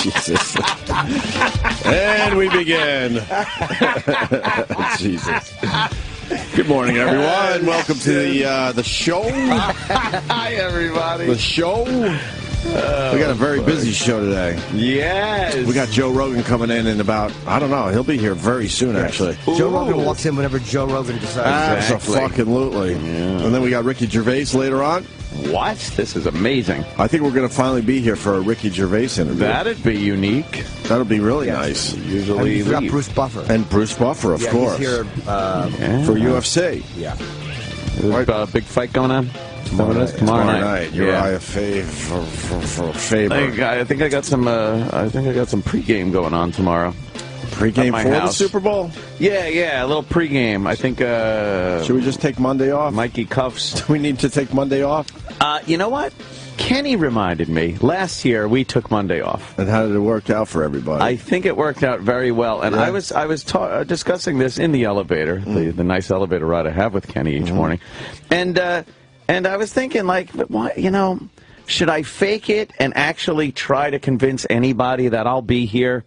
Jesus. And we begin. Jesus. Good morning, everyone. Welcome to the show. Hi, everybody. The show. We got a very busy show today. Yes. We got Joe Rogan coming in about, I don't know, he'll be here very soon, actually. Ooh. Joe Rogan walks in whenever Joe Rogan decides. Absolutely. Yeah. And then we got Ricky Gervais later on. What? This is amazing. I think we're going to finally be here for a Ricky Gervais interview. That'd be unique. That'll be really nice. Usually we got Bruce Buffer. And Bruce Buffer, of course. He's here for UFC. Yeah. There's a big fight going on? Tomorrow night. Uriah Faber. I think I got some pregame going on tomorrow. Pregame for the Super Bowl? Yeah, a little pregame. I think. Should we just take Monday off? Mikey Cuffs. Do we need to take Monday off? You know what? Kenny reminded me. Last year we took Monday off. And how did it work out for everybody? I think it worked out very well. And I was discussing this in the elevator, the nice elevator ride I have with Kenny each morning, and I was thinking, like, why, should I fake it and actually try to convince anybody that I'll be here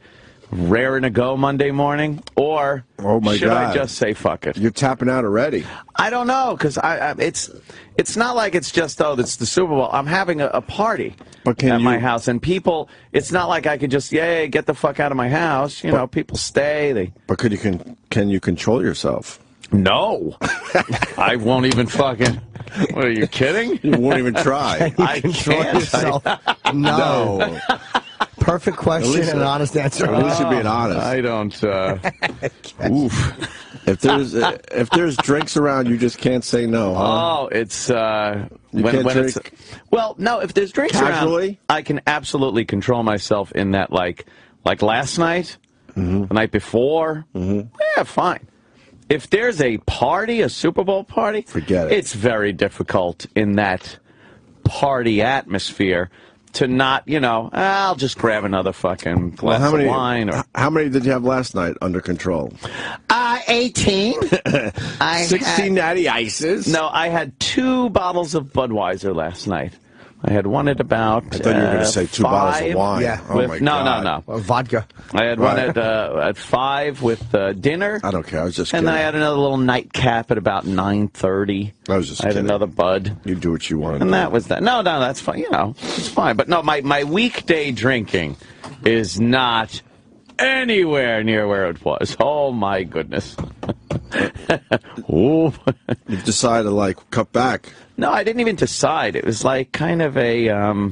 raring to go Monday morning? Or should I just say fuck it? You're tapping out already. I don't know, because it's not like it's just, it's the Super Bowl. I'm having a party at my house, and people, it's not like I could just, get the fuck out of my house. People stay. But can you control yourself? No. I won't even fucking... What, are you kidding? You won't even try. I can't. Yourself. No. Perfect question and an honest answer. At least you're being honest. I don't... Oof. If there's drinks around, you just can't say no, huh? Oh, it's... when it's... Well, no, if there's drinks casually around, I can absolutely control myself in that, like last night, the night before, yeah, fine. If there's a party, a Super Bowl party, forget it. It's very difficult in that party atmosphere to not, I'll just grab another fucking glass of wine. How many did you have last night under control? 18. 16 natty ices? No, I had 2 bottles of Budweiser last night. I had one at about I thought you were going to say 2 bottles of wine. Yeah. Oh, my God. No. Well, vodka. I had one at 5 with dinner. I don't care. I was just kidding. And then I had another little nightcap at about 9:30. I was just kidding. I had another Bud. You do what you want. And that was that. No, that's fine. It's fine. But no, my weekday drinking is not anywhere near where it was. Oh, my goodness. Ooh. You've decided to, cut back. No, I didn't even decide. It was like kind of a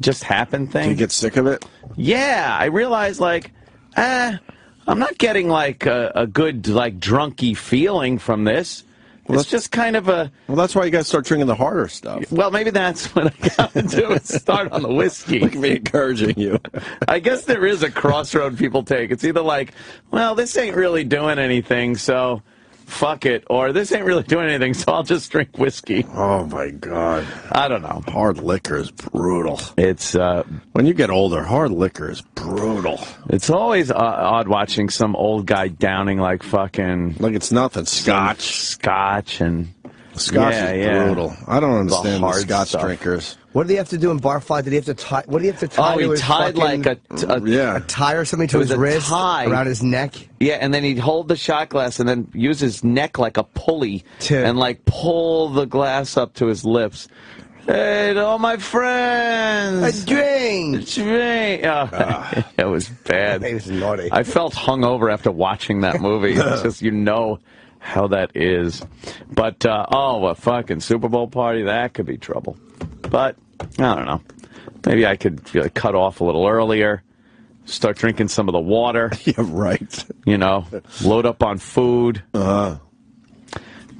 just happened thing. Did you get sick of it? Yeah, I realized I'm not getting a good drunky feeling from this. Well, it's just kind of a... Well, that's why you got to start drinking the harder stuff. Well, maybe that's what I got to do is start on the whiskey. Look at me encouraging you. I guess there is a crossroad people take. It's either well, this ain't really doing anything, so... fuck it, or this ain't really doing anything, so I'll just drink whiskey. Oh, my God. I don't know. Hard liquor is brutal. It's, when you get older, hard liquor is brutal. It's always odd watching some old guy downing fucking... Like it's nothing. Scotch and... Scotch is brutal. I don't understand the Scotch drinkers. What did he have to do in bar fight? Did he have to tie? What did he have to tie? Oh, he tied a tie or something to his wrist, around his neck. Yeah, and then he'd hold the shot glass and then use his neck like a pulley and pull the glass up to his lips. Hey, to all my friends! A drink! Oh, it was bad. It was naughty. I felt hungover after watching that movie. It's just, how that is. But, a fucking Super Bowl party, that could be trouble. But, I don't know. Maybe I could cut off a little earlier, start drinking some of the water. Yeah, right. Load up on food. Uh-huh.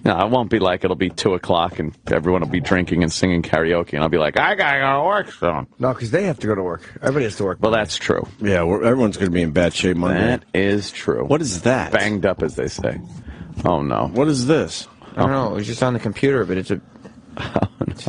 No, it won't be it'll be 2 o'clock and everyone will be drinking and singing karaoke, and I'll be like, I gotta go to work soon. No, because they have to go to work. Everybody has to work. Well, that's true. Yeah, everyone's going to be in bad shape Monday. That is true. What is that? Banged up, as they say. Oh, no. What is this? I don't know. It was just on the computer, but it's a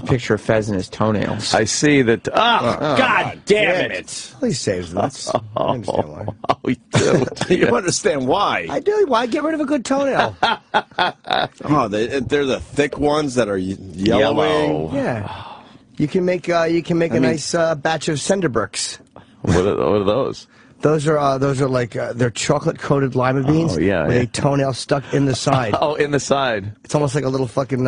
picture of Fez and his toenails. I see that. God damn it. Please save them. I understand why. Oh, we do. You understand why? I do. Why get rid of a good toenail? They're the thick ones that are yellowing. Yeah. You can make a nice batch of cinder bricks. What are those? Those are like they're chocolate-coated lima beans with a toenail stuck in the side. Oh, in the side. It's almost like a little fucking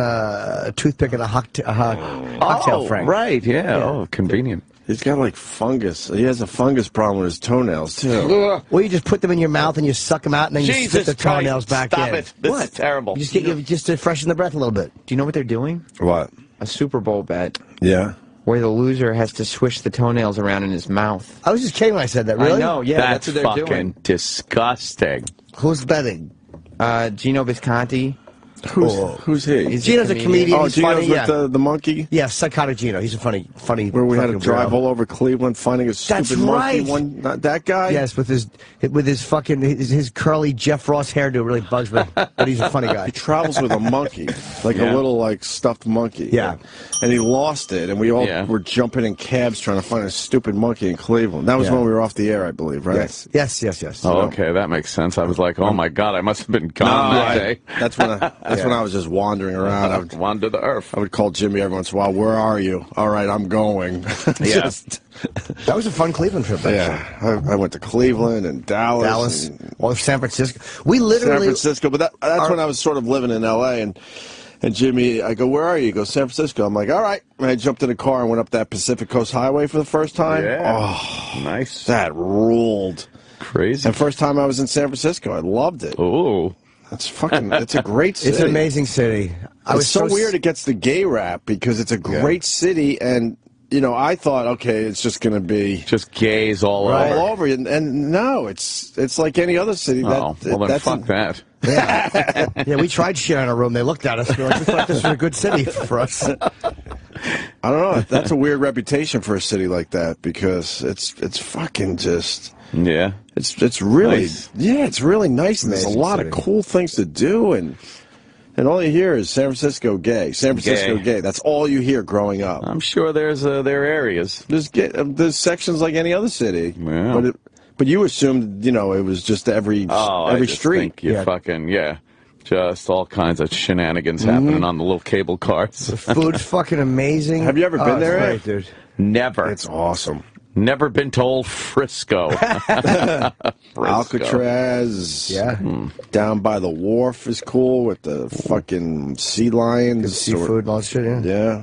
toothpick in a cocktail frame. Right, yeah. Oh, convenient. He's got like fungus. He has a fungus problem with his toenails, too. Well, you just put them in your mouth and you suck them out and then you stick the toenails back in. Stop it. This is terrible. Just to freshen the breath a little bit. Do you know what they're doing? What? A Super Bowl bet. Yeah. Where the loser has to swish the toenails around in his mouth. I was just kidding when I said that, really? I know, yeah, that's what they're fucking doing. Disgusting. Who's betting? Gino Visconti. Who's he? Gino's a comedian. Oh, He's Gino's funny, with the monkey? Yeah, Psychotic Gino. He's a funny. Where we had to drive weirdo. all over Cleveland finding a stupid monkey. Not that guy? Yes, with his fucking his curly Jeff Ross hairdo really bugs me. But he's a funny guy. He travels with a monkey, like a little stuffed monkey. Yeah. And he lost it, and we all were jumping in cabs trying to find a stupid monkey in Cleveland. That was when we were off the air, I believe, right? Yes. Oh, okay, that makes sense. I was like, oh my God, I must have been gone that day. That's when I was just wandering around. I would wander the earth. I would call Jimmy every once in a while. Where are you? All right, I'm going. That was a fun Cleveland trip. Yeah, I went to Cleveland and Dallas, or San Francisco. We literally San Francisco, but that's when I was sort of living in L.A. And Jimmy, I go, where are you? He goes, San Francisco. I'm like, all right. And I jumped in a car and went up that Pacific Coast Highway for the first time. Yeah. Oh, nice. That ruled. Crazy. And first time I was in San Francisco, I loved it. Ooh. It's a great city. It's an amazing city. It's so weird it gets the gay rap because it's a great city, and I thought, okay, it's just going to be just gays all over, and no, it's like any other city. Well then fuck that. Yeah, we tried shit in our room. They looked at us. We thought this was a good city for us. I don't know. That's a weird reputation for a city like that because it's fucking just. Yeah. It's really nice. Yeah, it's really nice, and there's a lot of cool things to do, and all you hear is San Francisco gay. San Francisco gay. That's all you hear growing up. I'm sure there are areas. There's sections like any other city. Yeah. But you assumed it was just every street. Think you fucking just all kinds of shenanigans happening on the little cable cars. The food's fucking amazing. Have you ever been there? Great, dude. Never. It's awesome. Never been to old Frisco. Alcatraz. Yeah. Down by the wharf is cool with the fucking sea lions. Good seafood and all that shit, Yeah.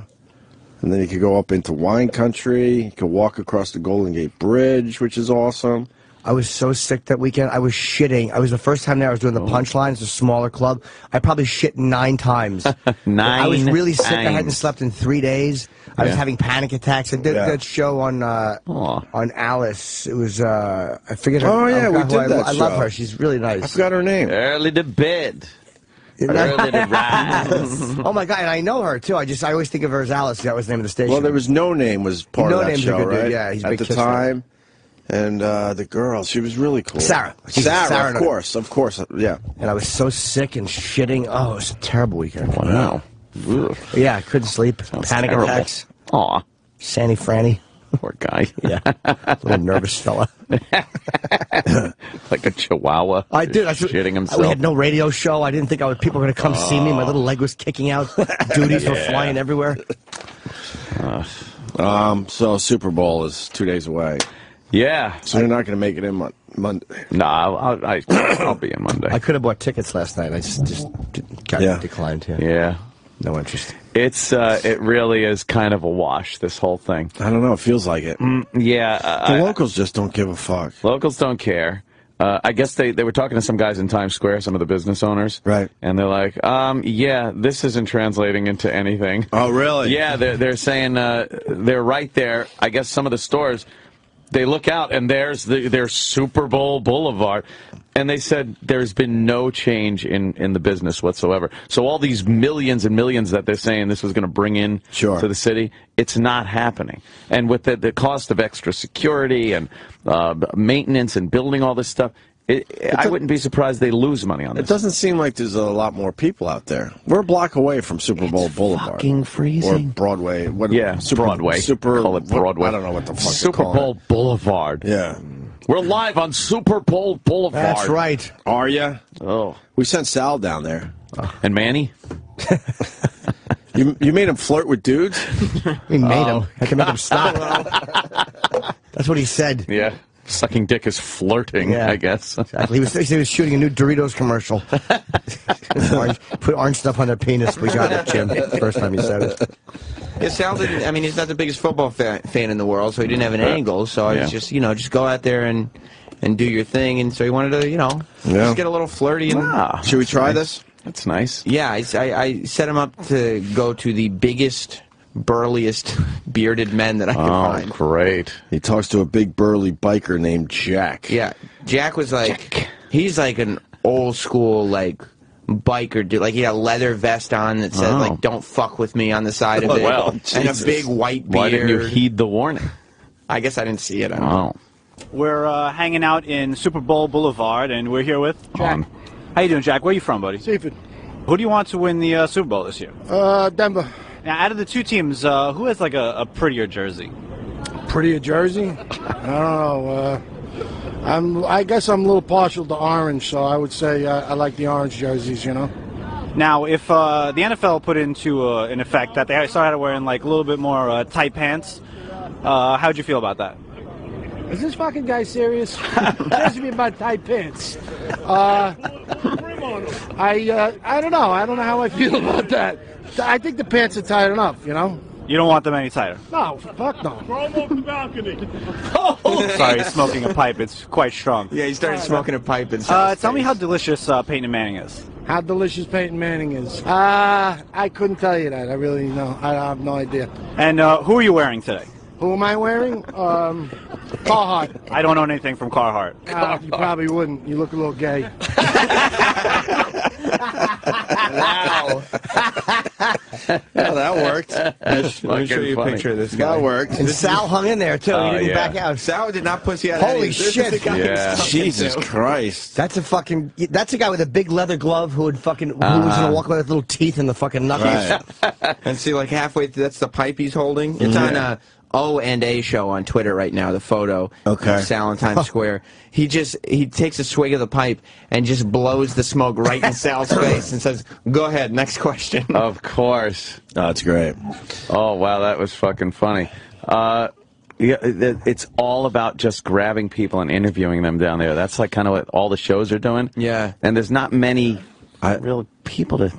And then you could go up into wine country. You could walk across the Golden Gate Bridge, which is awesome. I was so sick that weekend. I was shitting. I was the first time there. I was doing the Punchline. It's a smaller club. I probably shit 9 times. I was really sick. I hadn't slept in 3 days. I was having panic attacks. I did that show on Alice. It was I forget her. Oh yeah, we did that I love her. She's really nice. I forgot her name. Early to bed. Early to rise. Oh my God, and I know her too. I always think of her as Alice. That was the name of the station. Well, there was No Name was part of that show, right? Dude. Yeah, he's a at big the Kiss time. And the girl, she was really cool. Sarah, of course, yeah. And I was so sick and shitting. Oh, it was a terrible weekend. Wow. Yeah, I couldn't sleep. Panic attacks. Aw. Sandy Franny. Poor guy. Yeah. Little nervous fella. Like a chihuahua. I did. Shitting himself. We had no radio show. I didn't think people were going to come see me. My little leg was kicking out. Duties were flying everywhere. So Super Bowl is 2 days away. Yeah. So you're not going to make it in Monday? No, I'll be in Monday. I could have bought tickets last night. I just got declined. Yeah. No interest. It really is kind of a wash, this whole thing. I don't know. It feels like it. Yeah. The locals just don't give a fuck. Locals don't care. I guess they were talking to some guys in Times Square, some of the business owners. Right. And they're like, yeah, this isn't translating into anything. Oh, really? Yeah, they're saying they're right there. I guess some of the stores, they look out and there's their Super Bowl Boulevard. And they said there's been no change in the business whatsoever. So all these millions and millions that they're saying this was going to bring in to the city, it's not happening. And with the cost of extra security and maintenance and building all this stuff, I wouldn't be surprised they lose money on this. It doesn't seem like there's a lot more people out there. We're a block away from Super Bowl Boulevard. Fucking freezing. Or Broadway. Broadway. Call it Broadway. I don't know what the fuck Super Bowl Boulevard. Yeah. We're live on Super Bowl Boulevard. That's right. Are you? Oh. We sent Sal down there. And Manny? You made him flirt with dudes? We made him. I can make him stop. That's what he said. Yeah. Sucking dick is flirting, I guess. Exactly. He was shooting a new Doritos commercial. Put orange stuff on their penis. We got it, Jim. First time you said it. Yeah, Sal didn't. I mean, he's not the biggest football fan in the world, so he didn't have an angle. So I was just, just go out there and do your thing. And so he wanted to, just get a little flirty. And, Should we try this? That's nice. Yeah, I set him up to go to the biggest, burliest, bearded men that I could find. Oh, great. He talks to a big burly biker named Jack. Yeah, Jack was like, he's like an old school, like, biker dude. Like, he had a leather vest on that said, like, don't fuck with me on the side of it. Well, and a big white beard. Why didn't you heed the warning? I guess I didn't see it. We're hanging out in Super Bowl Boulevard, and we're here with Jack. How you doing, Jack? Where are you from, buddy? Seaford. Who do you want to win the Super Bowl this year? Denver. Now, out of the two teams, who has like a prettier jersey? Prettier jersey? I don't know. I guess I'm a little partial to orange, so I would say I like the orange jerseys, Now, if the NFL put into an effect that they started wearing like a little bit more tight pants, how'd you feel about that? Is this fucking guy serious? Tells me about tight pants. I don't know. I don't know how I feel about that. I think the pants are tight enough, You don't want them any tighter? No, fuck no. Throw them off the balcony. Sorry, smoking a pipe. It's quite strong. Yeah, he started smoking a pipe. And tell me how delicious Peyton Manning is. How delicious Peyton Manning is. I couldn't tell you that. I really know. I have no idea. And who are you wearing today? Who am I wearing? Carhartt. I don't own anything from Carhartt. You probably wouldn't. You look a little gay. Wow. Yeah, that worked. Let me show you a picture of this guy. That worked. And Sal hung in there, too. He didn't back out. Sal did not pussy out. Holy shit. Jesus Christ. That's a guy with a big leather glove who was gonna walk by with little teeth in the fucking knuckles. Right. And see, like halfway through, that's the pipe he's holding. It's on O&A show on Twitter right now, the photo of Sal in Times Square. He takes a swig of the pipe and just blows the smoke right in Sal's face and says, go ahead, next question. Of course. Oh, that's great. Oh, wow, that was fucking funny. Yeah, it's all about just grabbing people and interviewing them down there. That's like kind of what all the shows are doing. Yeah. And there's not many real people to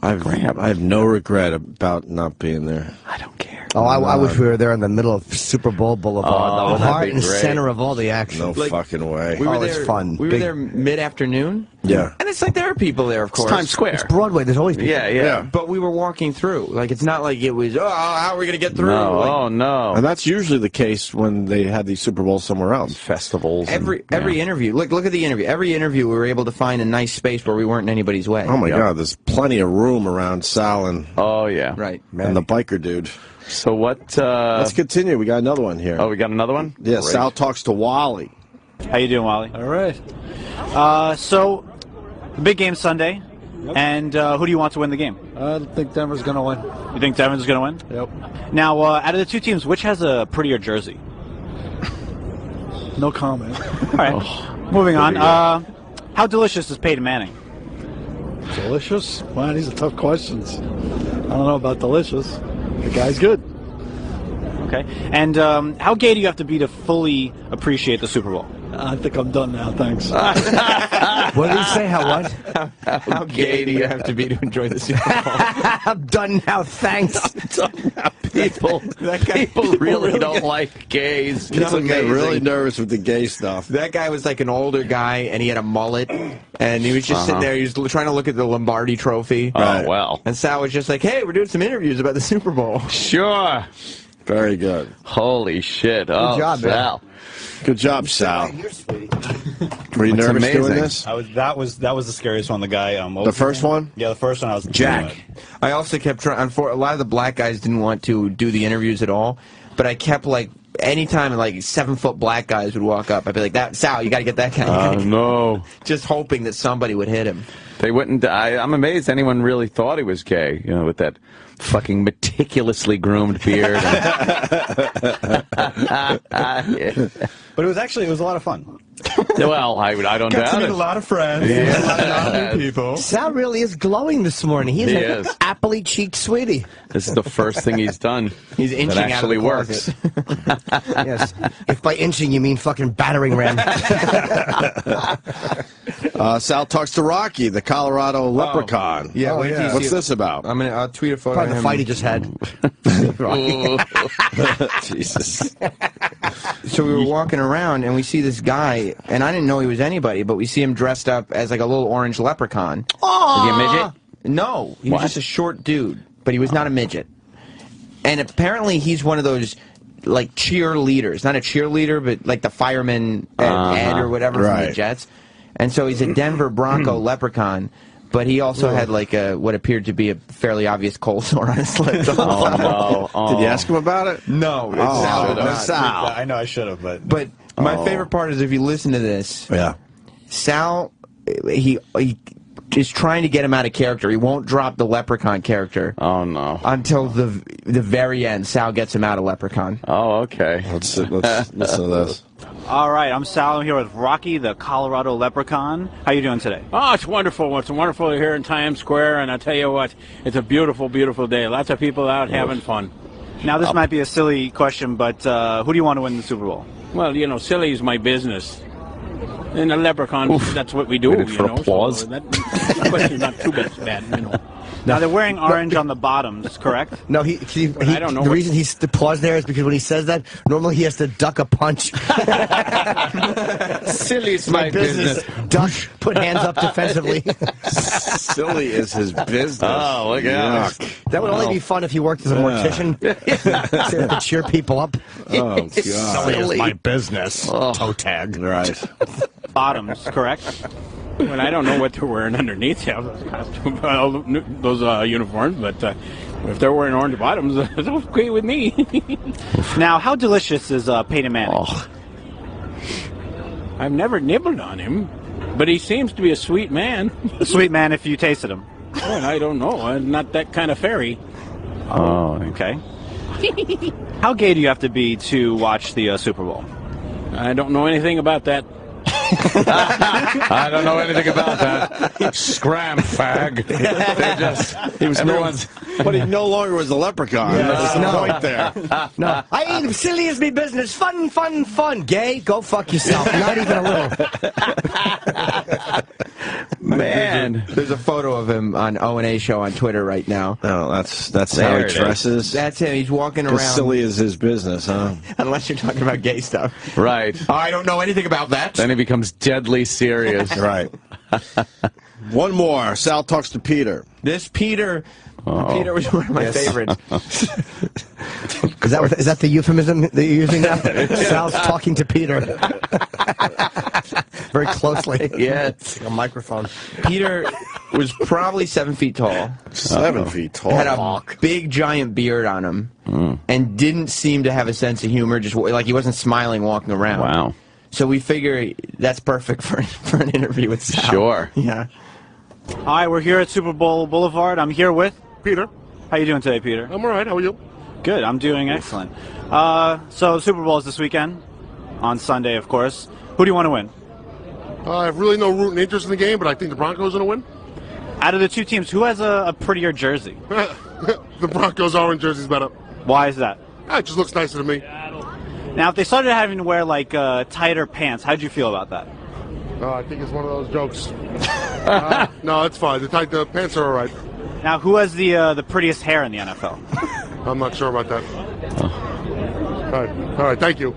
grab. I have no regret about not being there. I don't care. Oh, I wish we were there in the middle of Super Bowl Boulevard, the heart and center of all the action. No fucking way. We were there, it's fun. We were there mid-afternoon. Yeah. And it's like there are people there, of course. It's Times Square. It's Broadway. There's always people. Yeah. But we were walking through. Like, it's not like it was, how are we going to get through? No, like, no. And that's usually the case when they had these Super Bowls somewhere else. Festivals. Every interview. Look at the interview. Every interview, we were able to find a nice space where we weren't in anybody's way. Oh, my God. There's plenty of room around Sal and, Oh, yeah. Right. and the biker dude. So what... Let's continue. We got another one here. Oh, we got another one? Yeah, Great. Sal talks to Wally. How you doing, Wally? All right. So, the big game Sunday, and who do you want to win the game? I think Denver's going to win. You think Denver's going to win? Yep. Now, out of the two teams, which has a prettier jersey? No comment. All right, moving on. How delicious is Peyton Manning? Delicious? Wow, these are tough questions. I don't know about delicious. The guy's good. Okay. And how gay do you have to be to fully appreciate the Super Bowl? I think I'm done now, thanks. What did he say? How what? How gay do you have to be to enjoy the Super Bowl? I'm done now, thanks. People really don't like gays. People get really nervous with the gay stuff. That guy was like an older guy, and he had a mullet, and he was just sitting there. He was trying to look at the Lombardi Trophy. Oh, well. And Sal was just like, hey, we're doing some interviews about the Super Bowl. Sure. Very good. Holy shit. Good job, Sal. man. Good job, Sal. Were you nervous doing this? That was the scariest one. The guy. The first one? Yeah, the first one. I was Jack. I also kept trying. A lot of the black guys didn't want to do the interviews at all, but I kept like anytime like 7-foot black guys would walk up, I'd be like, "That Sal, you got to get that guy." No. Just hoping that somebody would hit him. They wouldn't. I'm amazed anyone really thought he was gay. You know, with that fucking meticulously groomed beard. But it was a lot of fun. Well, I don't doubt Got to meet it. a lot of friends, a lot of new people. Sal really is glowing this morning. He is an aptly cheeked sweetie. This is the first thing he's done. He's inching that actually out of the works. Yes. If by inching you mean fucking battering ram. Sal talks to Rocky, the Colorado leprechaun. Yeah, What's this about? I'll tweet a photo Probably of the him. fight he just had. Jesus. So we were walking around and we see this guy, and I didn't know he was anybody, but we see him dressed up as like a little orange leprechaun. Oh! Is he a midget? No, he was just a short dude, but he was not a midget. And apparently he's one of those like cheerleaders, not a cheerleader, but like the fireman Ed or whatever from the Jets. And so he's a Denver Bronco leprechaun. But he also had like what appeared to be a fairly obvious cold sore on his lip. Did you ask him about it? No. Sal. I know I should have, But my favorite part is if you listen to this. Yeah. Sal, he is trying to get him out of character. He won't drop the leprechaun character. Oh no! Until the very end, Sal gets him out of leprechaun. Oh, okay. Let's listen to this. All right, I'm Sal. I'm here with Rocky, the Colorado leprechaun. How you doing today? Oh, it's wonderful. It's wonderful here in Times Square, and I tell you what, it's a beautiful, beautiful day. Lots of people out having fun. Now, this might be a silly question, but who do you want to win the Super Bowl? Well, you know, silly is my business. And the leprechaun, that's what we do. Waited for applause. So that question's not too bad, you know. Now, they're wearing orange on the bottoms, correct? No, I don't know the reason he's paused there is because when he says that, normally he has to duck a punch. Silly is my business. Duck, put hands up defensively. Silly is his business. Oh, look out. That would only be fun if he worked as a mortician. To cheer people up. Oh, God. Silly. my business. Toe tag. Right. Bottoms, correct? Well, I don't know what they're wearing underneath those costumes, those uniforms, but if they're wearing orange bottoms, that's okay with me. Now, how delicious is Peyton Manning? Oh. I've never nibbled on him, but he seems to be a sweet man. A sweet man if you tasted him. Well, I don't know. I'm not that kind of fairy. Oh, Okay. How gay do you have to be to watch the Super Bowl? I don't know anything about that. I don't know anything about that. Scram, fag. He was Everyone's. but he no longer was a leprechaun. That's the point there. No, I ain't silly as me business. Fun, fun, fun. Gay, go fuck yourself. Not even a little. Man. There's a photo of him on O&A show on Twitter right now. No, that's There how it he is. dresses. That's him. He's walking Because around. silly is his business, huh? Unless you're talking about gay stuff. Right. I don't know anything about that. Then he becomes deadly serious. Right. One more. Sal talks to Peter. This Peter was one of my favorites. Is that the euphemism that you're using now? Sal's talking to Peter. Very closely. Yes. A microphone. Peter was probably 7 feet tall. 7 feet tall. Had a big giant beard on him, and didn't seem to have a sense of humor. Just like he wasn't smiling walking around. Wow. So we figure that's perfect for an interview with Sal. Sure. Yeah. All right, we're here at Super Bowl Boulevard. I'm here with Peter, How you doing today, Peter? I'm all right. How are you? Good. I'm doing excellent. So Super Bowl is this weekend, on Sunday, of course. Who do you want to win? I have really no root and interest in the game, but I think the Broncos are going to Out of the two teams, who has a prettier jersey? win. The Broncos' orange jersey's better. Why is that? It just looks nicer to me. Now, if they started having to wear like tighter pants, how'd you feel about that? I think it's one of those jokes. No, it's fine. The pants are all right. Now, who has the prettiest hair in the NFL? I'm not sure about that. All right. Thank you.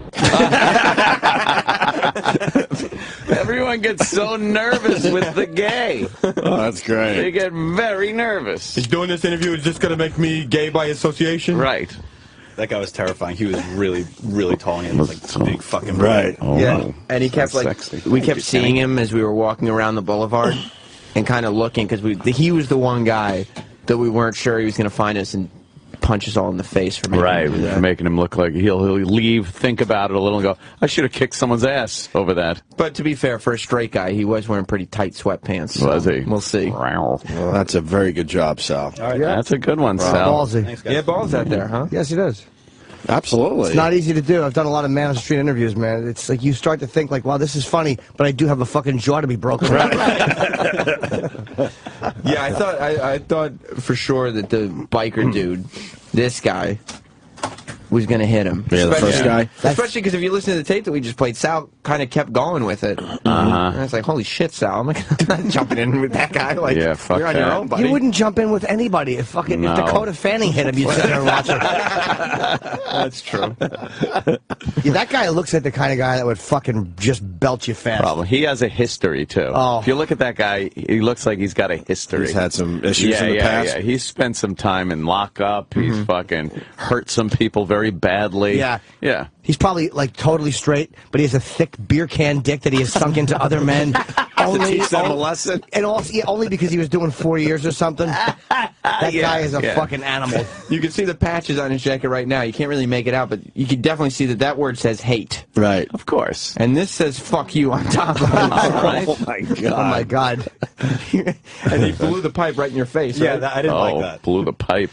Everyone gets so nervous with the gay. Oh, that's They great. get very nervous. Doing this interview is just going to make me gay by association? Right. That guy was terrifying. He was really, really tall. And he was like big fucking Right. Oh, Yeah. wow. And he kept That's like sexy. we kept seeing him as we were walking around the boulevard, and kind of looking because he was the one guy that we weren't sure he was going to find us and punch us all in the face for making him do that. For making him look like he'll leave, think about it a little, and go, I should have kicked someone's ass over that. But to be fair, for a straight guy, he was wearing pretty tight sweatpants. So was he? We'll see. Well, that's a very good job, Sal. All right, That's a good one, Sal. Ballsy. Thanks, guys. Yeah, balls out there, huh? Yes, he does. Absolutely. It's not easy to do. I've done a lot of man on the street interviews, man. It's like you start to think like, wow, this is funny, but I do have a fucking jaw to be broken. Yeah, I thought for sure that the biker dude, this guy, was going to hit him. Yeah, the first guy. Especially because if you listen to the tape that we just played, Sal kind of kept going with it. And I was like, holy shit, Sal. I'm not jumping in with that guy. Like, Yeah, fuck you're on your that. own, buddy. You wouldn't jump in with anybody. If fucking if Dakota Fanning hit him, you'd sit there and watch it. That's true. Yeah, that guy looks like the kind of guy that would fucking just belt you fast. Problem. He has a history, too. Oh. If you look at that guy, he looks like he's got a history. He's had some issues in the past. Yeah, he's spent some time in lockup. He's fucking hurt some people very badly. Yeah. Yeah. He's probably like totally straight, but he has a thick beer can dick that he has sunk into other men. Teach them a lesson. And also, yeah, only because he was doing 4 years or something. That guy is a fucking animal. You can see the patches on his jacket right now. You can't really make it out, but you can definitely see that word says hate. Right. Of course. And this says fuck you on top of it. Oh, my God. Oh my God. And he blew the pipe right in your face. Yeah, right? I didn't like that. Blew the pipe.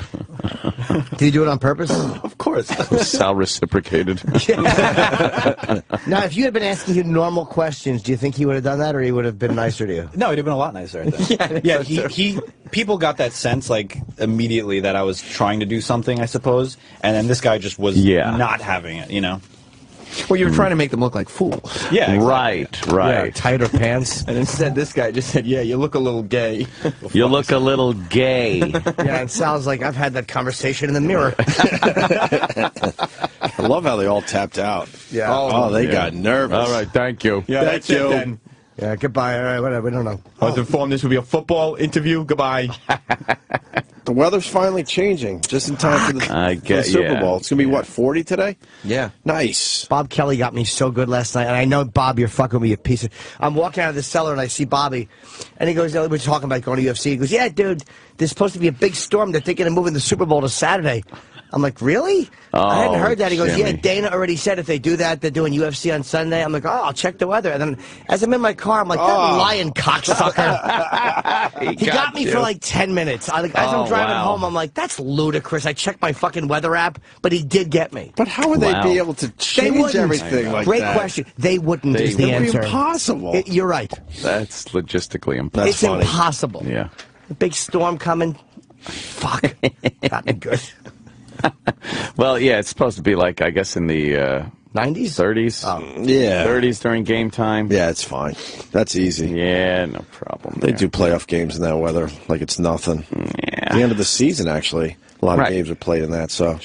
Did he do it on purpose? Of course. Sal reciprocated. Now, if you had been asking him normal questions, do you think he would have done that, or he would have been nicer to you? No, he'd have been a lot nicer, I think. Yeah, people got that sense, like, immediately that I was trying to do something, I suppose, and then this guy just was not having it, you know? Well, you were trying to make them look like fools. Yeah, exactly. Right. Yeah, tighter pants. And instead, this guy just said, yeah, you look a little gay. You look a little gay. Yeah, it sounds like I've had that conversation in the mirror. I love how they all tapped out. Yeah. Oh, they got nervous. All right, thank you. Yeah, Thank you. Then. Yeah, goodbye. All right, whatever. We don't know. I was informed this would be a football interview. Goodbye. The weather's finally changing just in time for the, Super Bowl. It's going to be, what, 40 today? Yeah. Nice. Bob Kelly got me so good last night, and I know, Bob, you're fucking with me, you piece of... I'm walking out of the cellar, and I see Bobby, and he goes, we're talking about going to UFC. He goes, yeah, dude, there's supposed to be a big storm. They're thinking of moving the Super Bowl to Saturday. I'm like, really? I hadn't heard that. He goes, yeah, Dana already said if they do that, they're doing UFC on Sunday. I'm like, oh, I'll check the weather. And then as I'm in my car, I'm like, that lying cocksucker. He got me for like 10 minutes. As I'm driving home, I'm like, that's ludicrous. I checked my fucking weather app, but he did get me. But how would they be able to change everything like Great that? question. They wouldn't is the It would answer. be impossible. You're right. That's logistically impossible. It's impossible. Yeah. A big storm coming. Fuck. Got me good. Well, yeah, it's supposed to be like, I guess, in the 90s? 30s. Yeah. 30s during game time. Yeah, it's fine. That's easy. Yeah, no problem. They do playoff games in that weather like it's nothing. Yeah. The end of the season, actually. A lot of games are played in that, so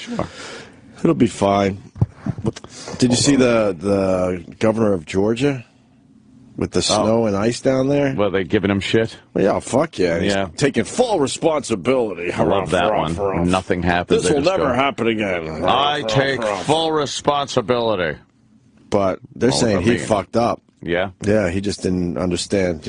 it'll be fine. Did you see the governor of Georgia with the snow and ice down there? Well, they giving him shit? Well, yeah, fuck yeah. He's taking full responsibility. I love that one. Nothing happens. This will never happen again. I take full responsibility. But they're saying he fucked up. Yeah? Yeah, he just didn't understand,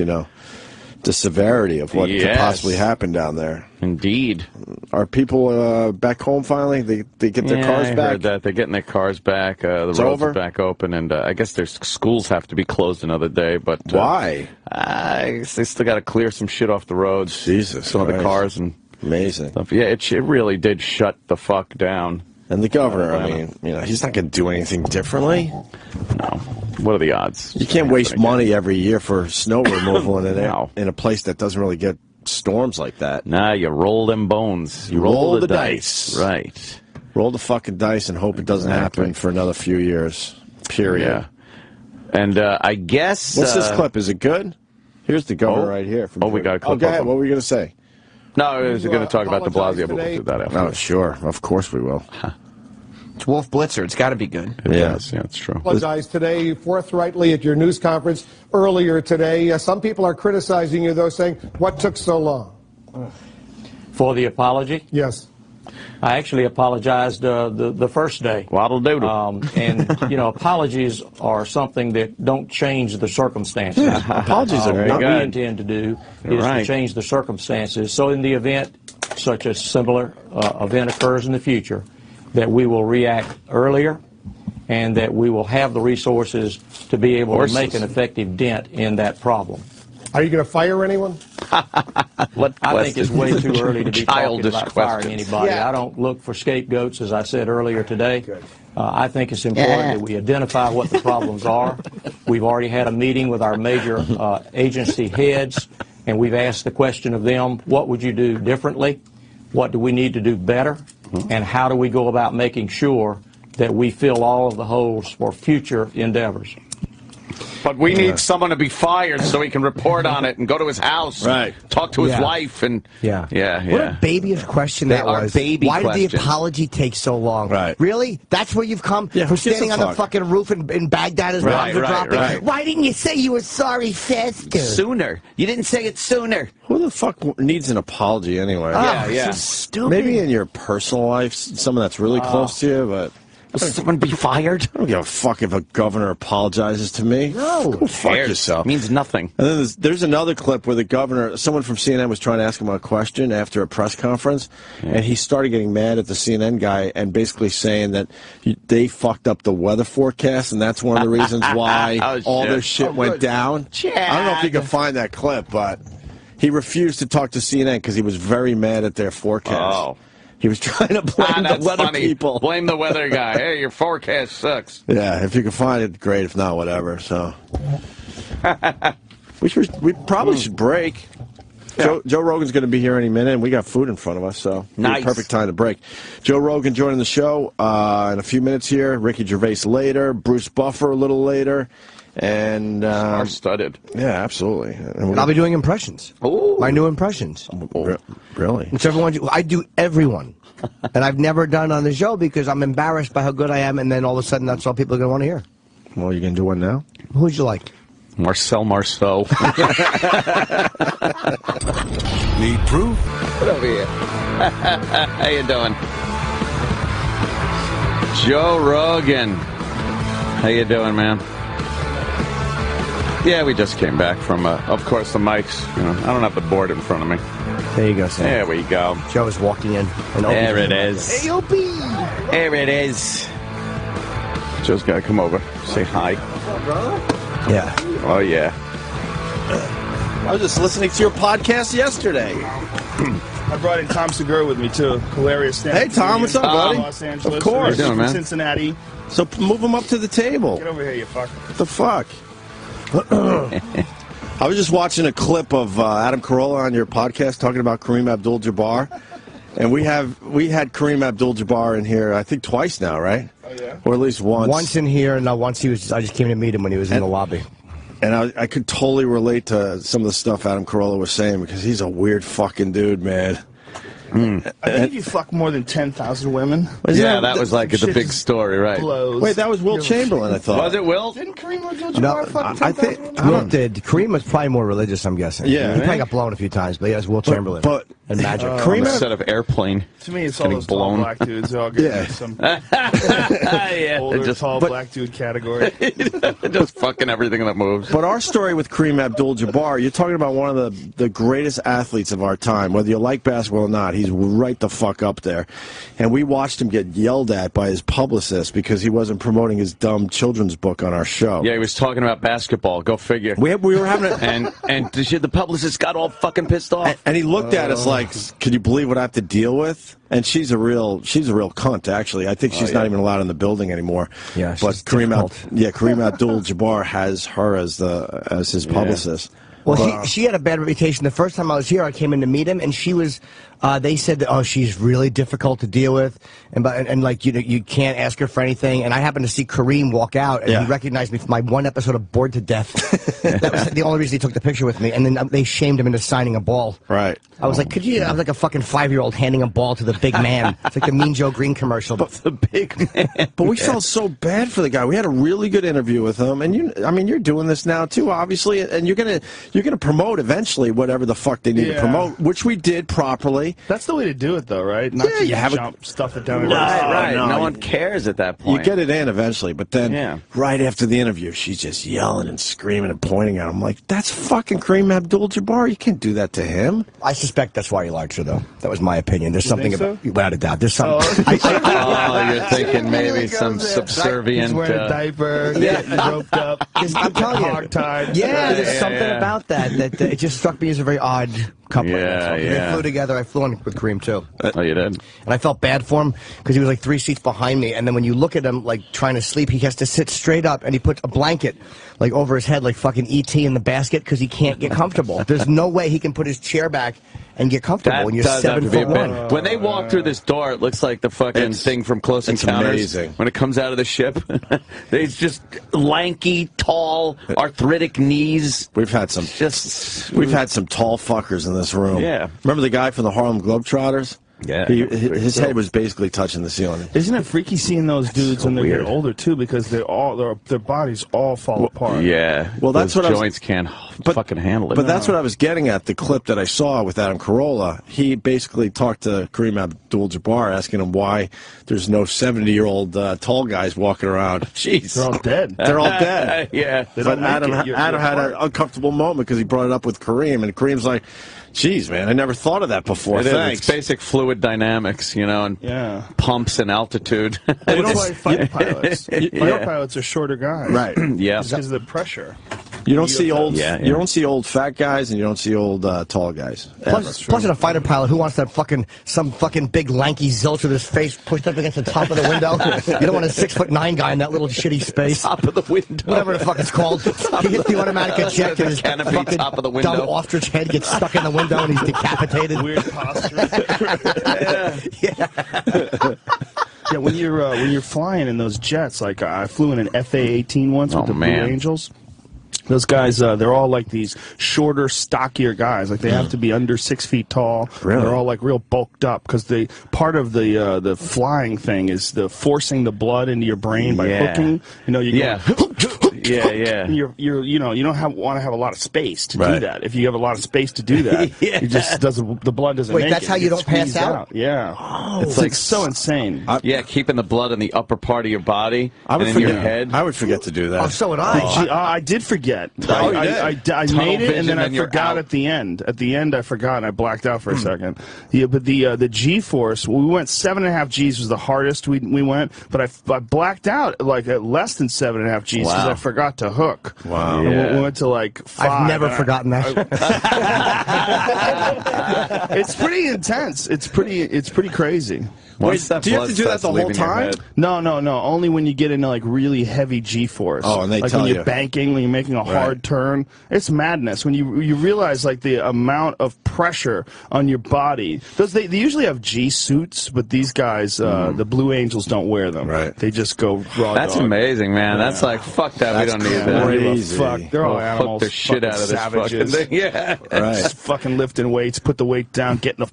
the severity of what could possibly happen down there. Indeed. Are people back home finally? They get their cars back? I heard that. They're getting their cars back. The roads are back open, and I guess their schools have to be closed another day. But why? I guess they still got to clear some shit off the roads. Jesus Some of the cars and amazing stuff. Yeah, it really did shut the fuck down. And the governor, I mean, he's not going to do anything differently. No. What are the odds? You can't waste money every year for snow removal in a place that doesn't really get storms like that. Nah, you roll them bones. You roll the dice. Right. Roll the fucking dice and hope it doesn't happen for another few years. Period. Yeah. And I guess... What's this clip? Is it good? Here's the governor right here. We got a clip. Go ahead. What were you going to say? No, I was going to talk about de Blasio, but we'll do that after. Oh, sure. Of course we will. It's Wolf Blitzer. It's got to be good. Yes, yeah, it's true. Apologize today forthrightly at your news conference earlier today. Some people are criticizing you, though, saying, what took so long? For the apology? Yes. I actually apologized the first day. Waddle doodle. And, apologies are something that don't change the circumstances. Apologies are very What good. we intend to do is to change the circumstances. So in the event such a similar event occurs in the future, that we will react earlier and that we will have the resources to be able to make an effective dent in that problem. Are you going to fire anyone? I think it's way too early to be talking about firing anybody. I don't look for scapegoats, as I said earlier today. I think it's important that we identify what the problems are. We've already had a meeting with our major agency heads, and we've asked the question of them, what would you do differently? What do we need to do better? And how do we go about making sure that we fill all of the holes for future endeavors? But we need someone to be fired so he can report on it and go to his house, talk to his wife, and What a babyish question that was. Why did the apology take so long? Really? That's where you've come from standing on the fucking roof in Baghdad as bombs were dropping? Why didn't you say you were sorry faster? Sooner. You didn't say it sooner. Who the fuck needs an apology anyway? So stupid. Maybe in your personal life, someone that's really close to you, but... Someone be fired? I don't give a fuck if a governor apologizes to me. No. Go fuck yourself. It means nothing. And then there's another clip where the governor, someone from CNN was trying to ask him a question after a press conference, and he started getting mad at the CNN guy and basically saying that they fucked up the weather forecast, and that's one of the reasons why all this shit went down. I don't know if you can find that clip, but he refused to talk to CNN because he was very mad at their forecast. He was trying to blame the weather people. Blame the weather guy. Hey, your forecast sucks. Yeah, if you can find it, great. If not, whatever. So we probably should break. Joe Rogan's going to be here any minute, and we got food in front of us, so perfect time to break. Joe Rogan joining the show in a few minutes here. Ricky Gervais later. Bruce Buffer a little later. And star-studded. Yeah, absolutely. And I'll be doing impressions. My new impressions. Really? Whichever one I do everyone. And I've never done on the show because I'm embarrassed by how good I am, and then all of a sudden that's all people are going to want to hear. Well, you can do one now? Who'd you like? Marcel. Need proof? Get over here. How you doing? Joe Rogan. How you doing, man? Yeah, we just came back from, of course, the mics. You know, I don't have the board in front of me. There you go, Sam. There we go. Joe is walking in. There it is. AOP! There it is. Joe's got to come over. Say hi. What's up, brother? Yeah. Oh, yeah. I was just listening to your podcast yesterday. I brought in Tom Segura with me, too. Hilarious stand-up. Hey, Tom, what's up, buddy? Los Angeles. Of course. How you doing, man? Cincinnati. So move him up to the table. Get over here, you fuck. What the fuck? I was just watching a clip of Adam Carolla on your podcast talking about Kareem Abdul-Jabbar, and we had Kareem Abdul-Jabbar in here I think twice now, right? Oh yeah. Or at least once. Once in here, and once I just came to meet him when he was in the lobby. And I could totally relate to some of the stuff Adam Carolla was saying because he's a weird fucking dude, man. I think you fuck more than 10,000 women. Yeah, that was like the big story, right? Blows. Wait, that was Will Chamberlain, I thought. Was it Will? Didn't Kareem Abdul-Jabbar fuck 10,000 I think Will did. Kareem was probably more religious, I'm guessing. Yeah. He probably got blown a few times, but yeah, it was Will Chamberlain. But and Magic. Kareem set of airplane. To me, it's all those tall black dudes. They're all getting some older, tall black dude category. Just fucking everything that moves. But our story with Kareem Abdul-Jabbar, you're talking about one of the greatest athletes of our time. Whether you like basketball or not, he's right the fuck up there. And we watched him get yelled at by his publicist because he wasn't promoting his dumb children's book on our show. Yeah, he was talking about basketball. Go figure. We were having and the publicist got all fucking pissed off. And he looked at us like, "Can you believe what I have to deal with?" And she's a real cunt, actually. I think she's not even allowed in the building anymore. Yeah, but Kareem Abdul-Jabbar has her as his publicist. Well, she had a bad reputation. The first time I was here, I came in to meet him, and she was. They said that, she's really difficult to deal with, and like you can't ask her for anything. And I happened to see Kareem walk out, and he recognized me from my one episode of Bored to Death. That was the only reason he took the picture with me. And then they shamed him into signing a ball. Right. I was like, I was like a fucking 5-year-old handing a ball to the big man. It's like the Mean Joe Green commercial. But the big man. But we felt so bad for the guy. We had a really good interview with him, and you're doing this now too, obviously, and you're gonna promote eventually whatever the fuck they need to promote, which we did properly. body. That's the way to do it, though, right? Not to you have stuff it down. Right. No one cares at that point. You get it in eventually, but then right after the interview, she's just yelling and screaming and pointing at him. I'm like, that's fucking Kareem Abdul-Jabbar. You can't do that to him. I suspect that's why he likes her, though. That was my opinion. There's something about, without a doubt. There's something. You're thinking maybe some subservient. He's wearing a diaper, getting roped up. I'm telling you. Hogtied. Yeah, there's something about that it just struck me as a very odd couple. They flew together. I flew on with Kareem too. Oh, you did? And I felt bad for him because he was like 3 seats behind me. And then when you look at him like trying to sleep, he has to sit straight up and he puts a blanket like over his head like fucking E.T. in the basket because he can't get comfortable. There's no way he can put his chair back and get comfortable when you're 7'1". When they walk through this door, it looks like the fucking thing from Close Encounters. Amazing. When it comes out of the ship, it's just lanky, tall, arthritic knees. We've had some tall fuckers in this room. Yeah. Remember the guy from the Harlem Globetrotters? Yeah. His head was basically touching the ceiling. Isn't it freaky seeing those dudes when they get older too? Because their bodies all fall apart. Yeah. Well, that's those what joints can't fucking handle it. But that's what I was getting at. The clip that I saw with Adam Carolla, he basically talked to Kareem Abdul-Jabbar, asking him why there's no 70-year-old tall guys walking around. Jeez, they're all dead. They're all dead. Yeah. But Adam had an uncomfortable moment because he brought it up with Kareem, and Kareem's like, "Geez, man, I never thought of that before." Thanks. It's basic fluid dynamics, and pumps and altitude. That's why fighter pilots. Fighter pilots are shorter guys, right? Yeah, because of the pressure. You don't see old. You don't see old fat guys, and you don't see old tall guys. Plus, in a fighter pilot, who wants that some fucking big lanky zilch with his face pushed up against the top of the window? You don't want a 6'9" guy in that little shitty space. Top of the window, whatever the fuck it's called. He hits the automatic ejector. His canopy, fucking top of the window. Dumb ostrich head gets stuck in the window, and he's decapitated. Weird posture. Yeah, when you're flying in those jets, like I flew in an FA-18 once with the Blue Angels. Those guys, they're all like these shorter, stockier guys. Like they have to be under 6 feet tall. Really? They're all like real bulked up because part of the flying thing is the forcing the blood into your brain by hooking. You know, you and you don't want to have a lot of space to do that. If you have a lot of space to do that, it just doesn't. The blood doesn't. Wait, that's how you don't pass out? Yeah. Oh, it's like so insane. Keeping the blood in the upper part of your body and in your head. I would forget to do that. Oh, so would I. I did forget. I made it, and then I forgot at the end. At the end, I forgot, and I blacked out for a second. Yeah, but the G-force, we went 7.5 Gs was the hardest we went, but I blacked out like at less than 7.5 Gs because I forgot to hook. Wow. And we went to like 5. I've never forgotten that. It's pretty intense. It's pretty crazy. Wait, do you have to do that the whole time? No. Only when you get into like really heavy G-force. Oh, and they like tell when you. you're banking, when you're making a hard turn. It's madness when you realize like the amount of pressure on your body. They usually have G suits, but these guys, the Blue Angels, don't wear them. Right. They just go raw. That's dog. amazing, man. Yeah. That's like fuck that. That's we don't need that. Crazy. Fuck. They're all animals. Fuck the shit out of this savages. fucking thing. Yeah. Right. Just fucking lifting weights, put the weight down, get in a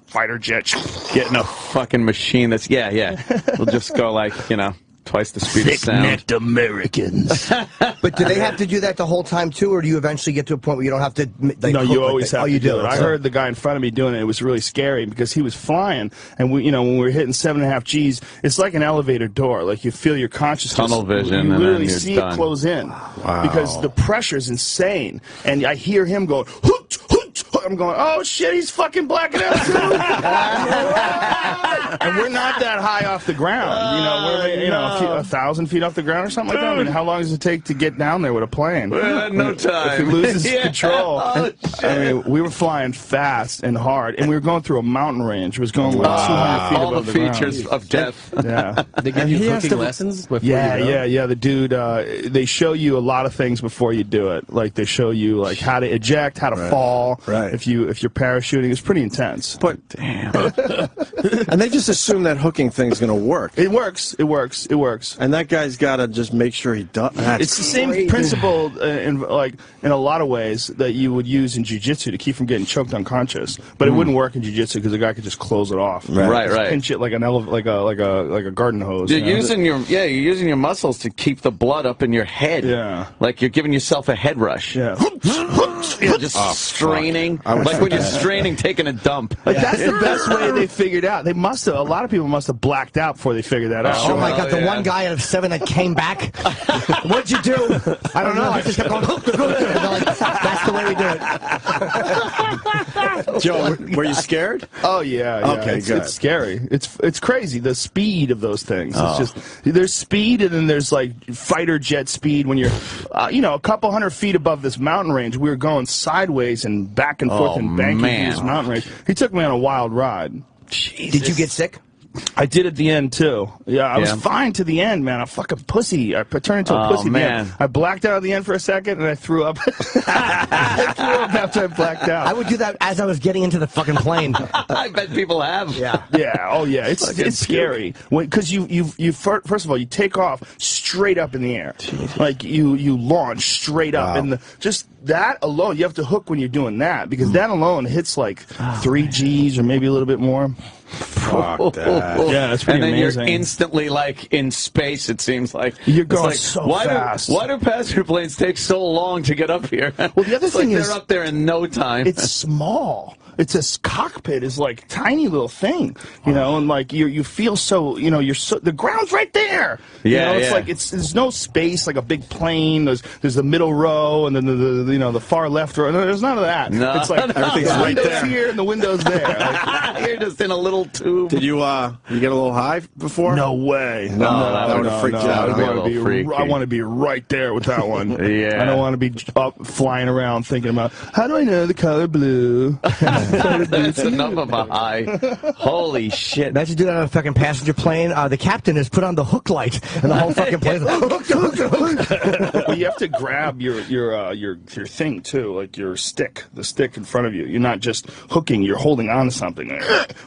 fighter jet, get in a fucking machine that's we'll just go like twice the speed of sound. Thick-necked Americans. But do they have to do that the whole time too, or do you eventually get to a point where you don't have to? No, you always have to do it. I heard the guy in front of me doing it. It was really scary because he was flying, and when we were hitting 7.5 Gs, it's like an elevator door. Like you feel your consciousness. Tunnel vision. You and literally then see done. it close in. Wow. Because the pressure is insane, and I hear him going. Hoot, hoot. I'm going, oh shit, he's fucking blacking out too. And we're not that high off the ground. We're 1,000 feet off the ground or something like that. I mean, how long does it take to get down there with a plane? No time. If he loses control. Oh, I mean, we were flying fast and hard, and we were going through a mountain range. It was going like 200 feet all above the the features ground. of death. Yeah. They give you cooking lessons before you go? Yeah. The dude, they show you a lot of things before you do it. Like they show you like how to eject, how to fall. Right. If you're parachuting, it's pretty intense. But damn. And they just assume that hooking thing's going to work. It works. And that guy's got to just make sure he does. It's the same principle in a lot of ways that you would use in jiu-jitsu to keep from getting choked unconscious. But it wouldn't work in jiu-jitsu because the guy could just close it off. Right. Pinch it like a garden hose. You're using your muscles to keep the blood up in your head. Yeah. Like you're giving yourself a head rush. Yeah. Just straining. Like when you're straining, taking a dump. Like that's the best way they figured out. They must have. A lot of people must have blacked out before they figured that out. Oh my God! The one guy out of 7 that came back. What'd you do? I don't know. I just kept going. Like, that's the way we do it. Joe, were you scared? Oh yeah. Okay, good. It's scary. It's crazy the speed of those things. It's just there's speed and then there's like fighter jet speed when you're a couple hundred feet above this mountain range. We were going sideways and back and forth and banking through this mountain range. He took me on a wild ride. Jesus. Did you get sick? I did at the end too. Yeah, I was fine to the end, man. A fucking pussy. I turned into a pussy. Man, I blacked out at the end for a second, and I threw up. I threw up after I blacked out. I would do that as I was getting into the fucking plane. I bet people have. Yeah. Yeah. Oh yeah. It's scary because you first of all you take off straight up in the air, like you launch straight up, and just that alone you have to hook when you're doing that because that alone hits like 3 Gs or maybe a little bit more. Fuck that. Yeah, that's pretty amazing. And then amazing. you're instantly like in space. It seems like you're going like, so fast. Why do passenger planes take so long to get up here? Well, the other thing is they're up there in no time. It's small. It's a cockpit is like tiny little thing, and like you feel so, the ground's right there. Yeah, it's like there's no space like a big plane. There's the middle row and then the far left row. No, there's none of that. No, it's like everything's right there. Here and the window's there. Like, you're just in a little tube. Did you get a little high before? No way. No, that would have freaked you out. I want to be right there with that one. Yeah. I don't want to be up flying around thinking about how do I know the color blue. That's enough of a high. Holy shit. Imagine doing that on a fucking passenger plane. The captain has put on the hook light, and the whole fucking plane. Well, you have to grab your thing too, like the stick in front of you. You're not just hooking; you're holding on to something,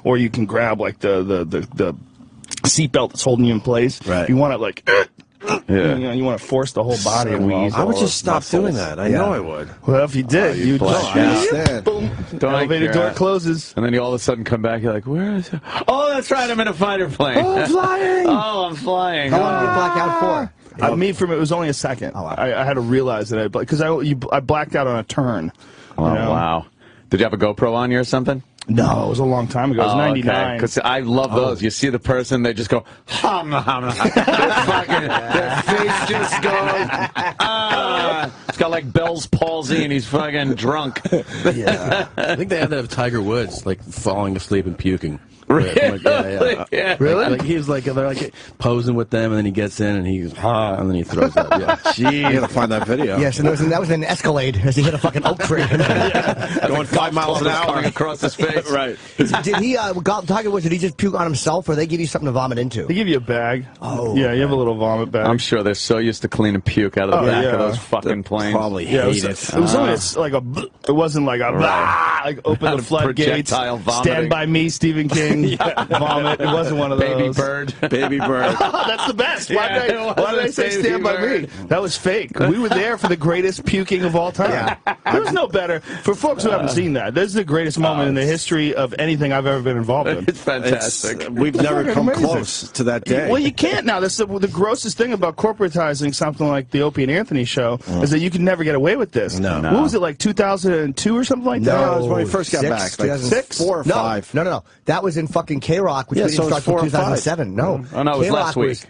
or you can grab like the seatbelt that's holding you in place. Right. You want to like. You want to force the whole body. I would just stop doing that. I know I would. Well, if you did, you'd understand. Boom. The elevator door closes. And then you all of a sudden come back, you're like, where is it? Oh, that's right, I'm in a fighter plane. Oh, I'm flying. Oh, I'm flying. How long did you black out for? It was only a second. Oh, wow. I had to realize that because I blacked out on a turn. Oh, wow. Did you have a GoPro on you or something? No, it was a long time ago. It was 99. Because I love those. You see the person, they just go, hum, hum, hum. Their face just goes, It's got like Bell's palsy and he's fucking drunk. Yeah. I think they had that of Tiger Woods, like falling asleep and puking. Really? Yeah. Really? Like he was like they're like posing with them, and then he gets in and he's and then he throws up. Yeah. Gee, you gotta find that video. Yes, and that was an Escalade as he hit a fucking oak tree. Going 5 miles an hour across his face. Right. Did he? Tiger Woods? Did he just puke on himself, or they give you something to vomit into? They give you a bag. Oh. Yeah, you have a little vomit bag. I'm sure they're so used to cleaning puke out of the back of those fucking planes. Probably hate it. It was only like it wasn't like a like open the floodgates. Stand by me, Stephen King. Vomit. It wasn't one of those. Baby bird. Baby bird. Oh, that's the best. Why did I say stand by me? That was fake. We were there for the greatest puking of all time. Yeah. There was no better. For folks who haven't seen that, this is the greatest moment in the history of anything I've ever been involved in. It's fantastic. We've never come close to that day. Well, you can't now. That's the grossest thing about corporatizing something like the Opie and Anthony show is that you can never get away with this. No. What was it, like 2002 or something like that? No, it was when we first got back. Like 2006? 4 or 5. No. That was in fucking K-Rock, which we didn't start until 2007. No. Oh, no, it was last week.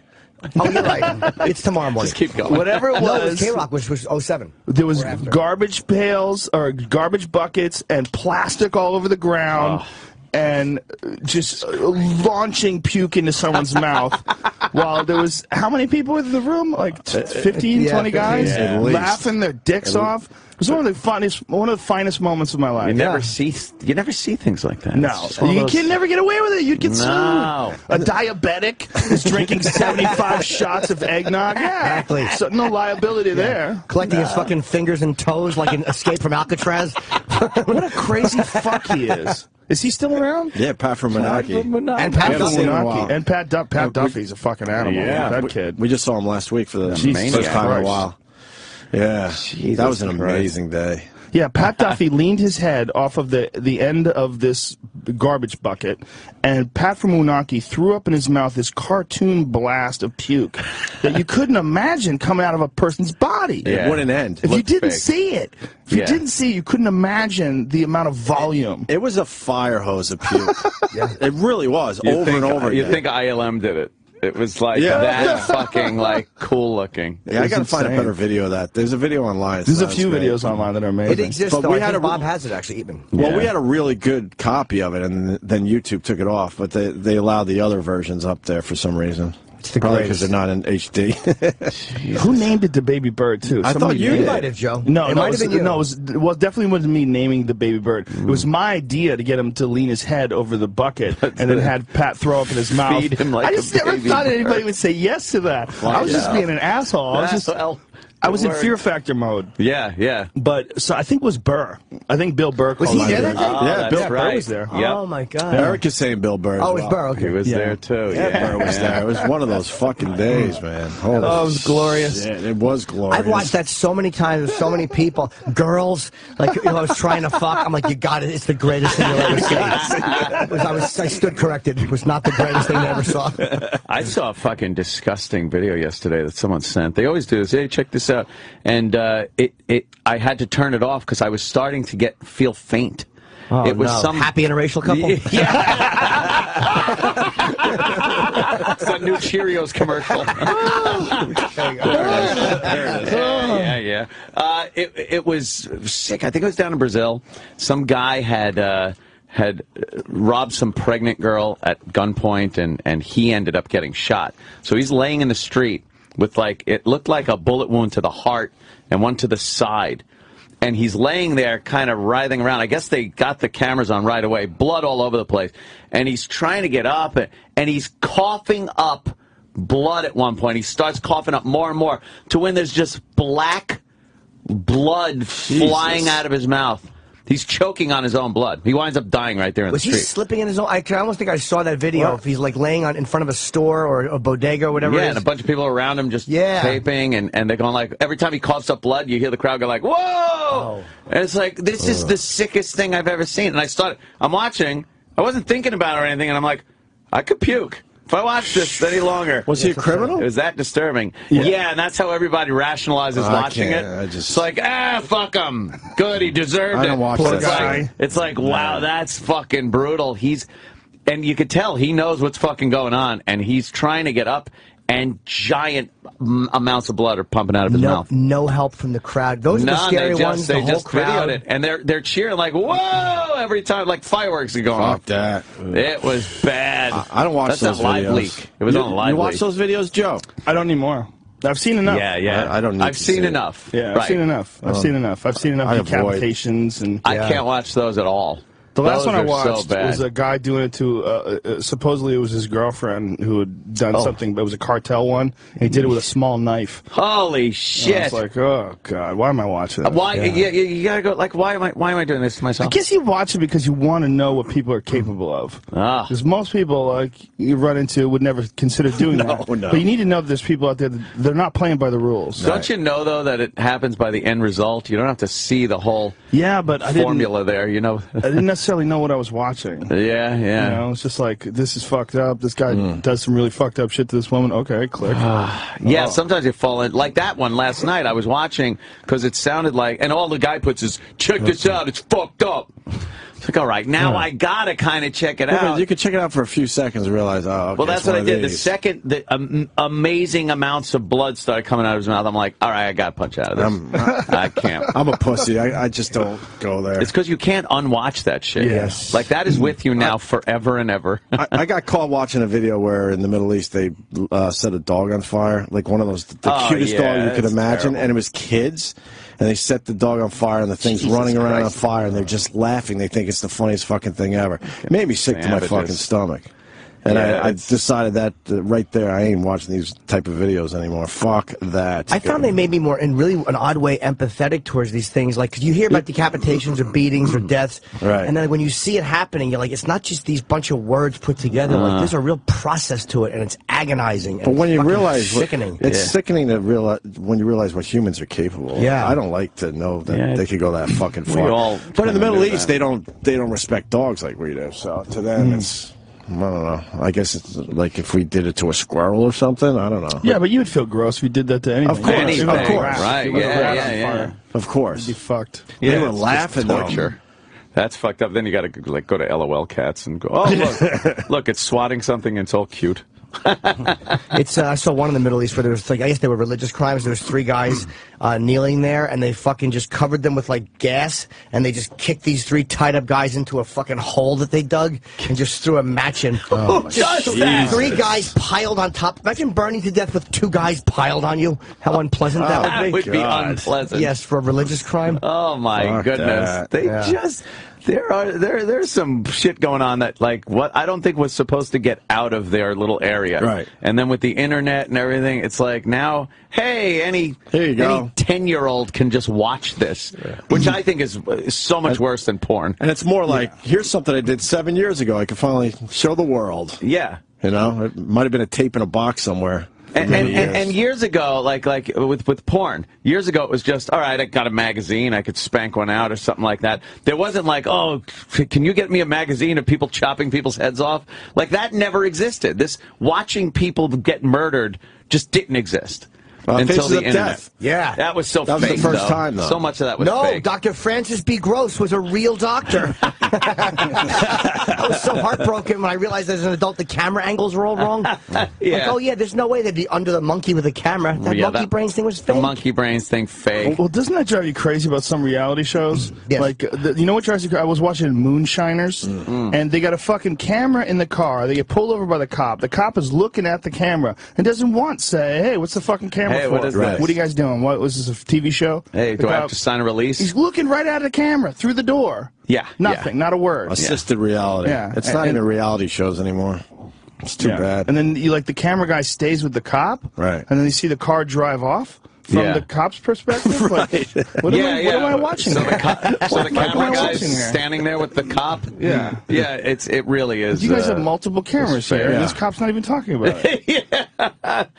Oh, you're right. It's tomorrow morning. Just keep going. Whatever it was. No, it was K-Rock, which was 07. There was garbage pails or garbage buckets and plastic all over the ground. And just launching puke into someone's mouth while there was, how many people in the room? Like 15, 20 guys laughing their dicks off. It was one of the finest moments of my life. You never see things like that. No, you can never get away with it. You'd get sued. A diabetic is drinking 75 shots of eggnog. Yeah, exactly. So no liability there. Collecting his fucking fingers and toes like an Escape from Alcatraz. What a crazy fuck he is. Is he still around? Yeah, Pat from Menaki. And Pat Duffy. And Pat Duffy's a fucking animal. Yeah, that kid. We just saw him last week for the first time in a while. Yeah, that was an amazing day. Yeah, Pat Duffy leaned his head off of the end of this garbage bucket, and Pat from Unaki threw up in his mouth this cartoon blast of puke that you couldn't imagine coming out of a person's body. Yeah. It wouldn't end. If you didn't see it. If you didn't see it, you couldn't imagine the amount of volume. It was a fire hose of puke. It really was, over and over again. You think ILM did it. It was like that fucking like cool looking. Yeah, I gotta find a better video of that. There's a video online. There's a few videos online that are amazing. It exists, but though. we I had think Bob has it actually even. Well, we had a really good copy of it, and then YouTube took it off. But they allowed the other versions up there for some reason. It's the probably because they're not in HD. Who named it the baby bird too? I thought you might have, Joe. No, it might have been you. No, it definitely wasn't me naming the baby bird. It was my idea to get him to lean his head over the bucket and then had Pat throw up in his mouth. Feed him like I just never thought anybody would say yes to that. I was just being an asshole. I was in Fear Factor mode. Yeah. But so I think it was Burr. I think Bill Burr was he there? Yeah, Bill Burr was there. Yep. Oh my God. Eric is saying Bill Burr. Oh, it was Burr. Okay. He was there too. Burr was there. It was one of those fucking days, man. Holy it was glorious. Shit, it was glorious. I've watched that so many times with so many people, girls. Like I was trying to fuck. I'm like, you got it. It's the greatest thing you'll ever see. I stood corrected. It was not the greatest thing I ever saw. I saw a fucking disgusting video yesterday that someone sent. They always do this. Hey, check this out. And I had to turn it off because I was starting to feel faint. Oh, it was some happy interracial couple. It's a new Cheerios commercial. Yeah. It was sick. I think it was down in Brazil. Some guy had robbed some pregnant girl at gunpoint, and he ended up getting shot. So he's laying in the street with it looked like a bullet wound to the heart and one to the side. And he's laying there kind of writhing around. I guess they got the cameras on right away. Blood all over the place. And he's trying to get up, and he's coughing up blood at one point. He starts coughing up more and more to when there's just black blood flying out of his mouth. He's choking on his own blood. He winds up dying right there in the street. Was he slipping in his own? I almost think I saw that video. If he's like laying in front of a store or a bodega or whatever. Yeah, and a bunch of people around him just taping, and they're going like, every time he coughs up blood, you hear the crowd go like, whoa! Oh. And it's like, this is the sickest thing I've ever seen. And I'm watching, I wasn't thinking about it or anything, and I'm like, I could puke. If I watched this any longer. Was he a criminal? It was that disturbing. Yeah, and that's how everybody rationalizes watching it. It's like, fuck him. Good, he deserved it. I don't watch this. It's like, wow, that's fucking brutal. And you could tell he knows what's fucking going on, and he's trying to get up, and giant amounts of blood are pumping out of his mouth. No help from the crowd. Those are the scary ones. They the whole just crowd. videoed it, and they're cheering like, whoa, every time, like fireworks are going off. Fuck that. It was bad. I don't watch those videos. Live leak. It was on live leak. You watch those videos, Joe? I don't anymore. I've seen enough. Yeah. I don't need I've seen enough. Yeah, I've seen enough. I've seen enough decapitations. And I can't watch those at all. The last one I watched was a guy doing it to, supposedly it was his girlfriend who had done something, but it was a cartel one. And he did it with a small knife. Holy shit. And I was like, oh, God, why am I watching that? Why? You gotta go, like, why am I doing this to myself? I guess you watch it because you want to know what people are capable of. Because most people, like, you run into would never consider doing that. No. But you need to know that there's people out there that they're not playing by the rules. Don't you know, though, that it happens by the end result? You don't have to see the whole formula there, you know? I didn't necessarily know what I was watching. Yeah. You know, it's just like, this is fucked up. This guy does some really fucked up shit to this woman. Okay, click. Yeah, sometimes you fall in. Like that one last night I was watching because it sounded like, and all the guy puts is, check this out, it's fucked up. It's like, all right, now I gotta kind of check it out. You could check it out for a few seconds and realize, okay, well, that's what I did. The second the amazing amounts of blood started coming out of his mouth, I'm like, all right, I gotta punch out of this. I can't. I'm a pussy. I just don't go there. It's because you can't unwatch that shit. Yes. Like, that is with you now forever and ever. I got caught watching a video where in the Middle East they set a dog on fire, like one of those, the cutest dog you could imagine, and it was kids. And they set the dog on fire, and the thing's running around on fire, and they're just laughing. They think it's the funniest fucking thing ever. It made me sick to my fucking stomach. And I decided that right there, I ain't watching these type of videos anymore. Fuck that. I found they made me more, in really an odd way, empathetic towards these things. Like, 'cause you hear about decapitations or beatings or deaths, right? And then when you see it happening, you're like, it's not just these bunch of words put together. Like, there's a real process to it, and it's agonizing. And but when you realize, sickening. It's sickening to realize when you realize what humans are capable of. Yeah. I don't like to know that they could go that fucking far. But in the Middle East, they don't respect dogs like we do. So to them, it's. I don't know. I guess it's like if we did it to a squirrel or something. I don't know. Yeah, but you would feel gross if you did that to anything. Of course, anything. of course. Right? Yeah. Of course. You'd be fucked. Yeah, they were laughing. Torture. That's fucked up. Then you got to like go to LOL Cats and go. Oh look, it's swatting something. And it's all cute. It's I saw one in the Middle East where there was like, I guess they were religious crimes. There was 3 guys kneeling there, and they fucking just covered them with like gas, and they just kicked these 3 tied up guys into a fucking hole that they dug and just threw a match in. Just 3 guys piled on top. Imagine burning to death with 2 guys piled on you. How unpleasant that would be. That would be unpleasant. Yes, for a religious crime. Oh my Fuck goodness! that. They just. There's some shit going on that like what I don't think was supposed to get out of their little area. Right. And then with the internet and everything, it's like now, hey, any 10-year-old can just watch this, which I think is so much worse than porn. And it's more like, here's something I did 7 years ago. I can finally show the world. Yeah. You know, it might have been a tape in a box somewhere. And years ago, like with porn, years ago it was just, all right, I got a magazine, I could spank one out or something like that. There wasn't like, oh, can you get me a magazine of people chopping people's heads off? Like that never existed. This watching people get murdered just didn't exist. Until the internet. Death. Yeah. That was so fake, fake, the first time, though. So much of that was no, fake. Dr. Francis B. Gross was a real doctor. I was so heartbroken when I realized as an adult the camera angles were all wrong. Like, oh, yeah, there's no way they'd be under the monkey with a camera. That monkey brains thing was fake. The monkey brains thing fake. Well, doesn't that drive you crazy about some reality shows? Yes. Like, you know what drives you crazy? I was watching Moonshiners, and they got a fucking camera in the car. They get pulled over by the cop. The cop is looking at the camera and doesn't once say, hey, what's the fucking camera for? What is this? What are you guys doing? What was this, a TV show? Hey, do I have to sign a release? He's looking right at the camera through the door. Yeah. Nothing, not a word. Assisted reality. Yeah. It's not even reality shows anymore. It's too bad. And then you like the camera guy stays with the cop, right? And then you see the car drive off from the cop's perspective. Right. Like, what am I watching? So the camera guy's standing there with the cop. Yeah. Yeah. It really is. You guys have multiple cameras here, and this cop's not even talking about it.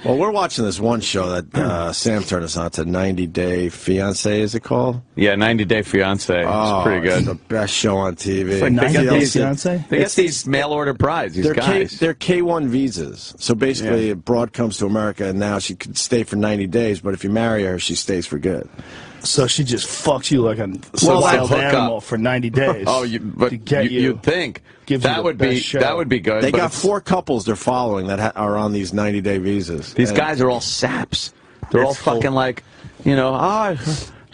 Well, we're watching this one show that Sam turned us on to, 90 Day Fiancé, is it called? Yeah, 90 Day Fiancé. It's pretty good. It's the best show on TV. It's like 90 Day Fiancé? They get these mail-order brides, these guys. They're K-1 visas. So basically, a broad comes to America, and now she could stay for 90 days, but if you marry her, she stays for good. So she just fucks you like a wild animal for 90 days. Oh, you'd think that would be good. They got 4 couples they're following that are on these 90-day visas. These guys are all saps. They're all fucking like, you know,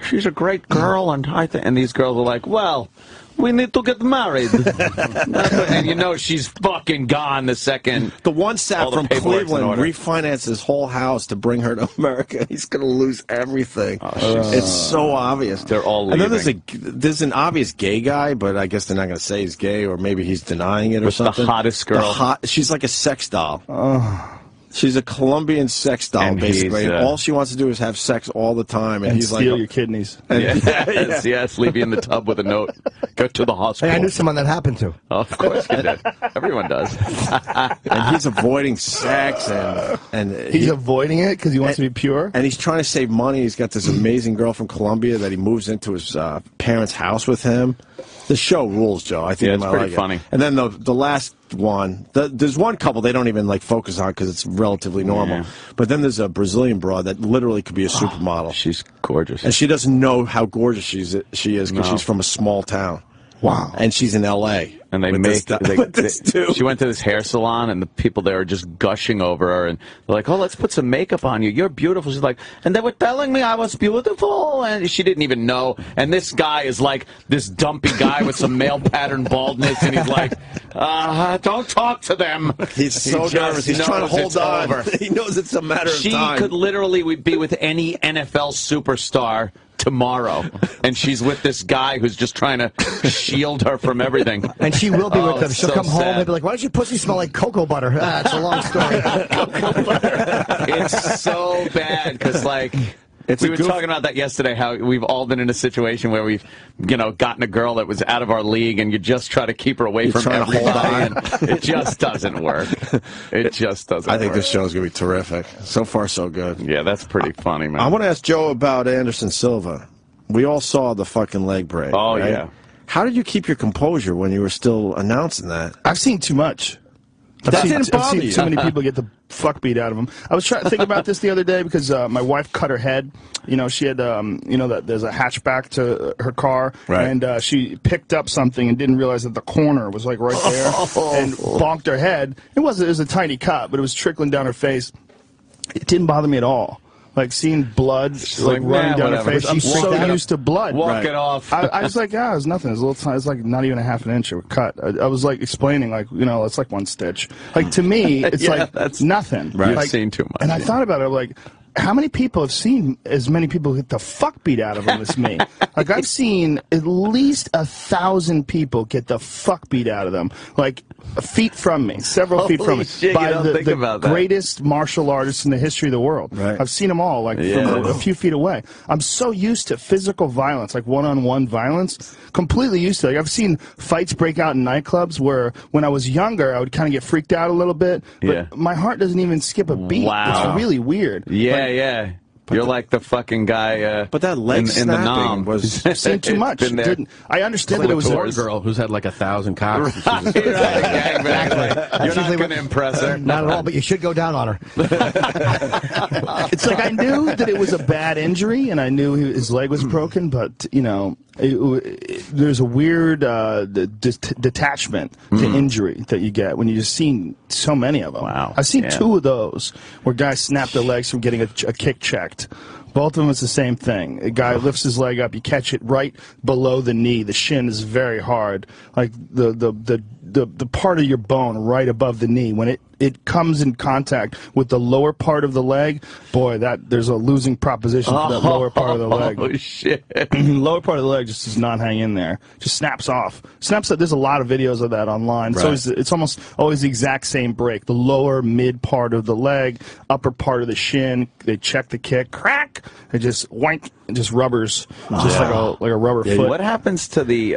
she's a great girl, and these girls are like, well, we need to get married. And you know she's fucking gone the second. The one sap from Cleveland refinanced his whole house to bring her to America. He's going to lose everything. It's so obvious. They're all leaving. And then there's an obvious gay guy, but I guess they're not going to say he's gay, or maybe he's denying it or something. The hottest girl. She's like a sex doll. She's a Colombian sex doll, basically. And all she wants to do is have sex all the time. And he's steal like, your kidneys. Yes, leave you in the tub with a note. Go to the hospital. Hey, I knew someone that happened to. Oh, of course you did. Everyone does. And he's avoiding sex. And he's avoiding it because he wants to be pure? And he's trying to save money. He's got this amazing girl from Colombia that he moves into his parents' house with him. The show rules, Joe. I think it's pretty funny. And then the last one, there's one couple they don't even like focus on because it's relatively normal. Yeah. But then there's a Brazilian broad that literally could be a supermodel. She's gorgeous, and she doesn't know how gorgeous she is because she's from a small town. Wow. And she's in L.A. And she went to this hair salon, and the people there are just gushing over her, and they're like, oh, let's put some makeup on you. You're beautiful. She's like, and they were telling me I was beautiful, and she didn't even know. And this guy is like this dumpy guy with some male pattern baldness, and he's like, don't talk to them. He's so nervous. He's trying to hold on. He knows it's a matter of time. She could literally be with any NFL superstar tomorrow, and she's with this guy who's just trying to shield her from everything. And she will be with them. She'll come home sad. and be like, "Why does your pussy smell like cocoa butter?" It's a long story. Cocoa butter. It's so bad because, like, we were talking about that yesterday, how we've all been in a situation where we've, gotten a girl that was out of our league, and you just try to keep her away from everybody, and it just doesn't work. It just doesn't work. I think this show's going to be terrific. So far, so good. Yeah, that's pretty funny, man. I want to ask Joe about Anderson Silva. We all saw the fucking leg break. Oh, right? yeah. How did you keep your composure when you were still announcing that? I've seen too much. That didn't bother you. I've seen too many people get the fuck beat out of them. I was trying to think about this the other day because my wife cut her head. She had, there's a hatchback to her car, right. And she picked up something and didn't realize that the corner was like right there, and bonked her head. It was a tiny cut, but it was trickling down her face. It didn't bother me at all. Like seeing blood running down her face. I'm so used to blood. Walk it off. I was like, it was nothing. It was a little tiny. It's like not even a half an inch of a cut. I was like explaining, like, it's like one stitch. Like to me, it's that's nothing. Right. Like, You've seen too much. And I thought about it. I'm like, how many people have seen as many people get the fuck beat out of them as me? Like I've seen at least 1,000 people get the fuck beat out of them. Like feet from me, several feet from me, shit, by the greatest martial artists in the history of the world. Right. I've seen them all, like from a few feet away. I'm so used to physical violence, like one-on-one violence, completely used to it. Like, I've seen fights break out in nightclubs where, when I was younger, I would kind of get freaked out a little bit, but my heart doesn't even skip a beat. Wow. It's really weird. Yeah, yeah. You're like the fucking guy but that leg in the nom was seen too much. I understood that it was a girl who's had like 1,000 cocks. Exactly. You're not going to impress her. Not at all, but you should go down on her. It's like I knew that it was a bad injury, and I knew his leg was broken, but, there's a weird detachment to injury that you get when you just seen so many of them. Wow. I've seen 2 of those where guys snap their legs from getting a kick checked. Both of them, it's the same thing. A guy lifts his leg up, you catch it right below the knee. The shin is very hard, like the part of your bone right above the knee. When it comes in contact with the lower part of the leg, boy, there's a losing proposition for that lower part of the leg. Oh shit! Lower part of the leg just does not hang in there. Just snaps off. There's a lot of videos of that online. Right. So it's almost always the exact same break. The lower mid part of the leg, upper part of the shin. They check the kick, crack. It just wank. It just rubbers, just like a rubber foot. What happens to the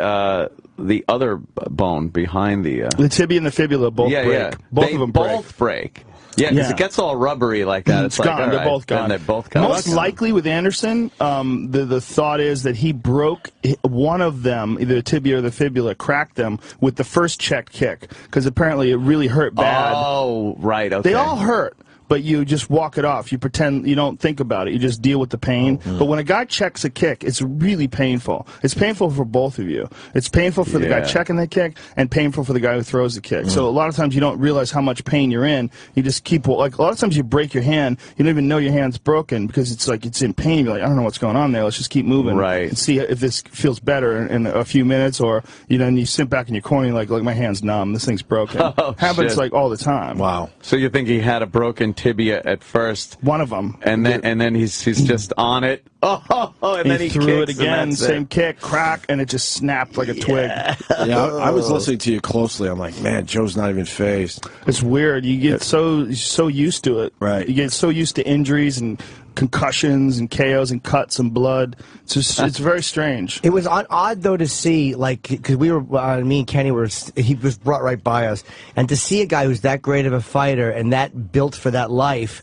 other bone behind the tibia and the fibula both break. Yeah. Both of them break. Yeah, because it gets all rubbery like that. It's gone. They're both gone. They're both gone. Most likely with Anderson, the thought is that he broke one of them, either the tibia or the fibula, cracked them with the first check kick, because apparently it really hurt bad. Oh, right. Okay. They all hurt. But you just walk it off. You pretend you don't think about it. You just deal with the pain. But when a guy checks a kick, it's really painful. It's painful for both of you. It's painful for the guy checking the kick and painful for the guy who throws the kick. So a lot of times you don't realize how much pain you're in. You just keep, like a lot of times you break your hand, you don't even know your hand's broken because it's like it's in pain. You're like, I don't know what's going on there. Let's just keep moving and see if this feels better in a few minutes, or and you sit back in your corner and you're like my hand's numb. This thing's broken. Happens like all the time. Wow. So you think he had a broken tibia at first? One of them. And then he's just on it. And then he threw it kicks, again, same kick, crack, and it just snapped like a twig. Yeah, I was listening to you closely. I'm like, man, Joe's not even phased. It's weird. You get so used to it. Right. You get so used to injuries and concussions and KOs and cuts and blood. It's very strange. It was odd though to see, like, because we were me and Kenny he was brought right by us, and to see a guy who's that great of a fighter and that built for that life,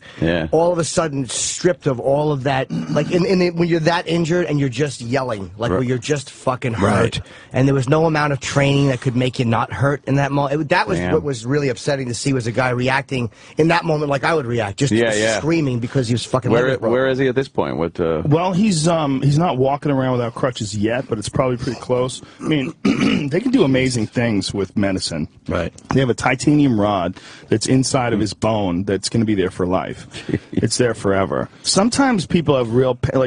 all of a sudden stripped of all of that, like when you're that injured and you're just yelling, like where you're just fucking hurt, and there was no amount of training that could make you not hurt in that moment. That was what was really upsetting to see, was a guy reacting in that moment like I would react, just screaming because he was fucking. Where is he at this point? Well, he's not walking around without crutches yet, but it's probably pretty close. I mean, they can do amazing things with medicine. Right. They have a titanium rod that's inside of his bone that's going to be there for life. It's there forever. Sometimes people have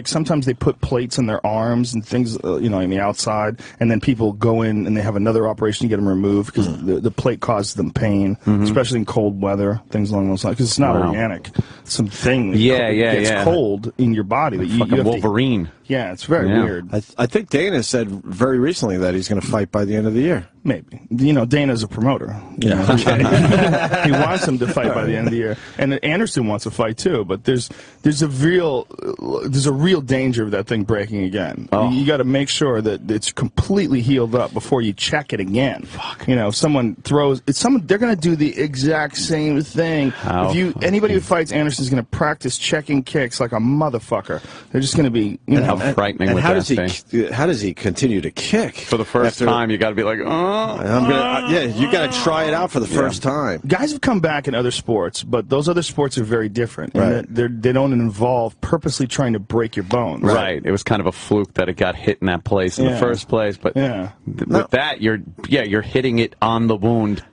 sometimes they put plates in their arms and things, on the outside, and then people go in and they have another operation to get them removed because the plate causes them pain, especially in cold weather, things along those lines, because it's not organic. It's something that gets cold in your body that you have Wolverine. Yeah, it's very weird. I think Dana said very recently that he's going to fight by the end of the year. Maybe. You know, Dana's a promoter. Yeah. He wants him to fight by the end of the year. And Anderson wants to fight too, but there's a real danger of that thing breaking again. You got to make sure that it's completely healed up before you check it again. Fuck. You know, if someone throws they're going to do the exact same thing. Anybody who fights Anderson's going to practice checking kicks like a motherfucker. They're just going to be, how frightening. And with how does he continue to kick? For the first time, you got to be like, you got to try it out for the first time. Guys have come back in other sports, but those other sports are very different. Right. They don't involve purposely trying to break your bones. Right. It was kind of a fluke that it got hit in that place in the first place, but with that, you're hitting it on the wound.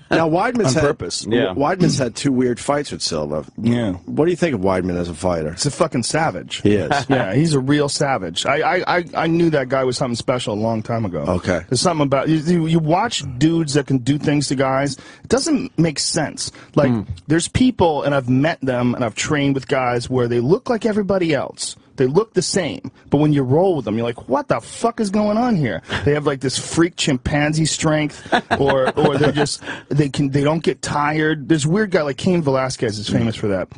Now Weidman's on purpose. Weidman's had 2 weird fights with Silva. Yeah. What do you think of Weidman as a fighter? He's a fucking savage. He is. Yeah, he's a real savage. I knew that guy was something special a long time ago. Okay. There's something about you watch dudes that can do things to guys. It doesn't make sense. Like there's people, and I've met them, and I've trained with guys where they look like everybody else. They look the same, but when you roll with them, you're like, what the fuck is going on here? They have like this freak chimpanzee strength, or they're just they don't get tired. There's a weird guy like Cain Velasquez is famous for that.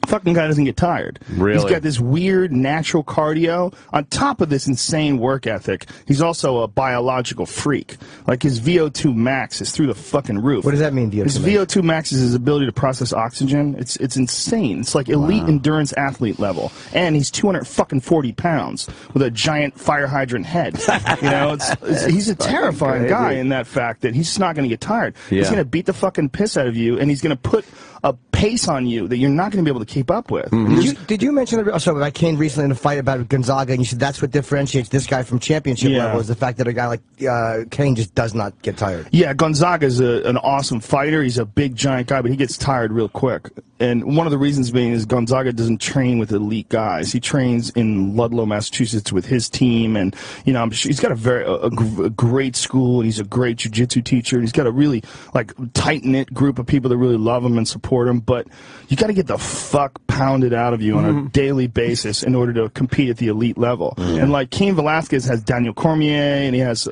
Fucking guy doesn't get tired. Really? He's got this weird natural cardio on top of this insane work ethic. He's also a biological freak. Like his VO2 max is through the fucking roof. What does that mean, VO2 His VO2 max is his ability to process oxygen. It's insane. It's like elite endurance athlete level. And he's 240 pounds with a giant fire hydrant head. You know, he's a terrifying guy in that fact that he's just not going to get tired. He's going to beat the fucking piss out of you, and he's going to put a pace on you that you're not going to be able to keep up with. Did you mention about Cain recently in a fight about Gonzaga, and you said that's what differentiates this guy from championship level, is the fact that a guy like Cain just does not get tired. Yeah, Gonzaga's an awesome fighter. He's a big, giant guy, but he gets tired real quick. And one of the reasons being is Gonzaga doesn't train with elite guys. He trains in Ludlow, Massachusetts with his team, and you know, he's got a great school, and he's a great jiu-jitsu teacher, and he's got a really tight-knit group of people that really love him and support him, but you got to get the fuck pounded out of you on a daily basis in order to compete at the elite level. And like Cain Velasquez has Daniel Cormier, and he has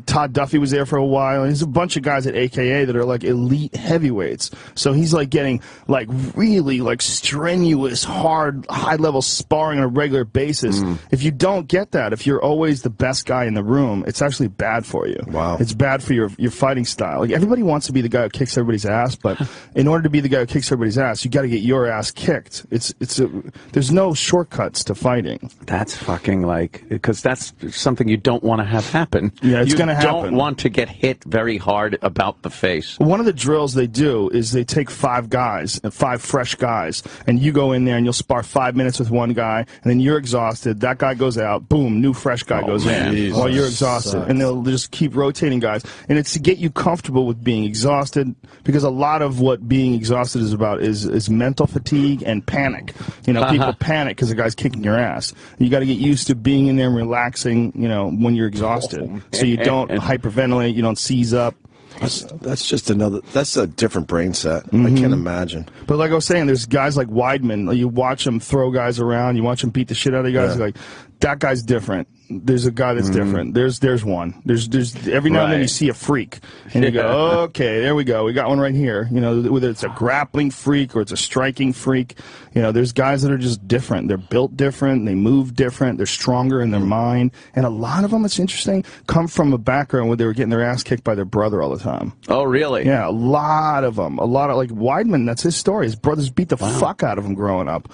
Todd Duffy was there for a while, and there's a bunch of guys at AKA that are like elite heavyweights. So he's like getting like really like strenuous, hard, high-level sparring on a regular basis. If you don't get that, if you're always the best guy in the room, it's actually bad for you. Wow. It's bad for your fighting style. Like everybody wants to be the guy who kicks everybody's ass, but in order to be the guy who kicks everybody's ass, you got to get your ass kicked. There's no shortcuts to fighting. That's fucking because that's something you don't want to have happen. Yeah, it's going to happen. You don't want to get hit very hard about the face. One of the drills they do is they take 5 guys, 5 fresh guys, and you go in there and you'll spar 5 minutes with one guy, and then you're exhausted. That guy goes out, boom, new fresh guy goes in while you're exhausted. And they'll just keep rotating guys. And it's to get you comfortable with being exhausted, because a lot of what being exhausted is about is mental fatigue and panic. You know, people panic because the guy's kicking your ass. You got to get used to being in there and relaxing, you know, when you're exhausted. So you don't hyperventilate, you don't seize up. That's a different brain set. I can't imagine. But like I was saying, there's guys like Weidman. You watch him throw guys around. You watch him beat the shit out of guys. Like, that guy's different. There's a guy that's different. There's one. There's every now and then you see a freak, and you go, okay, there we go. We got one right here. You know, whether it's a grappling freak or it's a striking freak. You know, there's guys that are just different. They're built different. They move different. They're stronger in their mind. And a lot of them, it's interesting, come from a background where they were getting their ass kicked by their brother all the time. Oh, really? Yeah, a lot of them. A lot of, like, Weidman, that's his story. His brothers beat the fuck out of him growing up.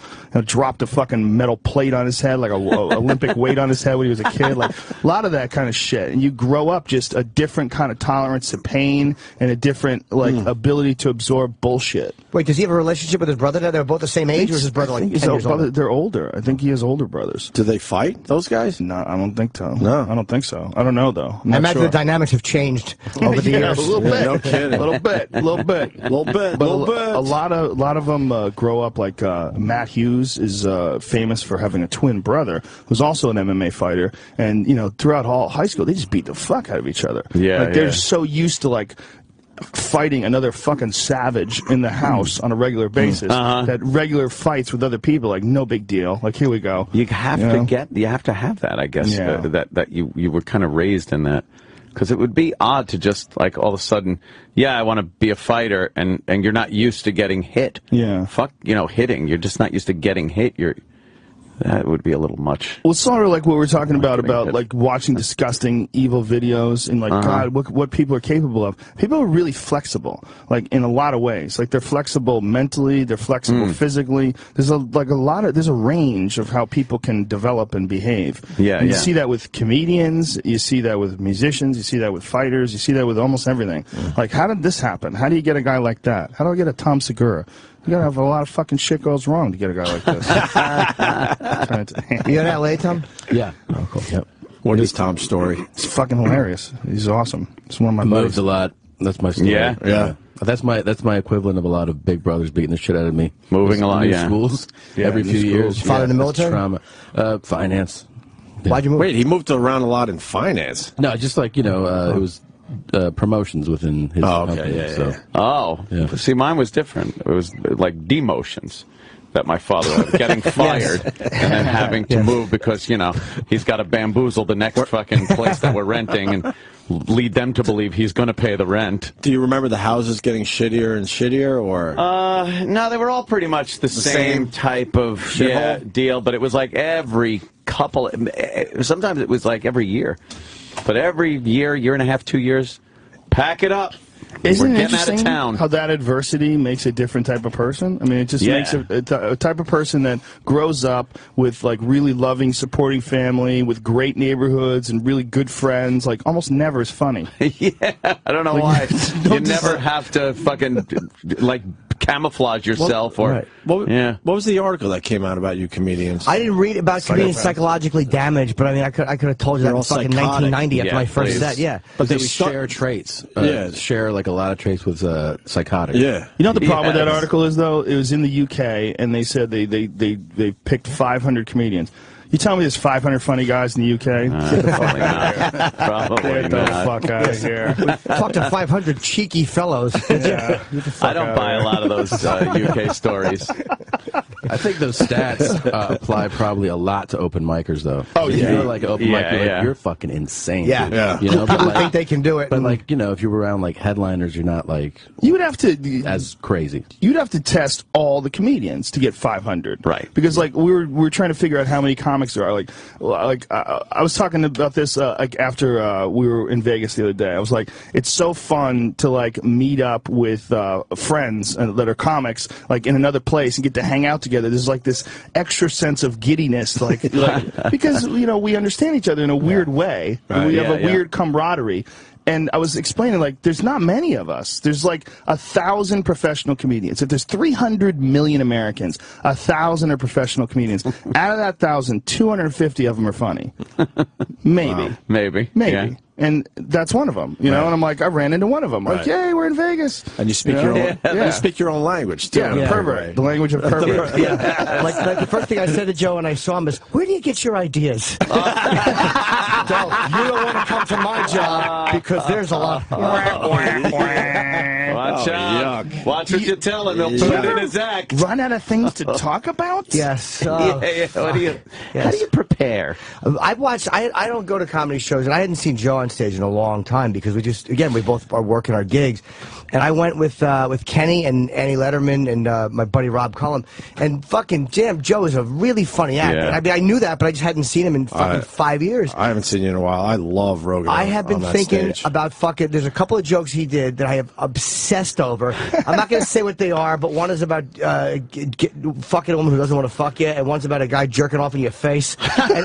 Dropped a fucking metal plate on his head, like a Olympic weight on his head when he was a kid. Like, a lot of that kind of shit. And you grow up just a different kind of tolerance to pain and a different, like, ability to absorb bullshit. Wait, does he have a relationship with his brother now? They're both the same age, or is his brother like 10 years older? They're older. I think he has older brothers. Do they fight, those guys? No, I don't think so. No. I don't think so. I don't know, though. I imagine the dynamics have changed over the years. A little bit. No kidding. A little bit. A little bit. A little bit. A lot of them grow up like Matt Hughes is famous for having a twin brother who's also an MMA fighter, and you know, throughout all high school they just beat the fuck out of each other. Yeah, like they're so used to like fighting another fucking savage in the house on a regular basis. That regular fights with other people, like no big deal. Like here we go. You have to have that, I guess. Yeah. That you were kind of raised in that. Because it would be odd to just, like, all of a sudden, I want to be a fighter, and you're not used to getting hit. Yeah. Fuck, hitting. You're just not used to getting hit. That would be a little much. Well, it's sort of like what we're talking about like watching disgusting, evil videos and like, God, what people are capable of. People are really flexible, like in a lot of ways. Like they're flexible mentally, they're flexible physically. There's there's a range of how people can develop and behave. Yeah, and you see that with comedians, you see that with musicians, you see that with fighters, you see that with almost everything. Like, how did this happen? How do you get a guy like that? How do I get a Tom Segura? You gotta have a lot of fucking shit goes wrong to get a guy like this. You in LA, Tom? Yeah. Oh, cool. Yep. What is Tom's story? It's fucking hilarious. He's awesome. It's one of my buddies. Moves a lot. That's my story. Yeah. That's my equivalent of a lot of big brothers beating the shit out of me. Moving a lot, new schools every few years. Father in the military? Trauma. Finance. Yeah. Why'd you move? Wait, he moved around a lot in finance. No, just like, it was promotions within his company. See, mine was different. It was like demotions that my father had, getting fired and then having to move because, he's got to bamboozle the next fucking place that we're renting and lead them to believe he's going to pay the rent. Do you remember the houses getting shittier and shittier, or? No, they were all pretty much the same type of deal, but it was like every couple, sometimes it was like every year. But every year and a half, 2 years, pack it up. Isn't We're it getting out of interesting town. how that adversity makes a different type of person? I mean, it just makes a type of person that grows up with, like, really loving, supporting family, with great neighborhoods and really good friends, like, almost never is funny. I don't know why. You never have to fucking, like, camouflage yourself What was the article that came out about you comedians? I didn't read about comedians psychologically damaged, but I mean, I could have told you that in fucking 1990 after my first set. Yeah, but they share traits. Share like a lot of traits with psychotic. Yeah, you know what the problem with that article is, though? It was in the UK, and they said they picked 500 comedians. You tell me there's 500 funny guys in the UK? Get the fuck out of here. Probably Get the fuck out of here. Talk to 500 cheeky fellows. I don't buy a lot of those UK stories. I think those stats apply probably a lot to open micers, though. Oh, yeah. If you're like an open mic, you're fucking insane. Yeah. Dude. You know, people think they can do it. But, like, if you're around, like, headliners, you're not, like, you would have to as crazy. You'd have to test all the comedians to get 500. Right. Because, like, we were trying to figure out how many comics there are. Like I was talking about this, like, after we were in Vegas the other day. I was like, it's so fun to, like, meet up with friends that are comics, like, in another place and get to hang out together. There's, like, this extra sense of giddiness, like because, we understand each other in a weird way. Right. We have a weird camaraderie. And I was explaining, like, there's not many of us. There's, like, 1,000 professional comedians. If there's 300 million Americans, 1,000 are professional comedians. Out of that 1,000, 250 of them are funny. Maybe. Wow. Maybe. Yeah. And that's one of them, you know. And I'm like, I ran into one of them. Like, yay, we're in Vegas. And you speak your own. You speak your own language too. Yeah, pervert. The language of pervert. Like the first thing I said to Joe when I saw him is, "Where do you get your ideas?" Joe, you don't want to come to my job because there's a lot. Watch out! Watch what you tell him. He'll put it in his act. Run out of things to talk about? Yes. What do you? How do you prepare? I've watched. I don't go to comedy shows, and I hadn't seen Joe on stage in a long time because we both are working our gigs, and I went with Kenny and Annie Letterman and my buddy Rob Cullum, and fucking Joe is a really funny actor. Yeah. I mean, I knew that, but I just hadn't seen him in fucking 5 years. I haven't seen you in a while. I love Rogan. I have been thinking about fucking. There's a couple of jokes he did that I have obsessed over. I'm not going to say what they are, but one is about fucking a woman who doesn't want to fuck you, and one's about a guy jerking off in your face. And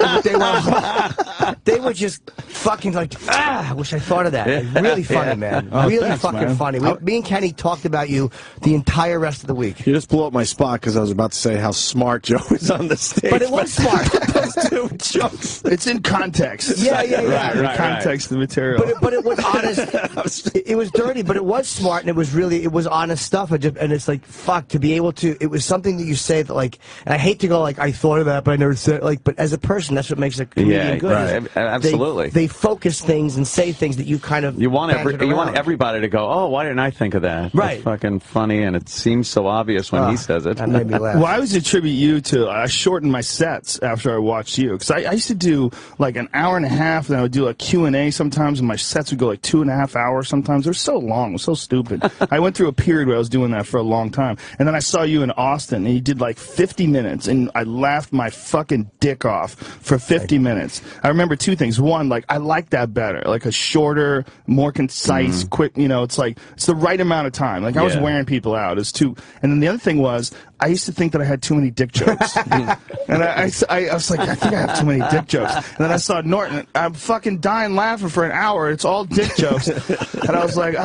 they were just fucking like, I wish I thought of that. Really funny, man. Really fucking funny. Me and Kenny talked about you the entire rest of the week. You just blew up my spot because I was about to say how smart Joe is on the stage. But it was smart. Those two jokes. It's in context. Yeah. Right, context of the material. But it was honest. It was dirty, but it was smart, and it was honest stuff. And it's like, fuck, to be able to. It was something that you say that, like, and I hate to go like, I thought of that, but I never said it. Like, but as a person, that's what makes a comedian good. Absolutely. They focus things and say things that you kind of you want everybody to go, oh, why didn't I think of that? Right. That's fucking funny, and it seems so obvious when he says it. That made me laugh. Well, I always attribute you to, I shortened my sets after I watched you, because I used to do like an hour and a half, and I would do a Q&A sometimes, and my sets would go like 2.5 hours sometimes. They're so long, so stupid. I went through a period where I was doing that for a long time, and then I saw you in Austin, and you did like 50 minutes, and I laughed my fucking dick off for 50 minutes. I remember two things. One, like, I like that better, like a shorter, more concise, quick, you know, it's like, it's the right amount of time. Like, I was wearing people out. It's too, and then the other thing was, I used to think that I had too many dick jokes. And I was like, I think I have too many dick jokes. And then I saw Norton, I'm fucking dying laughing for an hour. It's all dick jokes. And I was like,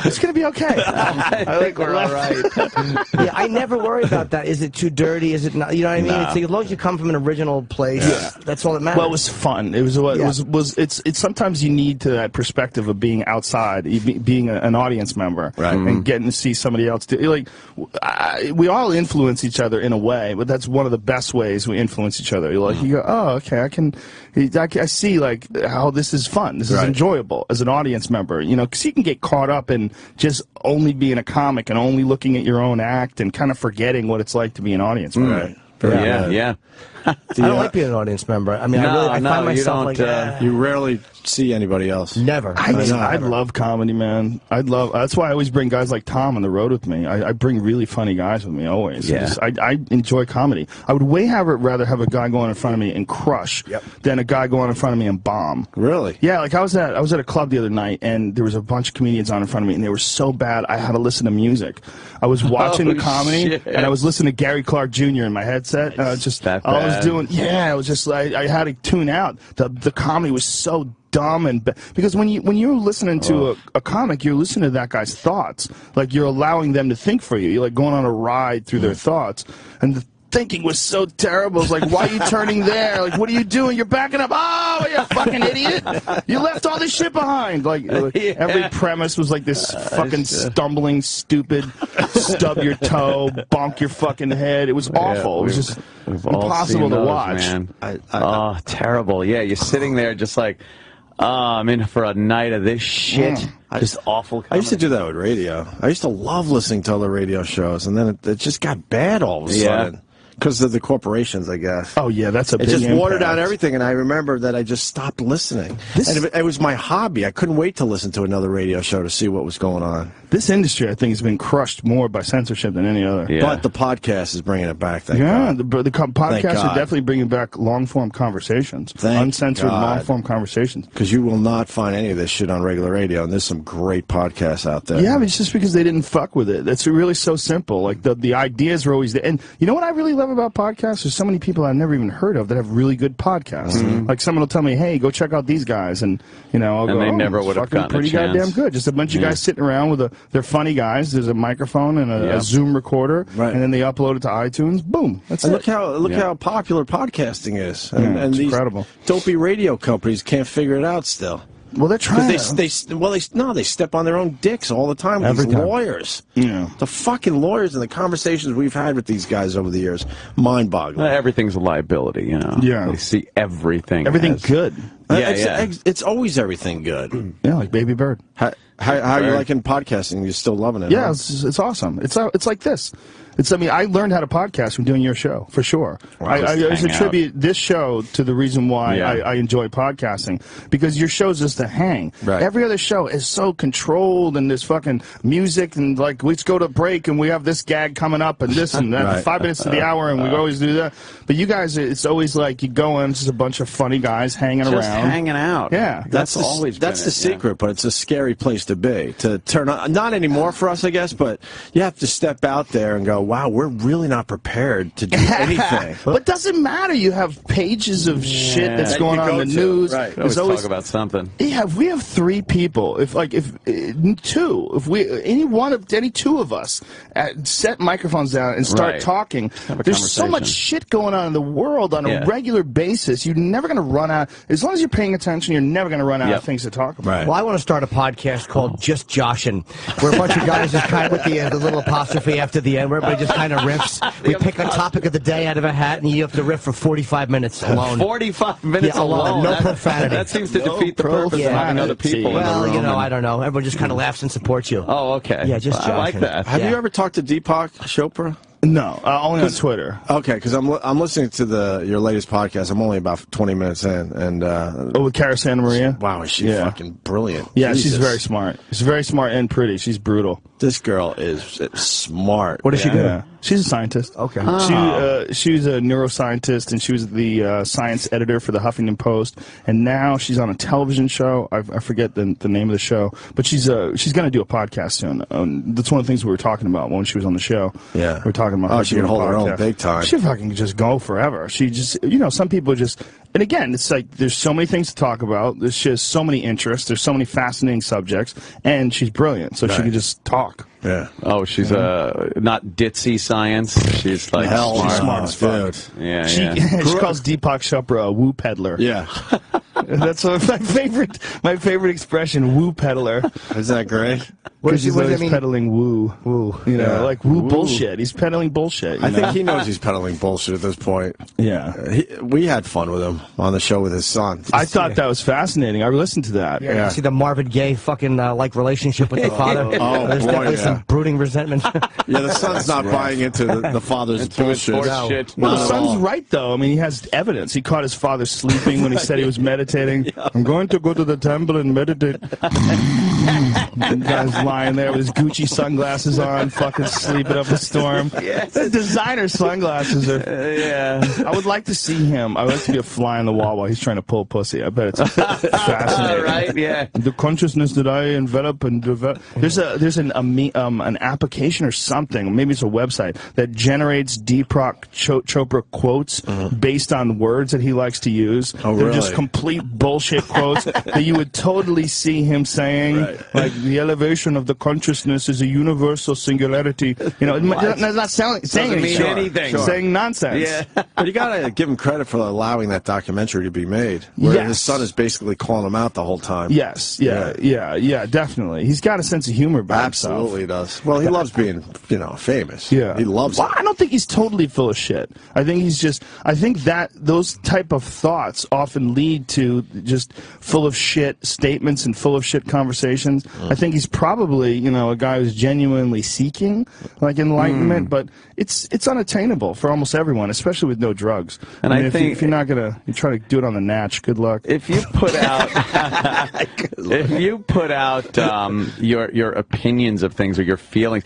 it's going to be okay. I think we're all right. Yeah, I never worry about that. Is it too dirty? Is it not? You know what I mean? It's like, as long as you come from an original place, that's all that matters. Well, it was fun. It was it's sometimes you need to that perspective of being outside, being an audience member, and getting to see somebody else do. Like, we all influence each other in a way, but that's one of the best ways we influence each other. You're like, you go, oh, okay, I see like how this is fun. This is enjoyable as an audience member, you know, because you can get caught up in just only being a comic and only looking at your own act and kind of forgetting what it's like to be an audience member. Yeah. I don't like being an audience member. I mean, I find myself like you rarely see anybody else. Never. I love comedy, man. That's why I always bring guys like Tom on the road with me. I bring really funny guys with me always. Yeah. I enjoy comedy. I would rather have a guy go on in front of me and crush than a guy go on in front of me and bomb. Really? Yeah, like I was at a club the other night, and there was a bunch of comedians on in front of me, and they were so bad I had to listen to music. I was watching the comedy, and I was listening to Gary Clark Jr. in my headset. I was just like, I had to tune out. The comedy was so dumb because when you're listening to a comic, you're listening to that guy's thoughts. Like, you're allowing them to think for you. You're like going on a ride through their thoughts, and the thinking was so terrible. It's like, why are you turning there? Like, what are you doing? You're backing up. Oh, you fucking idiot! You left all this shit behind. Like every premise was like this fucking stumbling, stupid, stub your toe, bonk your fucking head. It was awful. It was just impossible to watch. Man. Terrible. Yeah, you're sitting there just like, I'm in for a night of this shit. Just awful comedy. I used to do that with radio. I used to love listening to other radio shows, and then it just got bad all of a sudden. Because of the corporations, I guess. Oh, yeah, that's a big impact. It just watered down impact. everything, and I remember that I just stopped listening. And it was my hobby. I couldn't wait to listen to another radio show to see what was going on. This industry, I think, has been crushed more by censorship than any other. Yeah. But the podcast is bringing it back, thank God. The podcasts are definitely bringing back long-form conversations. Uncensored, long-form conversations. Because you will not find any of this shit on regular radio, and there's some great podcasts out there. Yeah, but it's just because they didn't fuck with it. It's really so simple. Like, the ideas are always there. And you know what I really love about podcasts? There's so many people I've never even heard of that have really good podcasts. Like, someone will tell me, hey, go check out these guys. And, you know, I'll go, they never would have gotten pretty goddamn good. Just a bunch of guys sitting around with they're funny guys. There's a microphone and a Zoom recorder, and then they upload it to iTunes. Boom. That's it. Look how popular podcasting is. And it's these incredible. Dopey radio companies can't figure it out still. Well, they're trying. They step on their own dicks all the time with these lawyers. Yeah. The fucking lawyers and the conversations we've had with these guys over the years, mind-boggling. Everything's a liability, you know. Yeah. They see everything. Everything good. It's always everything good. Yeah, like Baby Bird. How are you liking podcasting? You're still loving it? Yeah, huh? it's awesome. It's like this. I learned how to podcast from doing your show, for sure. I attribute this show to the reason why I enjoy podcasting, because your show's just a hang. Right. Every other show is so controlled, and there's fucking music, and like, let's go to break, and we have this gag coming up, and this, and that, 5 minutes to the hour, and we always do that. But you guys, it's always like, you go in, it's just a bunch of funny guys hanging around. Just hanging out. Yeah. That's the secret, but it's a scary place to be. To turn on, not anymore for us, I guess, but you have to step out there and go, wow, we're really not prepared to do anything. But it doesn't matter. You have pages of shit that's going on in the news. Right. There's always talk about something. Yeah, if we have 3 people, if any two of us set microphones down and start talking, there's so much shit going on in the world on a regular basis. You're never going to run out. As long as you're paying attention, you're never going to run out of things to talk about. Right. Well, I want to start a podcast called Just Joshin', where a bunch of guys just kind of with the little apostrophe after the end, where everybody everybody just kind of riffs. We pick a topic of the day out of a hat, and you have to riff for 45 minutes alone. 45 minutes alone? No profanity. That seems to defeat the purpose of having other people in the room. Well, you know, I don't know. Everyone just kind of laughs and supports you. Oh, okay. Yeah, just joking. I like that. Have you ever talked to Deepak Chopra? No, only on Twitter. Okay, because I'm listening to your latest podcast. I'm only about 20 minutes in, and with Cara Santa Maria. Wow, is she fucking brilliant? Yeah, Jesus. She's very smart. She's very smart and pretty. She's brutal. This girl is smart. What does she do? Yeah. She's a scientist. Okay. She was a neuroscientist, and she was the science editor for the Huffington Post. And now she's on a television show. I forget the name of the show, but she's going to do a podcast soon. That's one of the things we were talking about when she was on the show. Yeah. We were talking about. Oh, she can hold her own big time. She fucking just go forever. She just, some people just. And again, it's like there's so many things to talk about. There's just so many interests. There's so many fascinating subjects, and she's brilliant, so she can just talk. Yeah. Oh, she's not ditzy science. She's like smart as fuck. Yeah. She calls Deepak Chopra a woo peddler. Yeah. That's my favorite expression, woo peddler. Is that great? Because he's always peddling woo. Woo. Like woo bullshit. He's peddling bullshit. I think he knows he's peddling bullshit at this point. Yeah. We had fun with him on the show with his son. I thought that was fascinating. I listened to that. Yeah. You see the Marvin Gaye fucking relationship with the father? There's definitely some brooding resentment. Yeah, the son's not buying into the father's bullshit. Well, the son's right, though. I mean, he has evidence. He caught his father sleeping when he said he was meditating. I'm going to go to the temple and meditate. The guy's lying there with his Gucci sunglasses on, fucking sleeping up a storm. Yes. The designer sunglasses are... I would like to see him. I would like to be a fly on the wall while he's trying to pull pussy. I bet it's fascinating. Right, yeah. The consciousness that I envelop and develop... There's an application or something, maybe it's a website, that generates Deepak Chopra quotes based on words that he likes to use. Oh, They're really? just complete bullshit quotes that you would totally see him saying, like, the elevation of the consciousness is a universal singularity. It's not saying anything. Saying nonsense. Yeah. But you gotta give him credit for allowing that documentary to be made. Where his son is basically calling him out the whole time. Yes. Yeah, definitely. He's got a sense of humor about himself. Absolutely does. Well, he loves being, famous. Yeah. He loves it. I don't think he's totally full of shit. I think that those type of thoughts often lead to just full of shit statements and full of shit conversations. I think he's probably, a guy who's genuinely seeking, like, enlightenment, but it's unattainable for almost everyone, especially with no drugs. And I think if you're not gonna, you try to do it on the natch, good luck. If you put out, your opinions of things or your feelings,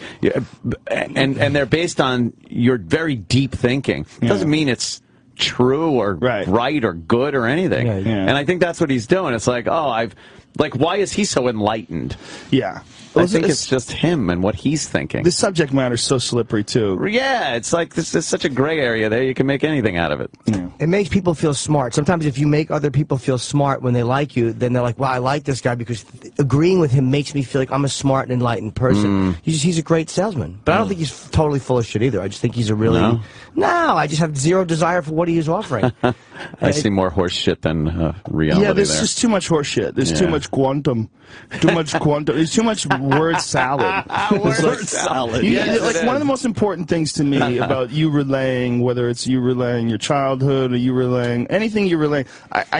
and they're based on your very deep thinking, it doesn't mean it's true or right or good or anything. And I think that's what he's doing. It's like, why is he so enlightened? Yeah. I think it's just him and what he's thinking. The subject matter is so slippery, too. Yeah, it's like this is such a gray area there. You can make anything out of it. Yeah. It makes people feel smart. Sometimes if you make other people feel smart when they like you, then they're like, wow, I like this guy because agreeing with him makes me feel like I'm a smart and enlightened person. He's a great salesman. But I don't think he's totally full of shit either. I just think he's a really... No, I just have zero desire for what he is offering. I see more horse shit than reality. Yeah, there's just too much horse shit. There's too much quantum. Too much quantum. There's too much word salad. Word salad. One of the most important things to me about you relaying, whether it's you relaying your childhood or you relaying anything you relay,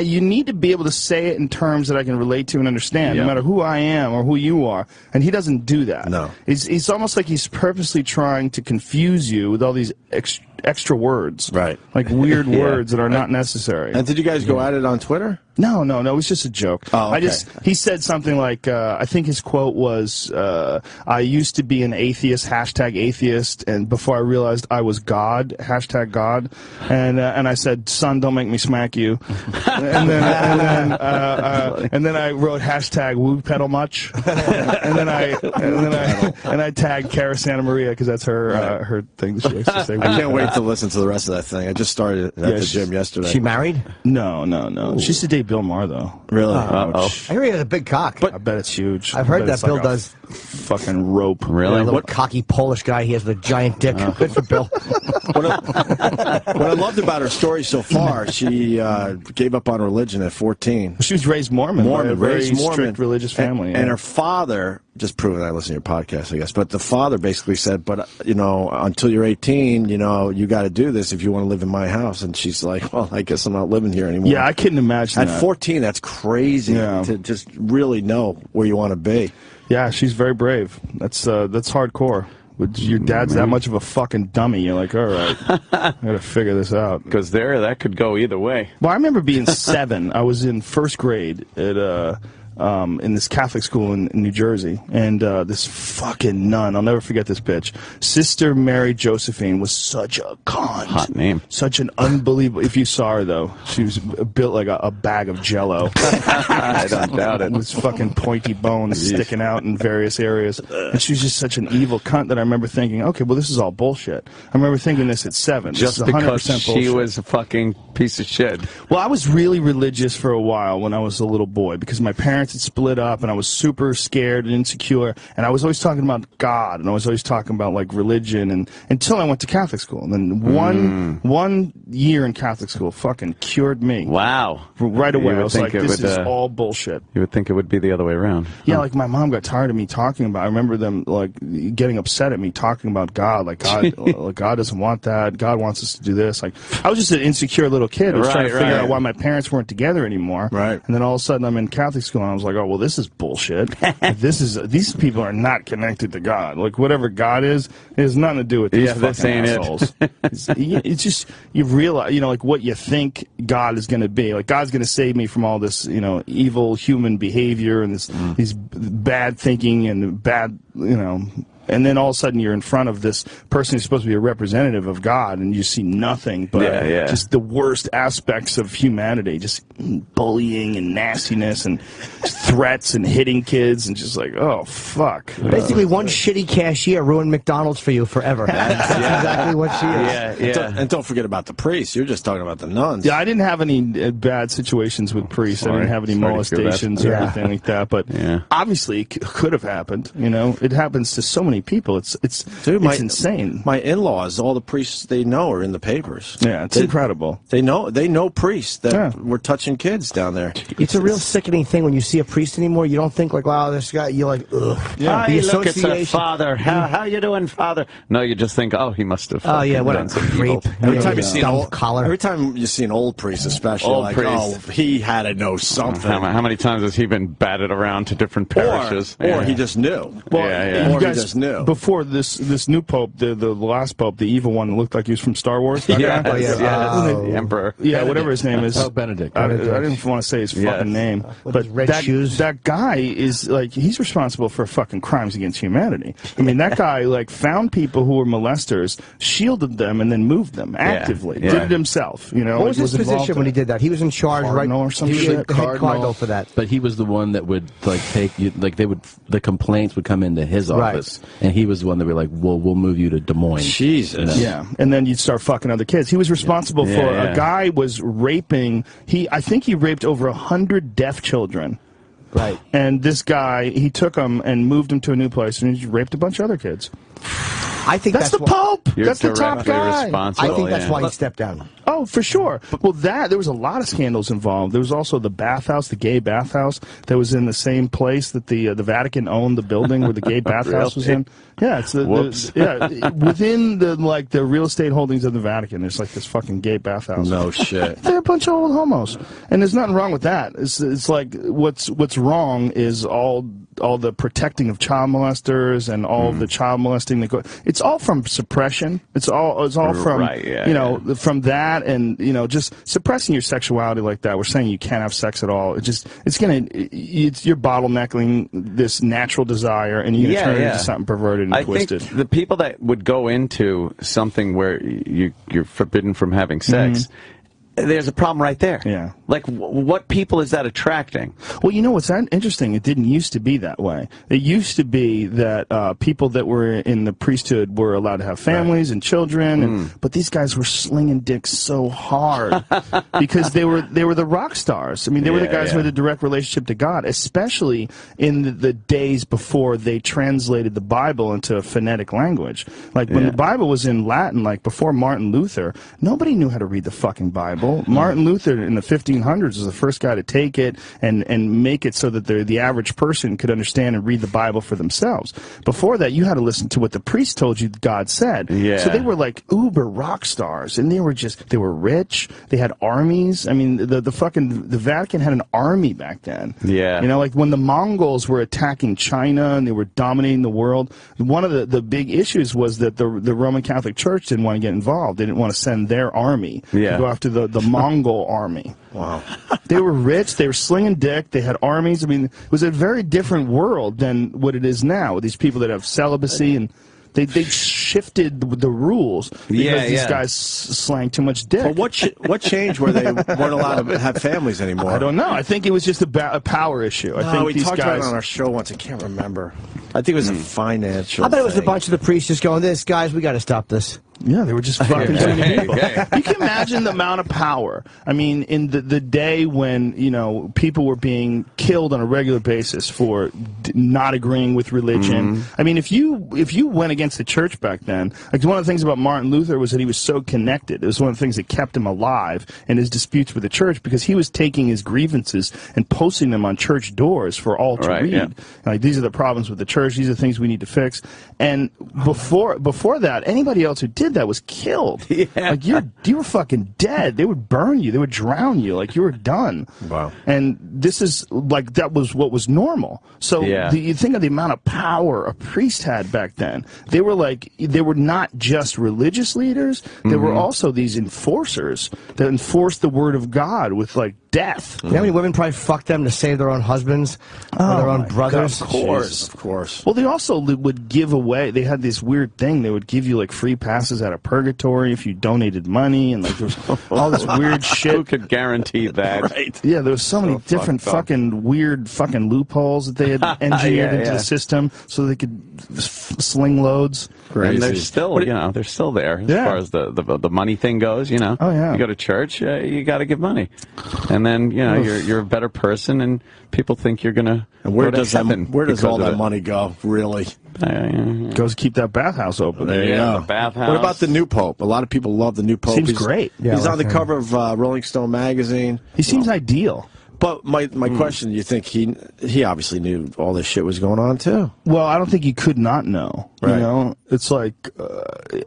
you need to be able to say it in terms that I can relate to and understand, no matter who I am or who you are. And he doesn't do that. No. It's almost like he's purposely trying to confuse you with all these extra words. Right. Like weird words that are not necessary. And did you guys go at it on Twitter? No, it was just a joke. Oh, okay. He said something like, I think his quote was, I used to be an atheist, #atheist, and before I realized I was God, #God, and I said, son, don't make me smack you. and then I wrote #woo pedal much, and then I tagged Cara Santa Maria because that's her thing that she likes to say. I can't wait to listen to the rest of that thing. I just started at the gym yesterday. She married? No. She used to date Bill Maher, though. Really? I hear he has a big cock. But I bet it's huge. I've heard that Bill does. Fucking rope. Really? What cocky Polish guy he has with a giant dick. Good for Bill. What I loved about her story so far, she gave up on religion at 14. She was raised Mormon by a very strict religious family. And her father, just proving I listen to your podcast, I guess, but the father basically said, but, you know, until you're 18, you know, you got to do this if you want to live in my house. And she's like, well, I guess I'm not living here anymore. Yeah, I couldn't imagine At 14, that's crazy to just really know where you want to be. Yeah, she's very brave. That's hardcore. Your dad's that much of a fucking dummy. You're like, all right, I gotta figure this out. Because that could go either way. Well, I remember being 7. I was in first grade at in this Catholic school in New Jersey, and this fucking nun, I'll never forget this bitch, Sister Mary Josephine, was such a cunt. Hot name. Such an unbelievable, if you saw her though, she was built like a bag of Jell-O. I don't doubt it. With fucking pointy bones sticking out in various areas. And she was just such an evil cunt that I remember thinking, okay, well, this is all bullshit. I remember thinking this at 7. Just this is 100% because bullshit. she was a fucking piece of shit. Well, I was really religious for a while when I was a little boy because my parents had split up and I was super scared and insecure, and I was always talking about God, and I was always talking about like religion, and until I went to Catholic school, and then one year in Catholic school fucking cured me. Wow. Right away I was like, this is all bullshit. You would think it would be the other way around. Yeah, like my mom got tired of me talking about, I remember them like getting upset at me talking about God, like God, like, God doesn't want that, God wants us to do this. Like, I was just an insecure little kid who was trying to figure out why my parents weren't together anymore. Right. And then all of a sudden I'm in Catholic school and I was like, oh, well, this is bullshit. These people are not connected to God. Like, whatever God is, it has nothing to do with these fucking assholes. It's just, you realize, you know, like what you think God is going to be. Like, God's going to save me from all this, you know, evil human behavior and these bad thinking and bad, you know. And then all of a sudden you're in front of this person who's supposed to be a representative of God, and you see nothing but just the worst aspects of humanity, just bullying and nastiness and threats and hitting kids, and just like, oh, fuck. Basically, one shitty cashier ruined McDonald's for you forever. That's exactly what she is. And don't forget about the priests. You're just talking about the nuns. Yeah, I didn't have any bad situations with priests. I didn't have any molestations or anything like that. But obviously, it could have happened. You know, it happens to so many people. It's insane. My in-laws, all the priests they know are in the papers. Yeah, it's incredible. They know priests that were touching kids down there. It's a real sickening thing when you see a priest anymore. You don't think like, wow, this guy. You're like, ugh. Yeah. The look, it's a father. How you doing, father? No, you just think, oh, he must have. Oh yeah, what a creep. Every time you see an old priest, especially, old like, priest. oh, he had to know something. How many times has he been batted around to different parishes? Or he just knew. Well, or he just knew. Before this new pope, the last pope, the evil one that looked like he was from Star Wars. The Emperor. Yeah, whatever his name is. Oh, Benedict. I didn't want to say his fucking name, but that guy is like, he's responsible for fucking crimes against humanity. I mean, that guy like found people who were molesters, shielded them, and then moved them actively. Did it himself. You know. What was his position when he did that? He was in charge, Cardinal right? Or some he was shit. the head cardinal for that. But he was the one that would like take you, like the complaints would come into his office, and he was the one that would be like, well, we'll move you to Des Moines. Jesus. Yeah, and then you'd start fucking other kids. He was responsible for a guy was raping. I think he raped over 100 deaf children. Right. And this guy, he took them and moved them to a new place, and he raped a bunch of other kids. I think that's the Pope. That's the top guy. I think that's why he stepped down. Oh, for sure. Well, there was a lot of scandals involved. There was also the bathhouse, the gay bathhouse, that was in the same place that the Vatican owned the building where the gay bathhouse was in. Yeah, it's within the real estate holdings of the Vatican. There's like this fucking gay bathhouse. No shit. They're a bunch of old homos, and there's nothing wrong with that. It's like what's wrong is all the protecting of child molesters and all of the child molesting that go. It's all from suppression. It's all from from that, and just suppressing your sexuality like that. We're saying you can't have sex at all. You're bottlenecking this natural desire, and you're turning it into something perverted and twisted. I think the people that would go into something where you're forbidden from having sex. there's a problem right there. Yeah. Like, what people is that attracting? Well, you know what's interesting? It didn't used to be that way. It used to be that people that were in the priesthood were allowed to have families and children, but these guys were slinging dicks so hard because they were the rock stars. I mean, they were the guys who had a direct relationship to God, especially in the days before they translated the Bible into a phonetic language. Like when the Bible was in Latin, like before Martin Luther, nobody knew how to read the fucking Bible. Martin Luther in the 1500s was the first guy to take it and make it so that the average person could understand and read the Bible for themselves. Before that, you had to listen to what the priest told you God said. Yeah. So they were like uber rock stars, and they were rich. They had armies. I mean, the Vatican had an army back then. Yeah. You know, like when the Mongols were attacking China and they were dominating the world, one of the big issues was that the Roman Catholic Church didn't want to get involved. They didn't want to send their army to go after the Mongol army. Wow. They were rich. They were slinging dick. They had armies. I mean, it was a very different world than what it is now. These people that have celibacy, and they shifted the rules because these guys slang too much dick. But what changed where they weren't allowed to have families anymore? I don't know. I think it was just a power issue. I think we talked about it on our show once. I can't remember. I think it was a financial I bet it was a thing. bunch of the priests just going, guys, we got to stop this. Yeah, they were just fucking too many people. You can imagine the amount of power. I mean, in the day when, you know, people were being killed on a regular basis for not agreeing with religion. I mean, if you went against the church back then, like one of the things about Martin Luther was that he was so connected. It was one of the things that kept him alive in his disputes with the church, because he was taking his grievances and posting them on church doors for all to read. Yeah. Like, these are the problems with the church. These are the things we need to fix. And before that, anybody else who did that was killed. Like you were fucking dead. They would burn you. They would drown you. Like you were done. Wow. And this is like that was what was normal. So you think of the amount of power a priest had back then. They were not just religious leaders. They were also these enforcers that enforced the word of God with like death. You know how many women probably fucked them to save their own husbands or their own brothers? God, of course. Jesus, of course. Well, they also would give away, they had this weird thing, they would give you like free passes out of purgatory if you donated money, and like there was all this weird shit. Who could guarantee that? Right. Yeah, there was so many different fucking weird fucking loopholes that they had engineered into the system so they could sling loads. Crazy. And they're still, they're still there as far as the money thing goes. You know, you go to church, you got to give money, and then you're a better person, and people think you're gonna. And where does all that money go? Really, goes to keep that bathhouse open. There you go. The bathhouse. What about the new Pope? A lot of people love the new Pope. Seems great. He's on the cover of Rolling Stone magazine. He seems ideal. But my question, you think he obviously knew all this shit was going on too? Well, I don't think he could not know. Right. You know, it's like,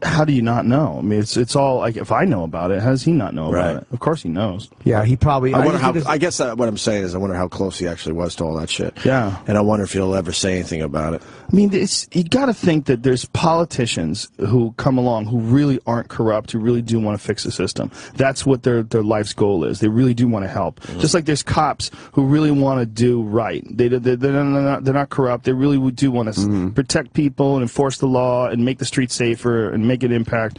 how do you not know? I mean, it's all like, if I know about it, how does he not know about it? Of course he knows. Yeah, he probably. I guess what I'm saying is, I wonder how close he actually was to all that shit. Yeah. And I wonder if he'll ever say anything about it. I mean, you got to think that there's politicians who come along who really aren't corrupt, who really do want to fix the system. That's what their life's goal is. They really do want to help. Just like there's cops who really want to do right. They're not corrupt. They really do want to protect people and enforce the law and make the streets safer and make an impact.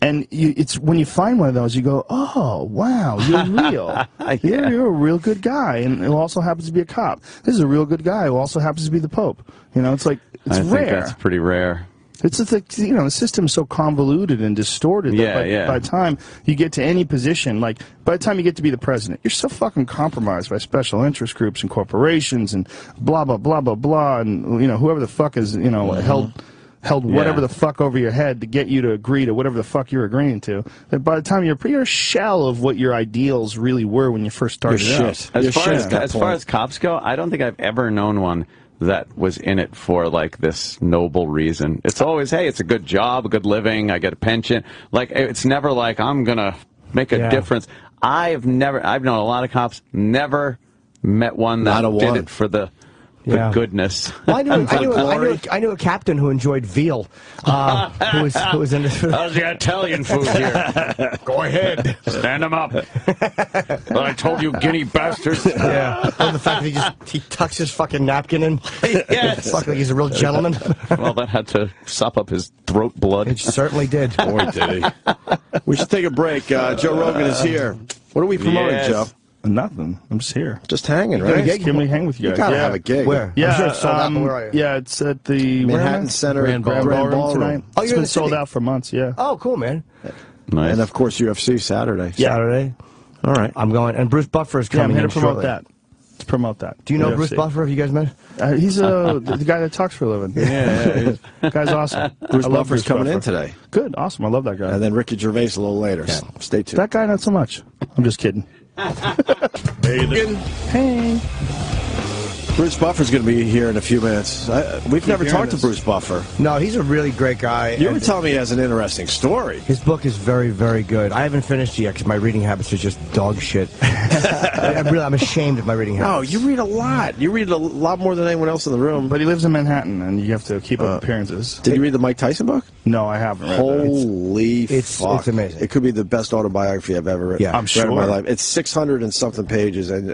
And it's when you find one of those, you go, oh, wow, you're real. You're a real good guy, and who also happens to be a cop. This is a real good guy who also happens to be the Pope. You know, it's like, it's rare. I think that's pretty rare. It's like, the system's so convoluted and distorted that by the time you get to any position, like by the time you get to be the president, you're so fucking compromised by special interest groups and corporations and blah, blah, blah, blah, blah, and, whoever the fuck is, held whatever the fuck over your head to get you to agree to whatever the fuck you're agreeing to. That by the time you're a shell of what your ideals really were when you first started out. As far as cops go, I don't think I've ever known one that was in it for like this noble reason. It's always, hey, it's a good job, a good living, I get a pension. Like, it's never like, I'm gonna make a difference. I've known a lot of cops, never met one that did it for the goodness. Well, I knew a captain who enjoyed veal. Who was in this. How's the Italian food here? Go ahead. Stand him up. Well, I told you, guinea bastards. Yeah. And the fact that he tucks his fucking napkin in. Yes. Fuck, like he's a real gentleman. Well, that had to sop up his throat blood. It certainly did. Boy, did he. We should take a break. Joe Rogan is here. What are we promoting, Joe? Nothing. I'm just here. Just hanging, right? Just give me a hang with you guys. You gotta have a gig. Where? Yeah, I'm sure it's sold out, but where are you? Yeah, it's at the Manhattan Center Grand Ballroom tonight. Oh, It's you're in been the sold city? out for months, yeah. Oh, cool, man. Nice. And of course, UFC Saturday. Yeah. Saturday. All right. I'm going, and Bruce Buffer is Yeah, I'm coming here in to promote shortly. that. Let's promote that. Do you know UFC. Bruce Buffer? Have you guys met? He's the guy that talks for a living. Yeah. Guy's awesome. Bruce I love Buffer's Bruce coming in Buffer. today. Good, awesome. I love that guy. And then Ricky Gervais a little later. So stay tuned. That guy, not so much. I'm just kidding. Hey. Bruce Buffer's going to be here in a few minutes. We've never talked to Bruce Buffer. No, he's a really great guy. You were telling me he has an interesting story. His book is very, very good. I haven't finished it yet because my reading habits are just dog shit. I'm ashamed of my reading habits. No, you read a lot. You read a lot more than anyone else in the room. But he lives in Manhattan, and you have to keep up appearances. Did you read the Mike Tyson book? No, I haven't read Holy fuck. It's amazing. It could be the best autobiography I've ever read, Yeah, I'm sure. in my life. It's 600 and something pages, and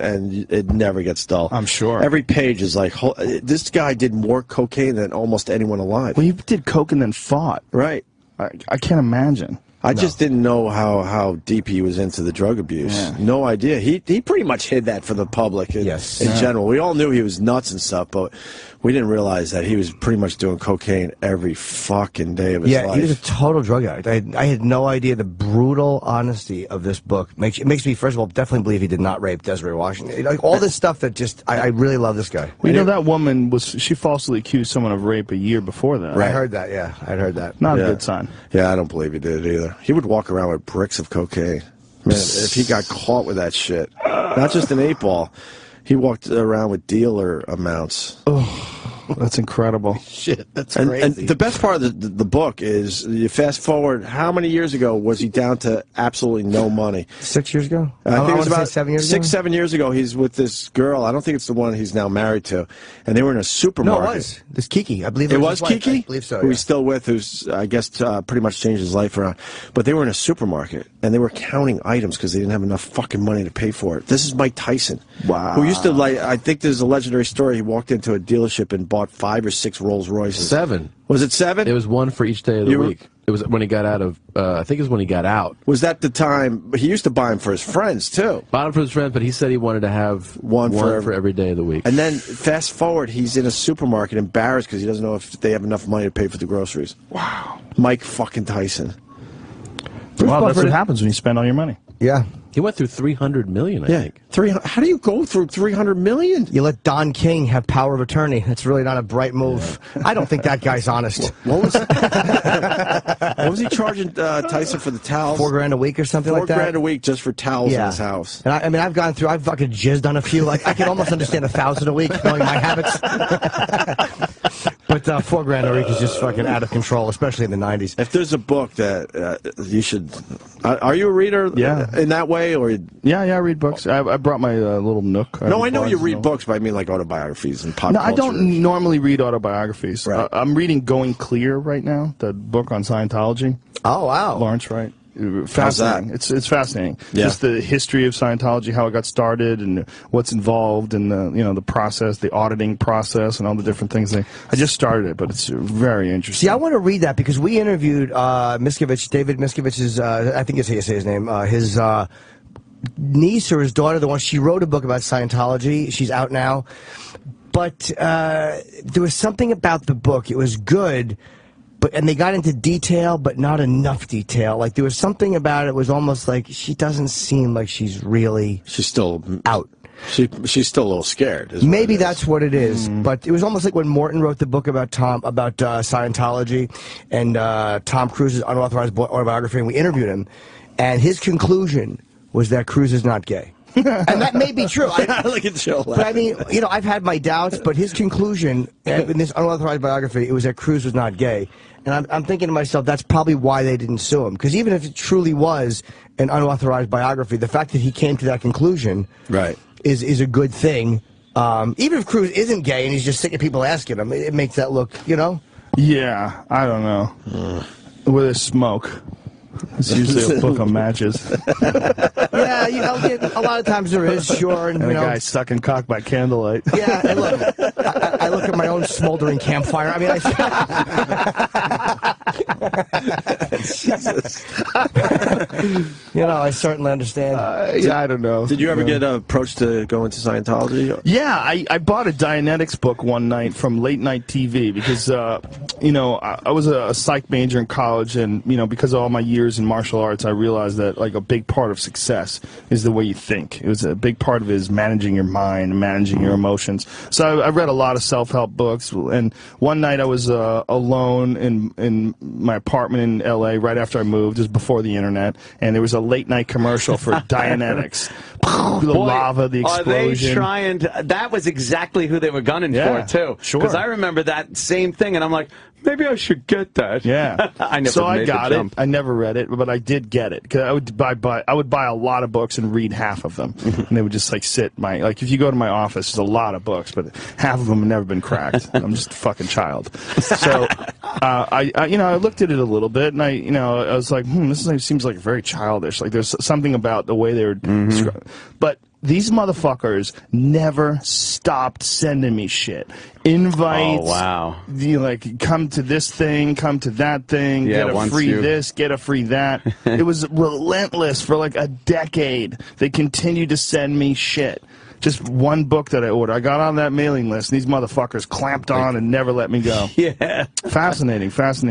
it never gets dull. I'm sure. Every page is like, this guy did more cocaine than almost anyone alive. Well, he did coke and then fought. Right. I can't imagine. I just didn't know how deep he was into the drug abuse. Yeah. No idea. He pretty much hid that from the public in general. We all knew he was nuts and stuff, but we didn't realize that he was pretty much doing cocaine every fucking day of his life. Yeah, he was a total drug addict. I had no idea the brutal honesty of this book. It makes me, first of all, definitely believe he did not rape Desiree Washington. Like, all this stuff that just, I really love this guy. Well, you know, that woman she falsely accused someone of rape a year before that. Right. I heard that, yeah. I'd heard that. Not a good sign. Yeah, I don't believe he did it either. He would walk around with bricks of cocaine. Man, if he got caught with that shit, not just an 8-ball, he walked around with dealer amounts. Oh. That's incredible. Shit, that's crazy. And the best part of the book is, you fast forward, how many years ago was he down to absolutely no money? 6 years ago? I think it was about 7 years ago? 7 years ago. He's with this girl. I don't think it's the one he's now married to. And they were in a supermarket. No, it was. This Kiki. I believe it was his wife. Kiki? I believe so, Who he's still with, who's, I guess, pretty much changed his life around. But they were in a supermarket, and they were counting items because they didn't have enough fucking money to pay for it. This is Mike Tyson. Wow. Who used to, like, I think there's a legendary story. He walked into a dealership and bought 5 or 6 Rolls Royces. 7. Was it 7? It was one for each day of the week. It was when he got out of, I think it was when he got out. Was that the time? He used to buy them for his friends, too. Bought them for his friends, but he said he wanted to have one for every day of the week. And then, fast forward, he's in a supermarket embarrassed because he doesn't know if they have enough money to pay for the groceries. Wow. Mike fucking Tyson. Wow, that's what happens when you spend all your money. Yeah. He went through 300 million, I think. 300. How do you go through 300 million? You let Don King have power of attorney. That's really not a bright move. I don't think that guy's honest. What was he charging Tyson for the towels? $4 grand a week or something like that? $4 grand a week just for towels in his house. And I mean, I've gone through, I've fucking jizzed on a few. Like, I can almost understand 1,000 a week, knowing my habits. But $4 grand a week is just fucking out of control, especially in the 90s. If there's a book that you should... are you a reader in that way? Or Yeah, I read books. I brought my little Nook. No, I know you read books, but I mean like autobiographies and pop culture. I don't normally read autobiographies. Right. I'm reading Going Clear right now, the book on Scientology. Oh, wow. Lawrence Wright. Fascinating. It's fascinating. Yeah. Just the history of Scientology, how it got started, and what's involved in the process, the auditing process, and all the different things. I just started it, but it's very interesting. See, I want to read that because we interviewed Miscavige, David Miscavige's, I think it's how you say his name, his niece or his daughter, the one, she wrote a book about Scientology. She's out now. But there was something about the book. It was good. And they got into detail, but not enough detail. Like, there was something about it was almost like she doesn't seem like she's really... She's still out. She's still a little scared. Maybe that's what it is. But it was almost like when Morton wrote the book about Scientology and Tom Cruise's unauthorized autobiography, and we interviewed him, and his conclusion was that Cruise is not gay. And that may be true. Look at Joe. But I mean, I've had my doubts, but his conclusion in this unauthorized biography, it was that Cruise was not gay. And I'm thinking to myself, that's probably why they didn't sue him. Because even if it truly was an unauthorized biography, the fact that he came to that conclusion is a good thing. Even if Cruise isn't gay and he's just sick of people asking him, it makes that look, Yeah, I don't know. With a smoke. It's usually a book of matches. Yeah, a lot of times there is, sure. And a guy sucking cock by candlelight. Yeah, and look, I look at my own smoldering campfire. I mean, Jesus. I certainly understand. Yeah, I don't know. Did you ever get approached to go into Scientology? Yeah, I bought a Dianetics book one night from late night TV because, I was a psych major in college, and, because of all my years in martial arts, I realized that, like, a big part of success is the way you think. It was a big part of it is managing your mind, managing your emotions. So I read a lot of self-help books, and one night I was alone in my apartment in L.A. right after I moved. It was before the internet, and there was a late-night commercial for Dianetics. The lava, the explosion. Are they trying to... That was exactly who they were gunning for, too. Sure. Because I remember that same thing, and I'm like, maybe I should get that. Yeah. I never so I made got the it. jump. I never read it, but I did get it. Cause I would buy a lot of books and read half of them. And they would just, like, sit if you go to my office, there's a lot of books, but half of them have never been cracked. I'm just a fucking child. So, I looked at it a little bit, and I was like, this seems like very childish. Like, there's something about the way they were but these motherfuckers never stopped sending me shit. Invites. Oh, wow. Come to this thing, come to that thing, get a free this, get a free that. It was relentless for like a decade. They continued to send me shit. Just one book that I ordered. I got on that mailing list, and these motherfuckers clamped on and never let me go. Yeah. Fascinating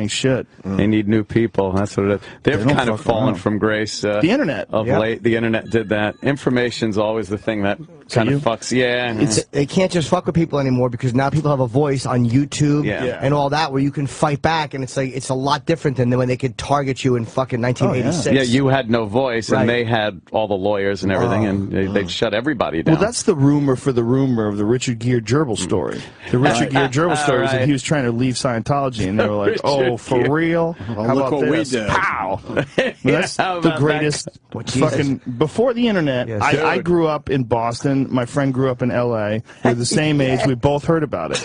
shit. They need new people. That's what it is. They've kind of fallen from grace. The internet. Of late. The internet did that. Information's always the thing that kind of fucks. Yeah. They can't just fuck with people anymore because now people have a voice on YouTube and all that where you can fight back, and it's a lot different than when they could target you in fucking 1986. Yeah, you had no voice, and they had all the lawyers and everything, and they'd shut everybody down. Well, that's the rumor for the rumor of the Richard Gere Gerbil story. The Richard Gere Gerbil story was that he was trying to leave Scientology, and they were like, "Oh, for real? How look about what this? we did." Pow! That's the greatest fucking. Before the internet, I grew up in Boston. My friend grew up in L.A. We're the same age. We both heard about it.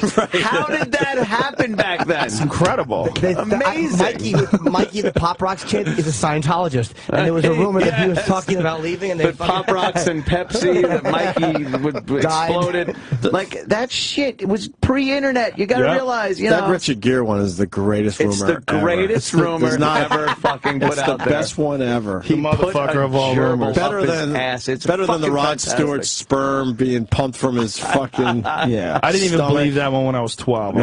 How did that happen back then? It's incredible. Amazing. Mikey, the Pop Rocks kid, is a Scientologist, and there was a rumor that he was talking about leaving. And but Pop Rocks and Pepsi, that Mikey exploded. Like, that shit, it was pre-internet. You gotta realize, that Richard Gere one is the greatest rumor ever. It's the greatest rumor ever fucking put out there. It's the best one ever. The motherfucker of all rumors. Better than the Rod Stewart sperm being pumped from his fucking I didn't even believe that one when I was 12.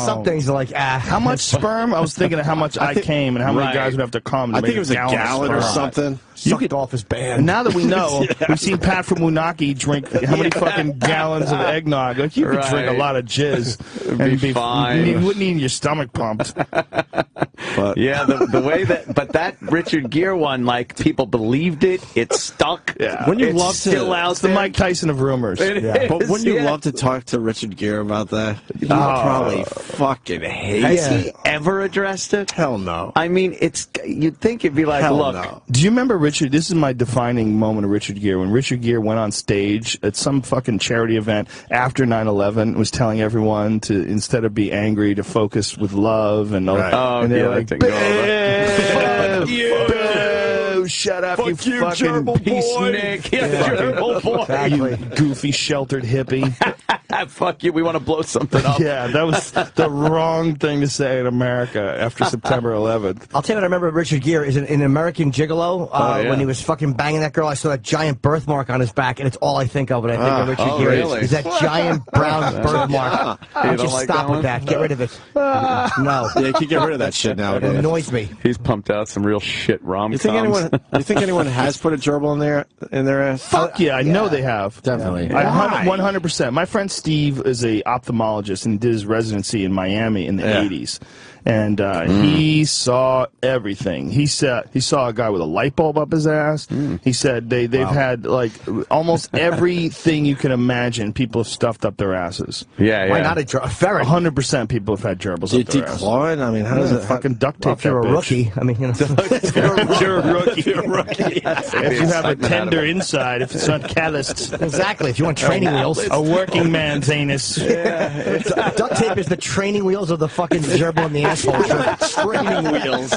Some things are like, how much sperm? I was thinking of how much I came and how many guys would have to come to I make think it was a gallon or something. Sucked off his band. Now that we know, we've seen Pat from Munaki drink how many fucking gallons of eggnog. Like, you could drink a lot of jizz and be fine. You wouldn't need your stomach pumped. But the way that Richard Gere one, like, people believed it. It stuck. When you love still out it's the Mike Tyson of rumors. But wouldn't you love to talk to Richard Gere about that? You probably fucking hate it. Has he ever addressed it? Hell no. I mean, you'd think it'd be like, look. No. Do you remember Richard? This is my defining moment of Richard Gere. When Richard Gere went on stage at some fucking charity event after 9/11, was telling everyone to, instead of be angry, to focus with love and all that. And they're like, fuck you! Shut up, you fucking peacenik. Gerbil boy. Exactly. You goofy, sheltered hippie. Fuck you, we want to blow something up. Yeah, that was the wrong thing to say in America after September 11th. I'll tell you what I remember Richard Gere is in American Gigolo, when he was fucking banging that girl. I saw that giant birthmark on his back, and it's all I think of when I think of Richard Gere. Is that giant brown birthmark. You should stop with that. Get rid of it. No. Yeah, you can get rid of that shit now. It annoys me. He's pumped out some real shit rom-coms. You think anyone has put a gerbil in their ass? Fuck yeah, I know they have. Definitely. 100%. My friend Steve is a ophthalmologist and did his residency in Miami in the 80s. And he saw everything. He saw a guy with a light bulb up his ass. He said they've had like almost everything you can imagine. People have stuffed up their asses. Why not a ferret? 100% people have had gerbils up their ass. Declaw it? I mean, how does it fucking duct tape? If you're a rookie, I mean, you know. If you're a rookie. If you have a tender inside, if it's not calloused. Exactly. If you want training wheels. A working man's Greg's anus. Yeah. Duct tape is the training wheels of the fucking gerbil in the asshole. Training wheels.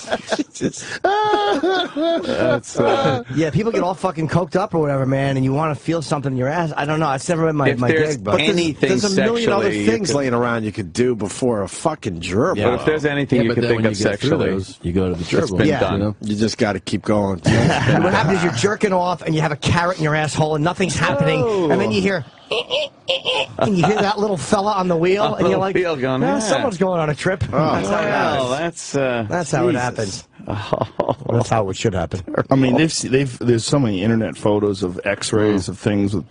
Yeah, people get all fucking coked up or whatever, man, and you want to feel something in your ass. I don't know. It's never been my gig, but there's a million other things laying around you could do before a fucking gerbil. Yeah, but if there's anything you could think of sexually, you go to the gerbil. It's been done. You know? You just got to keep going. And what happens is you're jerking off and you have a carrot in your asshole and nothing's happening, and then you hear and you hear that little fella on the wheel, and you're like, someone's going on a trip. That's how it happens. That's how it should happen. I mean, there's so many internet photos of X-rays of things with,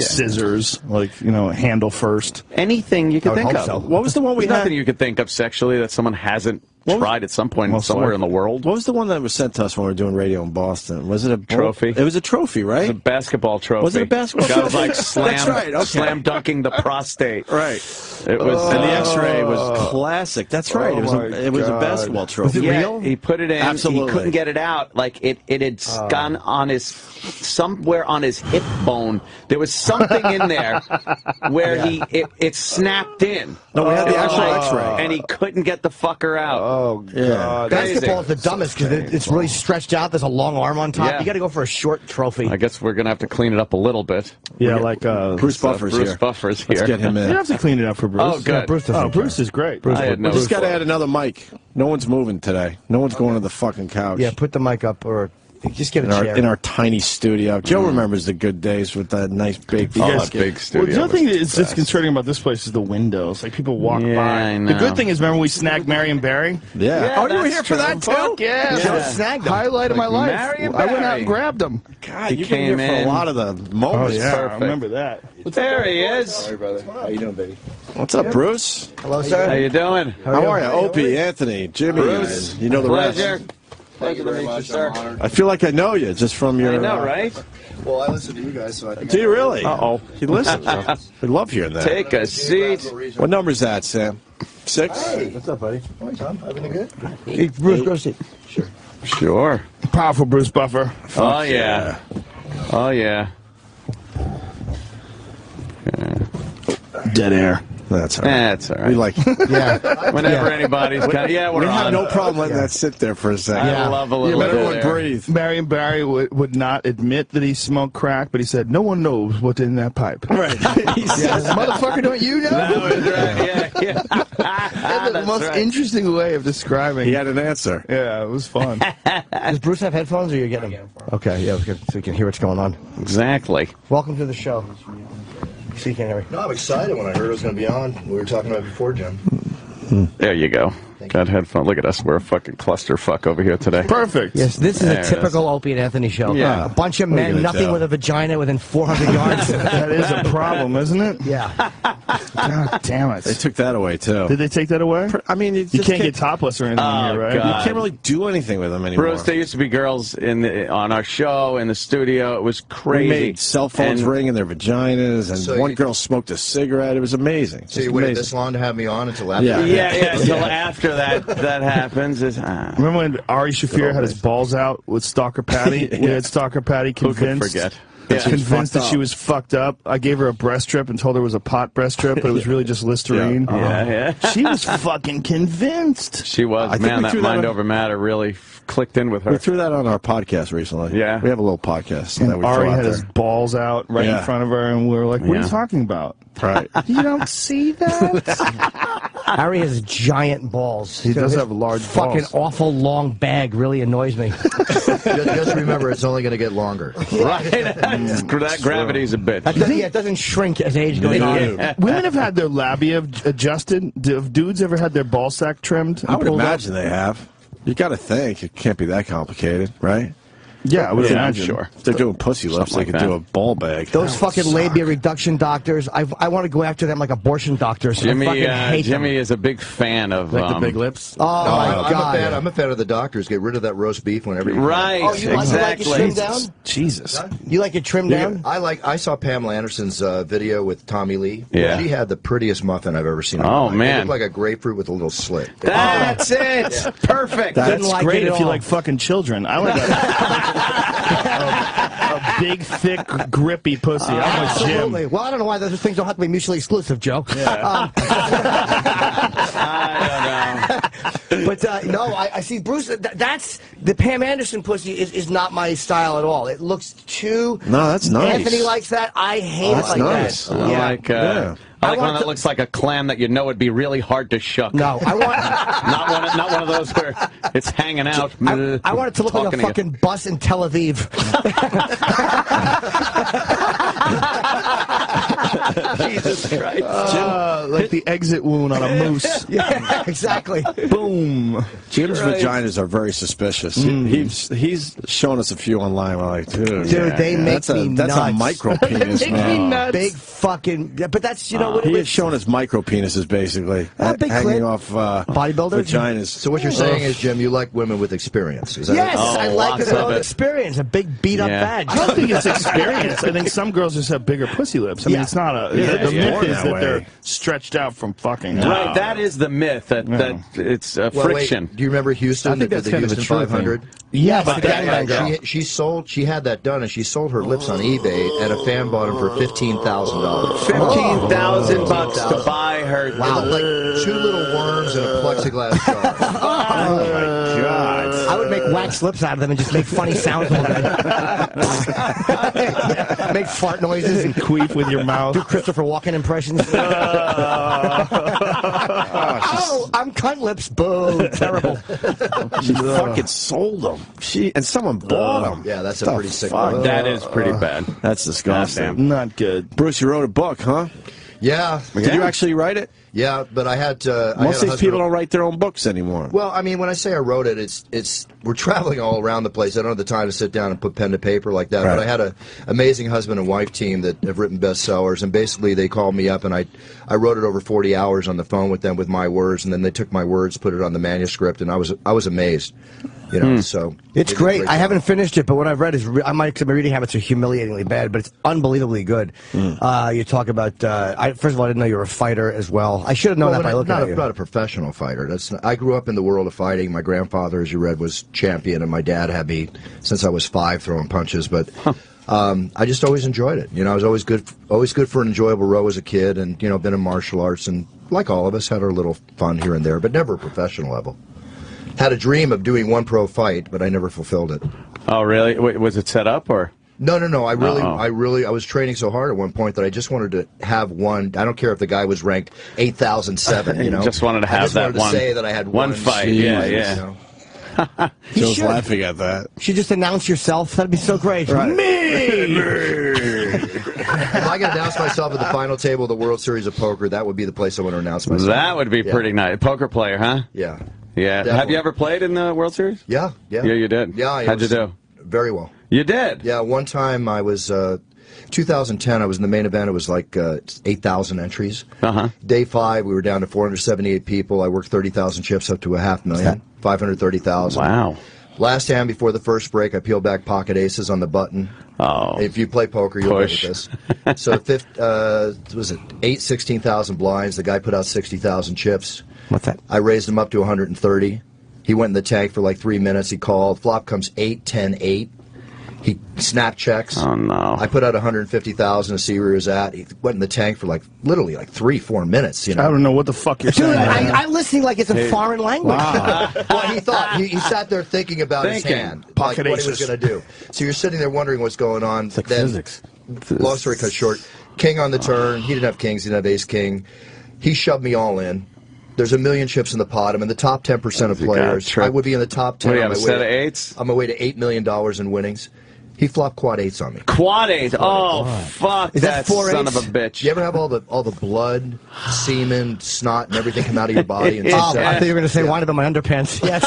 scissors, like, handle first. Anything you could think of. So. What was the one we had? Nothing you could think of sexually that someone hasn't tried at some point somewhere in the world. What was the one that was sent to us when we were doing radio in Boston? Was it a trophy? It was a trophy, right? It was a basketball trophy. Was it a basketball trophy? Guy was like slam dunking the prostate. Right. It was, and the X-ray was classic. That's right. It was a basketball trophy. Was it real? He put it in. Absolutely. He couldn't get it out. Like it had gone on somewhere on his hip bone. There was something in there where it snapped in. No, we had the actual X-ray, and he couldn't get the fucker out. Oh God. Basketball is the dumbest because it's really stretched out. There's a long arm on top. Yeah. You got to go for a short trophy. I guess we're gonna have to clean it up a little bit. Yeah, like Bruce Buffer's here. Buffer's here. Let's get him in. You don't have to clean it up for Bruce. Oh, good. Yeah, Bruce is great. I had no We just got to add another mic. No one's moving today. No one's going to the fucking couch. Yeah, put the mic up or just get a chair. In our tiny studio. Joe remembers the good days with that nice big big studio. Well, the other thing that's disconcerting about this place is the windows. Like, people walk by. I know. The good thing is, remember we snagged Marion Barry? Yeah. Oh, you were here for that, too? Joe Yeah. snagged him. Highlight of my life. Marion I went out Barry. and grabbed him. God, He you've been came here for in. a lot of the moments. Oh, yeah, Perfect. I remember that. There he is. Hey, brother. How you doing, baby? What's up, Bruce? Hello, sir. How you doing? How are you? Opie, Anthony, Jimmy. Bruce. You know the Pleasure. rest. Thank you very much, sir. I feel like I know you just from your... I know, right? Well, I listen to you guys, so I think... Do you really? Uh-oh. He listens. We love hearing that. Take a seat. What number's that, Sam? 6? Hey. What's up, buddy? Morning, Tom. Everything good? Hey, Bruce, go sit. Sure. Powerful Bruce Buffer. Oh, yeah. Oh, yeah. Dead air. That's all right. That's all right. We like... Whenever anybody's kind of, we're we on. have no problem letting that sit there for a second. I love a little Let bit everyone there. breathe. Marion Barry would not admit that he smoked crack, but he said, no one knows what's in that pipe. Right. He says, Motherfucker, don't you know? That was right. Yeah. That's the That's most right. interesting way of describing. he had an answer. Yeah, it was fun. Does Bruce have headphones or you're getting them? Okay, yeah, so we can hear what's going on. Exactly. Welcome to the show. So you can hear me. No, I'm excited when I heard it was going to be on. We were talking about it before, Jim. There you go. Got headphones. Look at us. We're a fucking clusterfuck over here today. Perfect. Yes, this is There a it typical Opie and Anthony show. Yeah. A bunch of What are you men, gonna nothing do? with a vagina within 400 yards. That is a problem, isn't it? Yeah. God damn it. They took that away, too. Did they take that away? I mean, You can't get topless or anything here, right? God. You can't really do anything with them anymore. Bruce, there used to be girls on our show, in the studio. It was We crazy. made cell phones And ring in their vaginas, and So one you- girl smoked a cigarette. It was amazing. So Just you waited amazing. this long to have me on until after? Yeah. Yeah. So after that happens, Remember when Ari Shaffir had his balls out with Stalker Patty? We had Stalker Patty who could convinced. forget? Convinced that she was fucked up. I gave her a breast strip and told her it was a pot breast strip, but it was really just Listerine. Yeah. She was fucking convinced. She was. I think Man, we that threw that mind on- over matter really clicked in with her. We threw that on our podcast recently. Yeah. We have a little podcast that And we Ari throw out had there. his balls out right in front of her, and we were like, what are Yeah. you talking about? Right. You don't see that? Ari has giant balls. He does his have large fucking balls. awful long bag really annoys me. Just remember, it's only going to get longer. Right. That gravity's a bitch. It doesn't shrink as age goes on. Women have had their labia adjusted. Have dudes ever had their ball sack trimmed? and I would pulled up? imagine they have. You got to think. It can't be that complicated, right? Yeah, I would Yeah, I'm imagine. sure. If they're doing pussy lips, Something they like could do that. a ball bag. Those fucking labia reduction doctors, I want to go after them like abortion doctors. I fucking hate them. Jimmy is a big fan of Like the big lips? Oh, No, my God. I'm a fan of the doctors. Get rid of that roast beef whenever you Right. Oh, you like it exactly. trimmed down? Jesus. You like it trimmed down? I saw Pamela Anderson's video with Tommy Lee. Yeah. She had the prettiest muffin I've ever seen. in my Oh, life. man. It looked like a grapefruit with a little slit. That's it. Perfect. That's like great it at if you all. like fucking children. I like big, thick, grippy pussy. I'm with Jim. Absolutely. Well, I don't know why those things don't have to be mutually exclusive, Joe. Yeah. I don't know. But no, I see, Bruce. That's the Pam Anderson pussy is not my style at all. It looks too. No, that's nice. Anthony likes that. I hate it like nice. that. I like one that looks like a clam that you know would be really hard to shuck. No, I want not one of those where it's hanging out. I want it to look like a fucking bus in Tel Aviv. Jesus Christ. Like the exit wound on a moose. Yeah, exactly. Boom. Jim's vaginas are very suspicious. He's shown us a few online. We're like, dude, they make me nuts. That's a micro penis, they make me nuts. Big fucking. But that's he has shown us micro penises basically, hanging off bodybuilders vaginas. So what you're saying is, Jim, you like women with experience? Is that yes, I like it with experience. A big beat up vag. I don't think it's experience. I think some girls just have bigger pussy lips. I mean, it's not a. The myth is that they're stretched out from fucking. Right, that is the myth that it's friction. Wait, do you remember Houston? I think that's kind of the 500. Yeah, but she had that done, and she sold her lips on eBay, and a fan bought them for $15,000. $15,000 to buy her. Wow, like 2 little worms in a plexiglass jar. Oh my God! I would make wax lips out of them and just make funny sounds with them. Make fart noises and queef with your mouth. Do Christopher Walken impressions. Oh, I'm cunt lips. Boo! Terrible. She fucking sold them. And someone bought them. Yeah, that's a pretty sick one. That is pretty bad. That's disgusting. Not good. Bruce, you wrote a book, huh? Yeah. Did you actually write it? Yeah, but I had to. Most of these people don't write their own books anymore. Well, I mean, when I say I wrote it, it's we're traveling all around the place. I don't have the time to sit down and put pen to paper like that. Right. But I had an amazing husband and wife team that have written bestsellers, and basically they called me up, and I wrote it over 40 hours on the phone with them with my words, and then they took my words, put it on the manuscript, and I was amazed. You know, so it's great. I haven't finished it, but what I've read is my reading habits are humiliatingly bad, but it's unbelievably good. You talk about. First of all, I didn't know you were a fighter as well. I should have known that by looking at you. I'm not a professional fighter. I grew up in the world of fighting. My grandfather, as you read, was champion, and my dad had me since I was 5 throwing punches. But I just always enjoyed it. You know, I was always good for an enjoyable row as a kid, and you know, been in martial arts, and like all of us, had our little fun here and there, but never a professional level. Had a dream of doing one pro fight, but I never fulfilled it. Oh, really? Wait, was it set up or? No. I was training so hard at one point that I just wanted to have one. I don't care if the guy was ranked 8,00007. You know, just wanted to have that one. To say that I had one fight. Yeah. You know? Joe's laughing at that. You should just announce yourself. That'd be so great. Right. Me. If I could announce myself at the final table of the World Series of Poker, that would be the place I want to announce myself. That would be pretty nice. Poker player, huh? Yeah. Yeah. Definitely. Have you ever played in the World Series? Yeah. Yeah, you did. Yeah. How'd you do? Very well. You did? Yeah. One time I was, 2010, I was in the main event. It was like 8,000 entries. Day 5, we were down to 478 people. I worked 30,000 chips up to $500,000. 530,000. Wow. Last hand before the first break, I peeled back pocket aces on the button. Oh. If you play poker, you'll know this. So, was it 16,000 blinds? The guy put out 60,000 chips. What's that? I raised him up to 130. He went in the tank for like 3 minutes. He called. Flop comes 8, 10, 8. He snap checks. Oh, no. I put out 150,000 to see where he was at. He went in the tank for literally 3-4 minutes. You know? I don't know what the fuck you're saying. Dude, I'm listening like it's a foreign language. Wow. Well, he thought he sat there thinking about his hand, what he was going to do. So you're sitting there wondering what's going on. It's like physics. Long story cut short, king on the turn. He didn't have kings. He didn't have ace king. He shoved me all in. There's a million chips in the pot. I'm in the top 10% of players. I would be in the top 10. What do you have, a set of eights? On my way to $8 million in winnings. He flopped quad 8s on me. Quad 8? Oh, fuck that son of a bitch. Do you ever have all the blood, semen, snot, and everything come out of your body? And I thought you were going to say wind up in my underpants. Yes.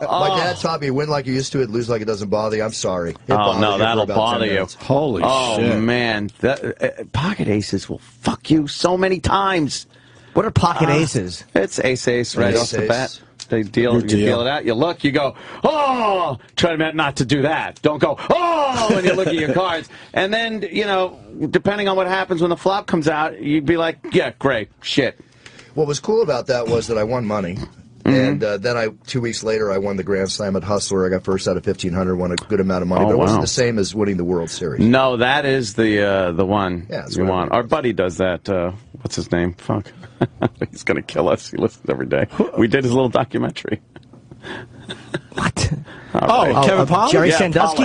My dad taught me, win like you used to it, lose like it doesn't bother you. I'm sorry. Oh, no, that'll bother you. Holy shit. Oh, man. Pocket aces will fuck you so many times. What are pocket aces? It's ace right off the bat. They deal it out. You look, you go, oh! Try not to do that. Don't go, oh! When you look at your cards. And then, you know, depending on what happens when the flop comes out, you'd be like, yeah, great, shit. What was cool about that was that I won money. And then 2 weeks later, I won the Grand Slam at Hustler. I got first out of 1,500, won a good amount of money, but it wasn't the same as winning the World Series. No, that is the one you want. Our buddy does that. What's his name? Fuck. He's going to kill us. He listens every day. We did his little documentary. What? Kevin Pollak? Jerry Yeah, Sandusky?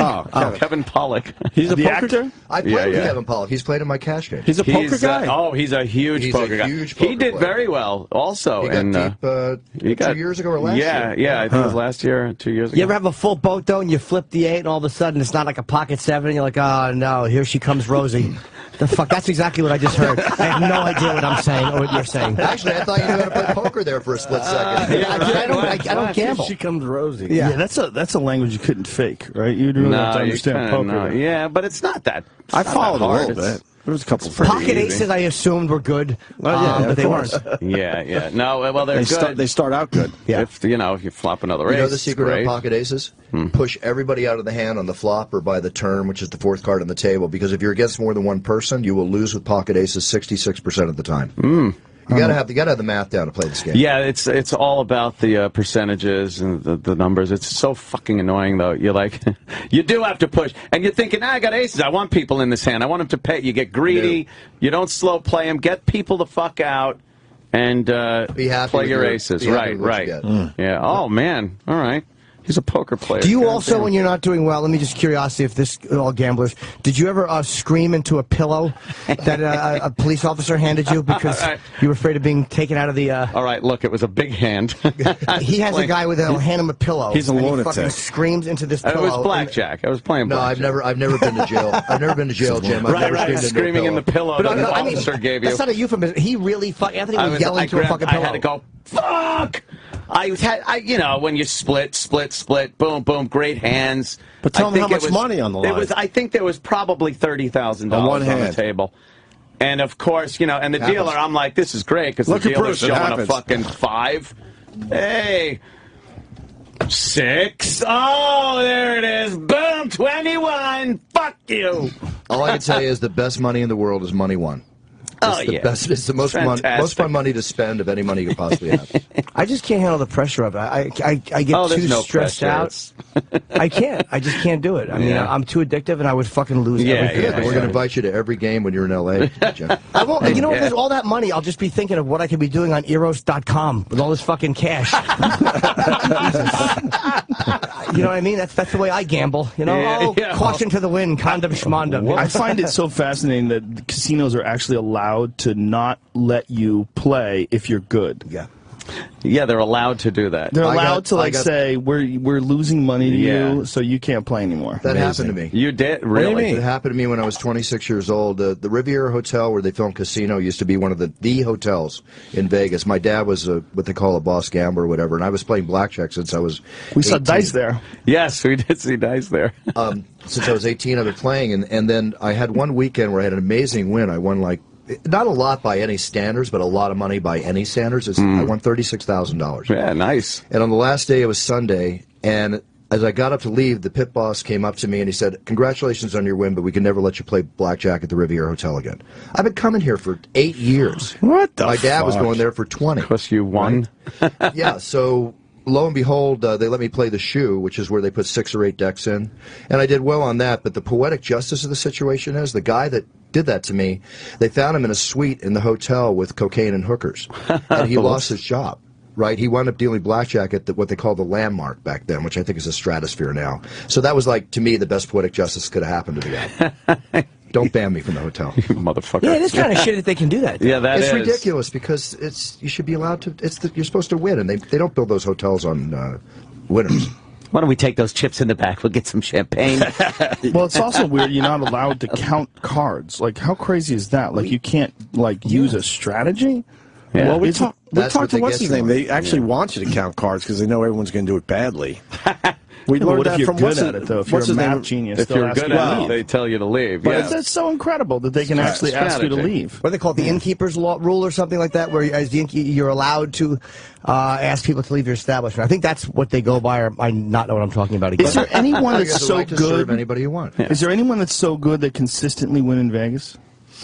Kevin Pollak. He's a The poker actor? I played with Kevin Pollak. He's played in my cash game. He's a poker guy? He's a huge poker guy. He did very well also. He got deep 2 years ago or last year. Yeah, I think it was last year, 2 years ago. You ever have a full boat, though, and you flip the 8, and all of a sudden it's not like a pocket 7, and you're like, oh, no, here she comes Rosie. The fuck? That's exactly what I just heard. I have no idea what I'm saying or what you're saying. Actually, I thought you were going to play poker there for a split second. I don't gamble. She comes Rosie. Yeah, that's a language you couldn't fake, right? You'd really have to understand poker. No. Yeah, but it's not that. I followed a little bit. There was a couple pocket aces. I assumed were good, but they weren't. Yeah. No, well, they're good. They start out good. Yeah. If you flop another ace, you know the secret of pocket aces? Push everybody out of the hand on the flop or by the turn, which is the fourth card on the table. Because if you're against more than one person, you will lose with pocket aces 66% of the time. You gotta have the math down to play this game. Yeah, it's all about the percentages and the numbers. It's so fucking annoying though. You're like, you do have to push, and you're thinking, I got aces. I want people in this hand. I want them to pay. You get greedy. You don't slow play them. Get people the fuck out and be happy play your aces. Right. Yeah. Oh man. All right. He's a poker player. Do you also, when you're not doing well, let me just curiosity if this, all gamblers, did you ever scream into a pillow that a police officer handed you because you were afraid of being taken out of the... All right, look, it was a big hand. He has a guy with a hand him a pillow. He's a lunatic. He fucking screams into this pillow. It was blackjack. I was playing blackjack. No, I've never been to jail. I've never been to jail, Jim. I've never screaming in the pillow that the officer gave you. That's not a euphemism. He really... Anthony was yelling to a fucking pillow. I had to go, fuck! When you split, boom, great hands. But tell them how much money on the line. I think there was probably $30,000 on the table. And of course, and the dealer, I'm like, this is great because the dealer's showing a fucking 5. Hey, 6. Oh, there it is. Boom, 21. Fuck you. All I can tell you is the best money in the world is money won. It's the most fun money to spend of any money you could possibly have. I just can't handle the pressure of it. I get too stressed out. I can't. I just can't do it. I mean, I'm too addictive, and I would fucking lose everything. We're going to invite you to every game when you're in L.A. I won't. You know what? There's all that money. I'll just be thinking of what I could be doing on Eros.com with all this fucking cash. You know what I mean? That's the way I gamble. Caution to the wind, condom schmondom. I find it so fascinating that casinos are actually allowed to not let you play if you're good. Yeah, they're allowed to do that. They're allowed to say we're losing money to you, so you can't play anymore. That happened to me. You did? Really? It happened to me when I was 26 years old. The Riviera Hotel where they filmed Casino used to be one of the hotels in Vegas. My dad was what they call a boss gambler or whatever, and I was playing blackjack since I was 18. Saw dice there. Yes, we did see dice there. Since I was 18, I've been playing, and then I had one weekend where I had an amazing win. I won not a lot by any standards, but a lot of money by any standards. I won $36,000. Yeah, nice. And on the last day, it was Sunday, and as I got up to leave, the pit boss came up to me and he said, "Congratulations on your win, but we can never let you play blackjack at the Riviera Hotel again." I've been coming here for 8 years. What the My dad was going there for 20. Because you won? Right? Yeah, so... Lo and behold, they let me play the shoe, which is where they put 6 or 8 decks in. And I did well on that, but the poetic justice of the situation is the guy that did that to me, they found him in a suite in the hotel with cocaine and hookers. And he lost his job, right? He wound up dealing blackjack at what they call the Landmark back then, which I think is a stratosphere now. So that was, to me, the best poetic justice could have happened to the guy. Don't ban me from the hotel. You motherfucker. Yeah, it is kind of shit that they can do that. Yeah, it's ridiculous because you should be allowed to. You're supposed to win, and they don't build those hotels on winners. Why don't we take those chips in the back? We'll get some champagne. Well, it's also weird you're not allowed to count cards. How crazy is that? You can't use a strategy. Yeah. Well, we talked to what's his name. They actually want you to count cards because they know everyone's going to do it badly. We learned that from what's at it, though. If you're a math genius, if you're good at it, they tell you to leave. But it's so incredible that they can actually ask you to leave. What do they call it? The innkeeper's rule or something like that, where as the innkeeper, you're allowed to ask people to leave your establishment. I think that's what they go by, or I not know what I'm talking about again. Is there anyone that's so good? Serve anybody you want. Yeah. Is there anyone that's so good that consistently win in Vegas?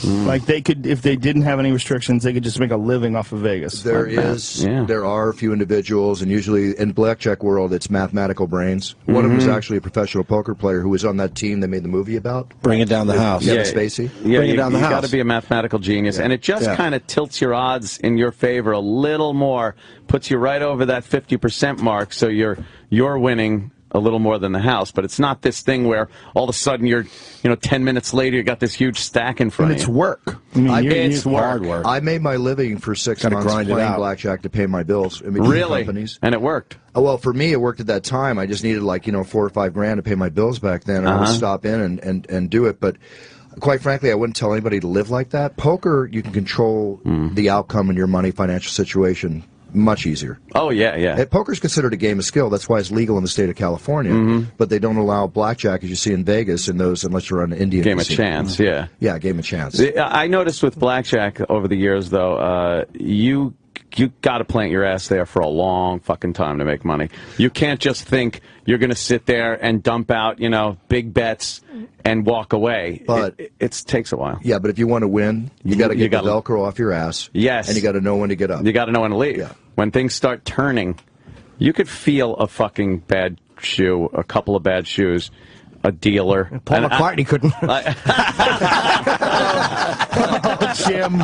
Like they could, if they didn't have any restrictions, they could just make a living off of Vegas. There are a few individuals, and usually in blackjack world, it's mathematical brains. One of them was actually a professional poker player who was on that team they made the movie about. Bring it down the house. Kevin Spacey. Yeah, Bring it down the house. You got to be a mathematical genius, and it just kind of tilts your odds in your favor a little more, puts you right over that 50% mark, so you're winning a little more than the house. But it's not this thing where all of a sudden you're, 10 minutes later you got this huge stack in front of you. It's work. I mean, it's hard work. I made my living for 6 months playing blackjack to pay my bills in between companies. And it worked. Oh, well, for me, it worked at that time. I just needed like, $4 or $5 grand to pay my bills back then, and I would stop in and do it. But quite frankly, I wouldn't tell anybody to live like that. Poker, you can control the outcome in your money financial situation much easier. Oh, yeah. Poker's considered a game of skill. That's why it's legal in the state of California. But they don't allow blackjack, as you see in Vegas, in those unless you're on an Indian game casino. of chance, yeah. Yeah, game of chance. I noticed with blackjack over the years, though, you got to plant your ass there for a long fucking time to make money. You can't just think you're going to sit there and dump out, big bets and walk away. But it takes a while. Yeah, but if you want to win, you got to get the Velcro off your ass. Yes. And you got to know when to get up. You got to know when to leave. Yeah. When things start turning, you could feel a fucking bad shoe, a couple of bad shoes, a dealer. Paul McCartney couldn't. Jim.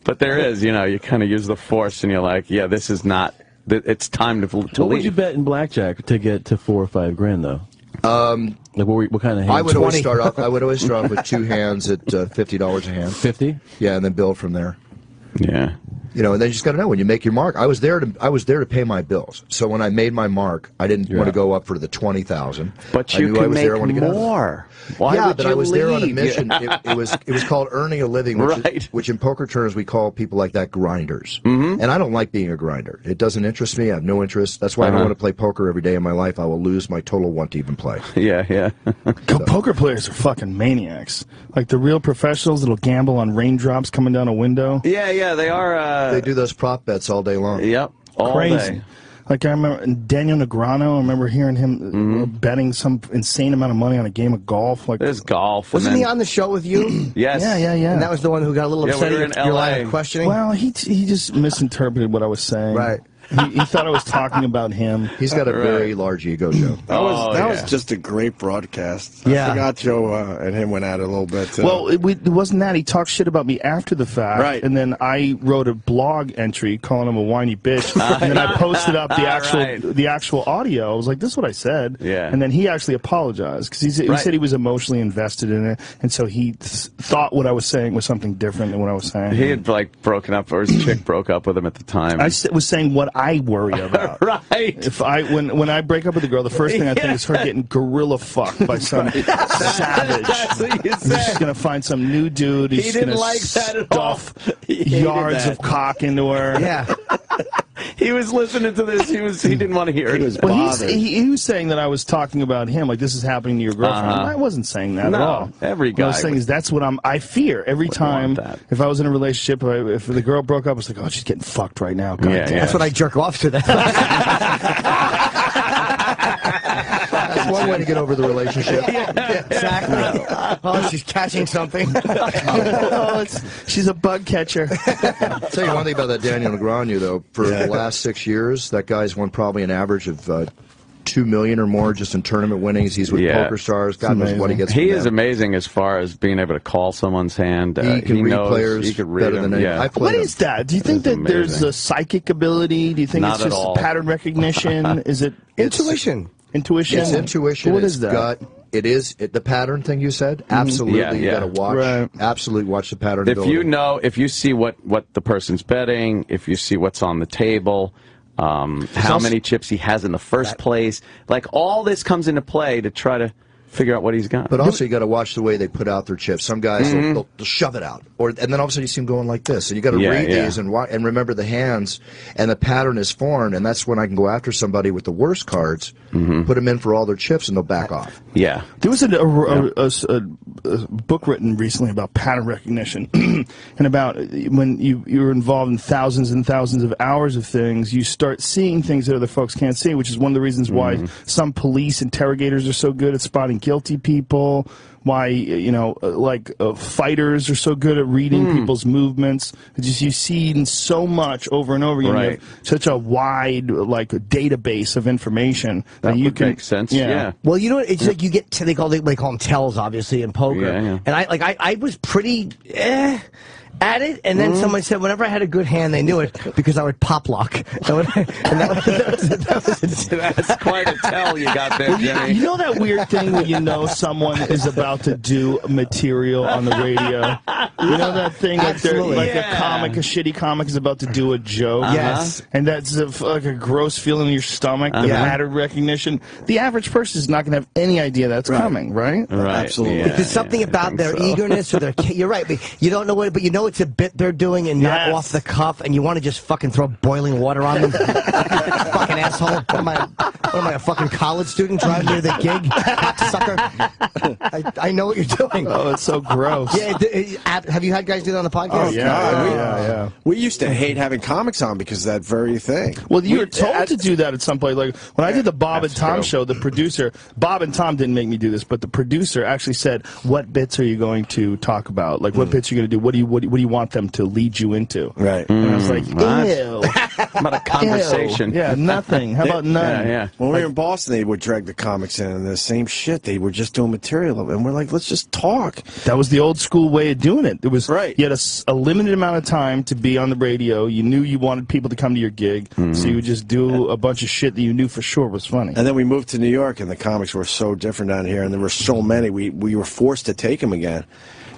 But there is, you kind of use the force, and you're like, yeah, this is not. It's time to leave. What would you bet in blackjack to get to 4 or 5 grand though? Like what kind of hands? I would always start off with 2 hands at $50 a hand. 50? Yeah, and then build from there. Yeah. And then you just got to know when you make your mark. I was there to pay my bills. So when I made my mark, I didn't want to go up for the 20,000. But you can make more. Why would but you I was leave? there on a mission. It was called earning a living, which in poker terms we call people like that grinders. And I don't like being a grinder. It doesn't interest me. I have no interest. That's why I don't want to play poker every day of my life. I will lose my total want to even play. Yeah. Poker players are fucking maniacs. Like the real professionals that'll gamble on raindrops coming down a window. Yeah, they are. They do those prop bets all day long. Yep, all crazy. Day. Like I remember Daniel Negreanu. I remember hearing him betting some insane amount of money on a game of golf. Like there's golf. Wasn't he on the show with you? Yes. Yeah. And that was the one who got a little upset at your line of questioning. Well, he just misinterpreted what I was saying. Right. He thought I was talking about him. He's got a very large ego, Joe. That was just a great broadcast. I forgot Joe and him went at it a little bit. Well, it wasn't that. He talked shit about me after the fact. Right. And then I wrote a blog entry calling him a whiny bitch. And then I posted up the actual audio. I was like, this is what I said. Yeah. And then he actually apologized because he said he was emotionally invested in it. And so he thought what I was saying was something different than what I was saying. He had broken up, or his chick broke up with him at the time. I was saying what I worry about. Right. If when I break up with a girl, the first thing I think is her getting gorilla fucked by some savage. That's what you said. She's gonna find some new dude. He's didn't gonna like that at all. stuff yards of cock into her. Yeah. He was listening to this. He didn't want to hear it. He was bothered. He was saying that I was talking about him, like this is happening to your girlfriend. I wasn't saying that at all. Every guy. What I was saying is that's what I fear every time. If I was in a relationship, if the girl broke up, I was like, oh, she's getting fucked right now. God damn. That's what I jerk off to. That's one way to get over the relationship. Exactly. Oh, she's catching something. She's a bug catcher. I'll tell you one thing about that Daniel Negreanu, though. For the last 6 years, that guy's won probably an average of $2 million or more just in tournament winnings. He's with Poker Stars. God knows what he gets. He is amazing as far as being able to call someone's hand. He can read players better than anyone. What is that? Do you think that there's a psychic ability? Do you think it's just pattern recognition? Is it intuition? Intuition. It's intuition. What is that? Gut. It is the pattern thing you said. Absolutely, you got to watch. Right. Absolutely, watch the pattern. If you know, if you see what the person's betting, if you see what's on the table, how many chips he has in the first place, like all this comes into play to try to figure out what he's got. But also, you got to watch the way they put out their chips. Some guys they'll shove it out, and then all of a sudden you see them going like this, and you got to read these and remember the hands, and the pattern is formed, and that's when I can go after somebody with the worst cards, put them in for all their chips, and they'll back off. Yeah, there was a book written recently about pattern recognition, and about when you're involved in thousands and thousands of hours of things, you start seeing things that other folks can't see, which is one of the reasons why some police interrogators are so good at spotting guilty people, why fighters are so good at reading people's movements. It's just you've seen so much over and over again. You have such a wide database of information that you can make sense. Yeah. Well, you know what? It's like you get they call them tells, obviously, in poker. Yeah. And I was pretty at it, and then someone said whenever I had a good hand, they knew it because I would pop lock. That's quite a tell you got there, Jimmy. You know that weird thing when you know someone is about to do material on the radio? You know that thing like a shitty comic is about to do a joke? Yes. And that's like a gross feeling in your stomach, the pattern recognition. The average person is not going to have any idea that's coming, right? Right. Absolutely. Yeah, there's something about their eagerness or their... You're right, but you don't know what... But you know it's a bit they're doing and not off the cuff, and you want to just fucking throw boiling water on them. Fucking asshole. What am I, a fucking college student driving near the gig? Sucker. I know what you're doing. Oh, it's so gross. Yeah. Have you had guys do that on the podcast? Oh, yeah. We used to hate having comics on because of that very thing. Well, you were told to do that at some point. Like when I did the Bob and Tom show, the producer, Bob and Tom didn't make me do this, but the producer actually said, "What bits are you going to talk about? Like, what bits are you going to do? What do you want them to lead you into?" Right. And I was like, "Ew." About a conversation. Ew. Yeah, nothing. How about none? Yeah. When we were in Boston, they would drag the comics in, and the same shit. They were just doing material, and we're like, let's just talk. That was the old school way of doing it. It was you had a limited amount of time to be on the radio. You knew you wanted people to come to your gig, so you would just do a bunch of shit that you knew for sure was funny. And then we moved to New York, and the comics were so different down here, and there were so many. We were forced to take them again.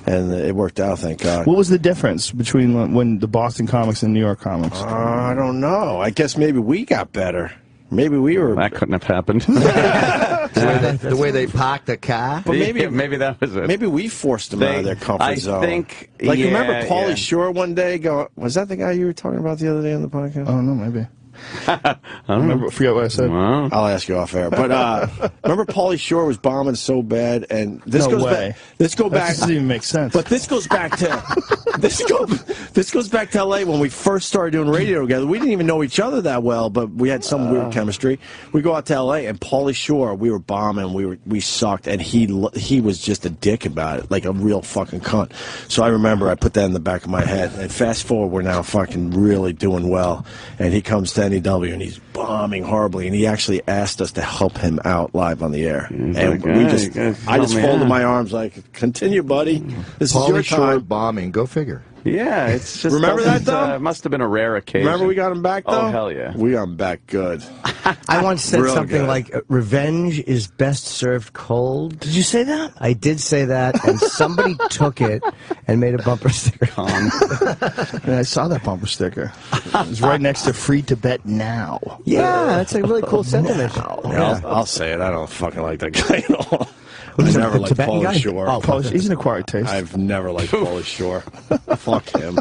And it worked out, thank God. What was the difference between when the Boston comics and New York comics? I don't know. I guess maybe we got better. Maybe we were... That couldn't have happened. the way they parked the car? But maybe that was it. Maybe we forced them out of their comfort zone. I think... remember Pauly Shore one day go... Was that the guy you were talking about the other day on the podcast? I don't know, maybe. I don't forget what I said. Well, I'll ask you off air. But remember, Pauly Shore was bombing so bad, and this goes back. This doesn't even make sense. But this goes back to this goes back to L.A. when we first started doing radio together. We didn't even know each other that well, but we had some weird chemistry. We go out to L.A. and Pauly Shore, we were bombing. We sucked, and he was just a dick about it, like a real fucking cunt. So I remember I put that in the back of my head. And fast forward, we're now fucking really doing well, and he comes to NEW and he's bombing horribly, and he actually asked us to help him out live on the air. And I just folded my arms like, continue, buddy. This is your time. Bombing, go figure. Yeah, it's just... Remember that, though? It must have been a rare occasion. Remember we got him back, though? Oh, hell yeah. We got him back good. I once said something like, revenge is best served cold. Did you say that? I did say that, and somebody took it and made a bumper sticker. I saw that bumper sticker. It was right next to Free Tibet Now. Yeah, that's a really cool sentiment. Yeah, I'll say it. I don't fucking like that guy at all. I've never liked Pauly Shore. Oh, he's an acquired taste. I've never liked Pauly Shore. Fuck him.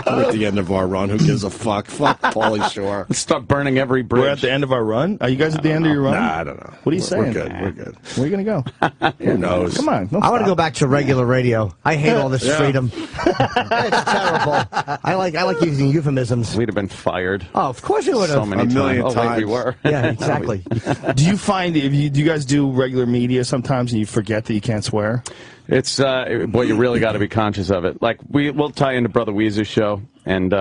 We're at the end of our run. Who gives a fuck? Fuck Pauly Shore. Let's start burning every bridge. We're at the end of our run? Are you guys at the end of your run? Nah, I don't know. What are you saying? We're good. We're good. Where are you going to go? Who knows? Come on. I want to go back to regular radio. I hate all this freedom. It's terrible. I like using euphemisms. We'd have been fired. Oh, of course we would have. So many times. Oh, wait, we were. Yeah, exactly. Do you find, do you guys do regular media sometimes and you forget that you can't swear? It's, boy, you really got to be conscious of it. Like, we'll tie into Brother Weezer's show, and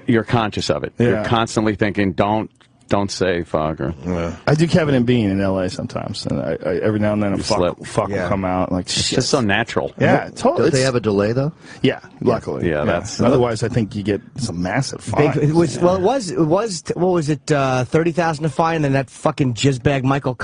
you're conscious of it. Yeah. You're constantly thinking, don't say fuck. I do Kevin and Bean in L.A. sometimes, and I every now and then a fuck will come out. Like, it's just so natural. Yeah, totally. Do they have a delay, though? Yeah, luckily. Yeah, that's... Otherwise, I think you get some massive fines. It was what was it, 30,000 to fine, and then that fucking jizzbag Michael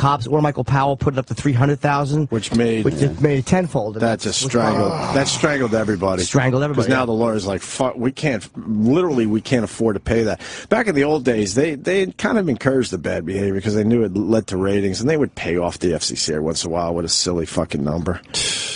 Powell put it up to 300,000. Which made it tenfold. That strangled everybody. Because now the lawyer's like, fuck, we can't afford to pay that. Back in the old days, they kind kind of encouraged the bad behavior because they knew it led to ratings, and they would pay off the FCC every once in a while with a silly fucking number.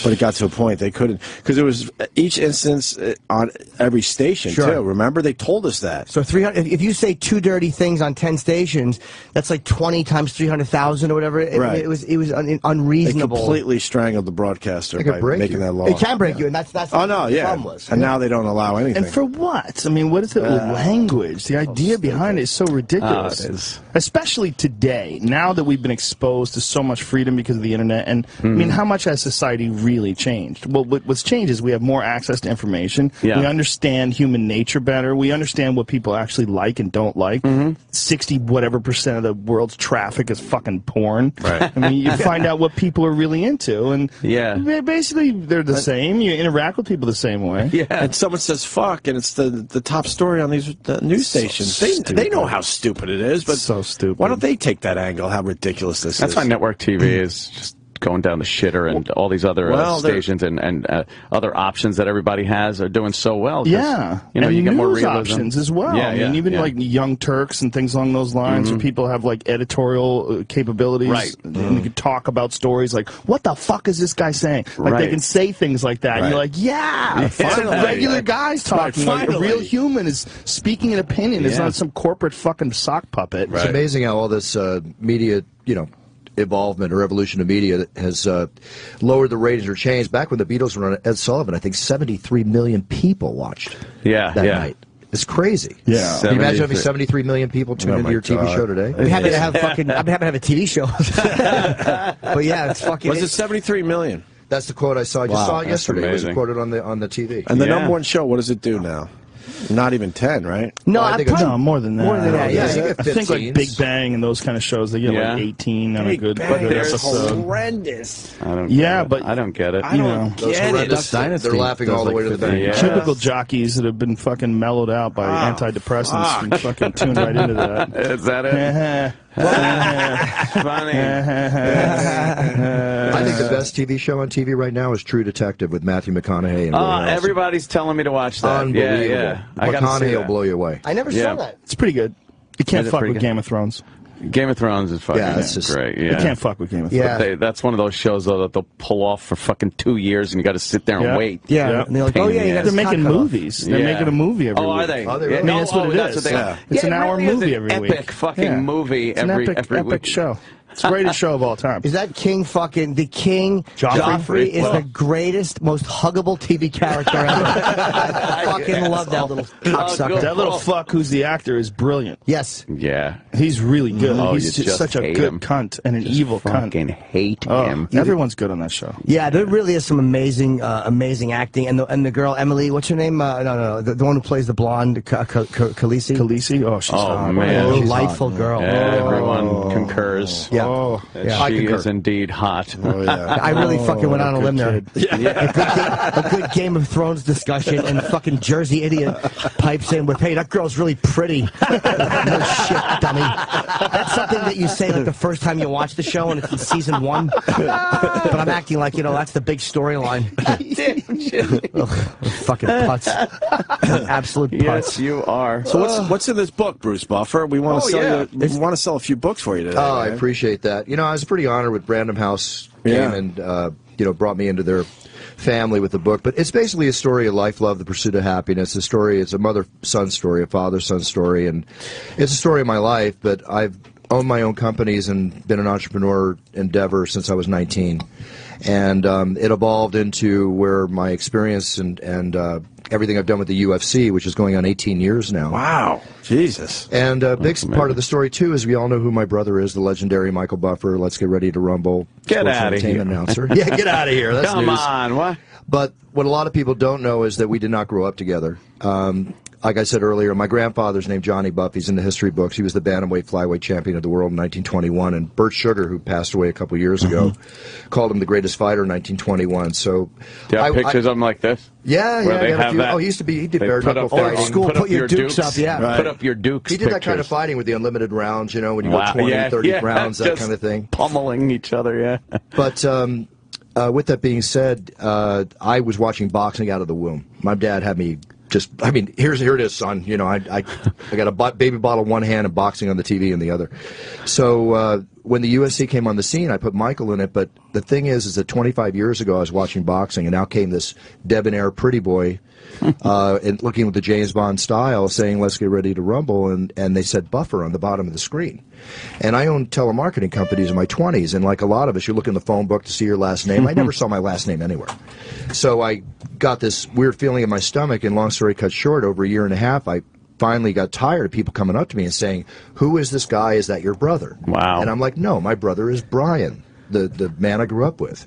But it got to a point they couldn't, because it was each instance on every station, too. Remember? They told us that. So 300. If you say 2 dirty things on 10 stations, that's like 20 times 300,000 or whatever. It was unreasonable. They completely strangled the broadcaster by making that law. It can break you, and that's what the problem was. And now they don't allow anything. And for what? I mean, what is the language? The idea behind it is so ridiculous. It is. Especially today, now that we've been exposed to so much freedom because of the internet. And I mean, how much has society really changed? Well, what's changed is we have more access to information. We understand human nature better. We understand what people actually like and don't like. 60% of the world's traffic is fucking porn. Right. I mean, you find out what people are really into, and basically they're the same. You interact with people the same way. Yeah. And someone says fuck, and it's the top story on these news stations. They know how stupid it is, but so stupid. Why don't they take that angle? How ridiculous this is. That's why network TV is just going down the shitter, and all these other stations and other options that everybody has are doing so well. You know, and you get more realism. options as well. I mean, even like Young Turks and things along those lines, where people have like editorial capabilities, and you can talk about stories like, what the fuck is this guy saying? Like they can say things like that, and you're like, it's a regular guy's talking. Like a real human is speaking an opinion. It's not some corporate fucking sock puppet. It's amazing how all this media, evolvement or evolution of media has lowered the ratings or changed. Back when the Beatles were on Ed Sullivan, I think 73 million people watched that night. It's crazy. Yeah. Can you imagine having 73 million people tune into your TV show today? I'm happy to have a TV show. But yeah, it's fucking. Was it 73 million? That's the quote I saw. I just saw it yesterday. It was quoted on the TV. And the number one show, what does it do now? Not even 10 , right? No, I think more than that. More than that, yeah. I think like Big Bang and those kind of shows, they get like 18 on a good episode. Horrendous. I don't get it. I don't get it. They're laughing all the way to the bank. Typical jockeys that have been fucking mellowed out by antidepressants and fucking tuned right into that. Is that it? Funny. I think the best TV show on TV right now is True Detective with Matthew McConaughey and Woody Harrelson. Everybody's telling me to watch that. Unbelievable. McConaughey will blow you away. I never saw that. It's pretty good. You can't fuck with Game of Thrones. Game of Thrones is fucking great. You can't fuck with Game of Thrones. Yeah. That's one of those shows, though, that they'll pull off for fucking 2 years, and you got to sit there and wait. Yeah. And they're like, they're making movies. They're making a movie every week. Are they? I mean, that's what it is. It's an hour movie every week. Epic fucking movie every week. Epic show. It's the greatest show of all time. Is that King the King Joffrey is the greatest, most huggable TV character ever. I fucking love that little cocksucker. That little fuck who's the actor is brilliant. Yes. Yeah. He's really good. He's just such a good cunt and an evil cunt. Fucking hate him. Everyone's good on that show. Yeah, there really is some amazing acting. And the girl, Emily, what's her name? No, the one who plays the blonde, Khaleesi. Khaleesi? Oh, she's hot. Man. Delightful girl. Everyone concurs. Yeah. She is indeed hot. I really fucking went on a limb there. A good Game of Thrones discussion, and fucking Jersey idiot pipes in with, "Hey, that girl's really pretty." No shit, dummy. That's something that you say like the first time you watch the show, and it's in season 1. But I'm acting like that's the big storyline. Fucking putz. Absolute putz. Yes, you are. So what's in this book, Bruce Buffer? We want to sell you. We want to sell a few books for you today. Oh, I appreciate that. I was pretty honored when Random House came and brought me into their family with the book. But it's basically a story of life, love, the pursuit of happiness. It's a mother-son story, a father-son story, and it's a story of my life. But I've owned my own companies and been an entrepreneur endeavor since I was 19. And it evolved into where my experience and everything I've done with the UFC, which is going on 18 years now. Wow. Jesus. And a big part of the story, too, is we all know who my brother is, the legendary Michael Buffer. Let's get ready to rumble. Get out of here. Announcer. Yeah, get out of here. That's Come news. on. What? But what a lot of people don't know is that we did not grow up together. Like I said earlier, my grandfather's named Johnny Buff. He's in the history books. He was the bantamweight flyweight champion of the world in 1921. And Bert Sugar, who passed away a couple years ago, called him the greatest fighter in 1921. So, do you have pictures of him like this? Yeah, where they have that? Oh, he used to be. He did bare knuckle fighting. School, put your dukes up. Yeah, right. Put up your dukes. He did that kind of fighting with the unlimited rounds. When you go 20, 30 rounds, that kind of thing. Pummeling each other. Yeah. But with that being said, I was watching boxing out of the womb. My dad had me I mean, here it is, son. You know, I got a baby bottle in one hand and boxing on the TV in the other. So when the UFC came on the scene, I put Michael in it. But the thing is that 25 years ago I was watching boxing, and out came this debonair pretty boy, and looking with the James Bond style, saying, "Let's get ready to rumble," and they said Buffer on the bottom of the screen. And I owned telemarketing companies in my 20s, and like a lot of us, you look in the phone book to see your last name. I never saw my last name anywhere. So I got this weird feeling in my stomach, and long story cut short, over a year and a half, I finally got tired of people coming up to me and saying, "Who is this guy? Is that your brother?" Wow. And I'm like, "No, my brother is Brian, the man I grew up with."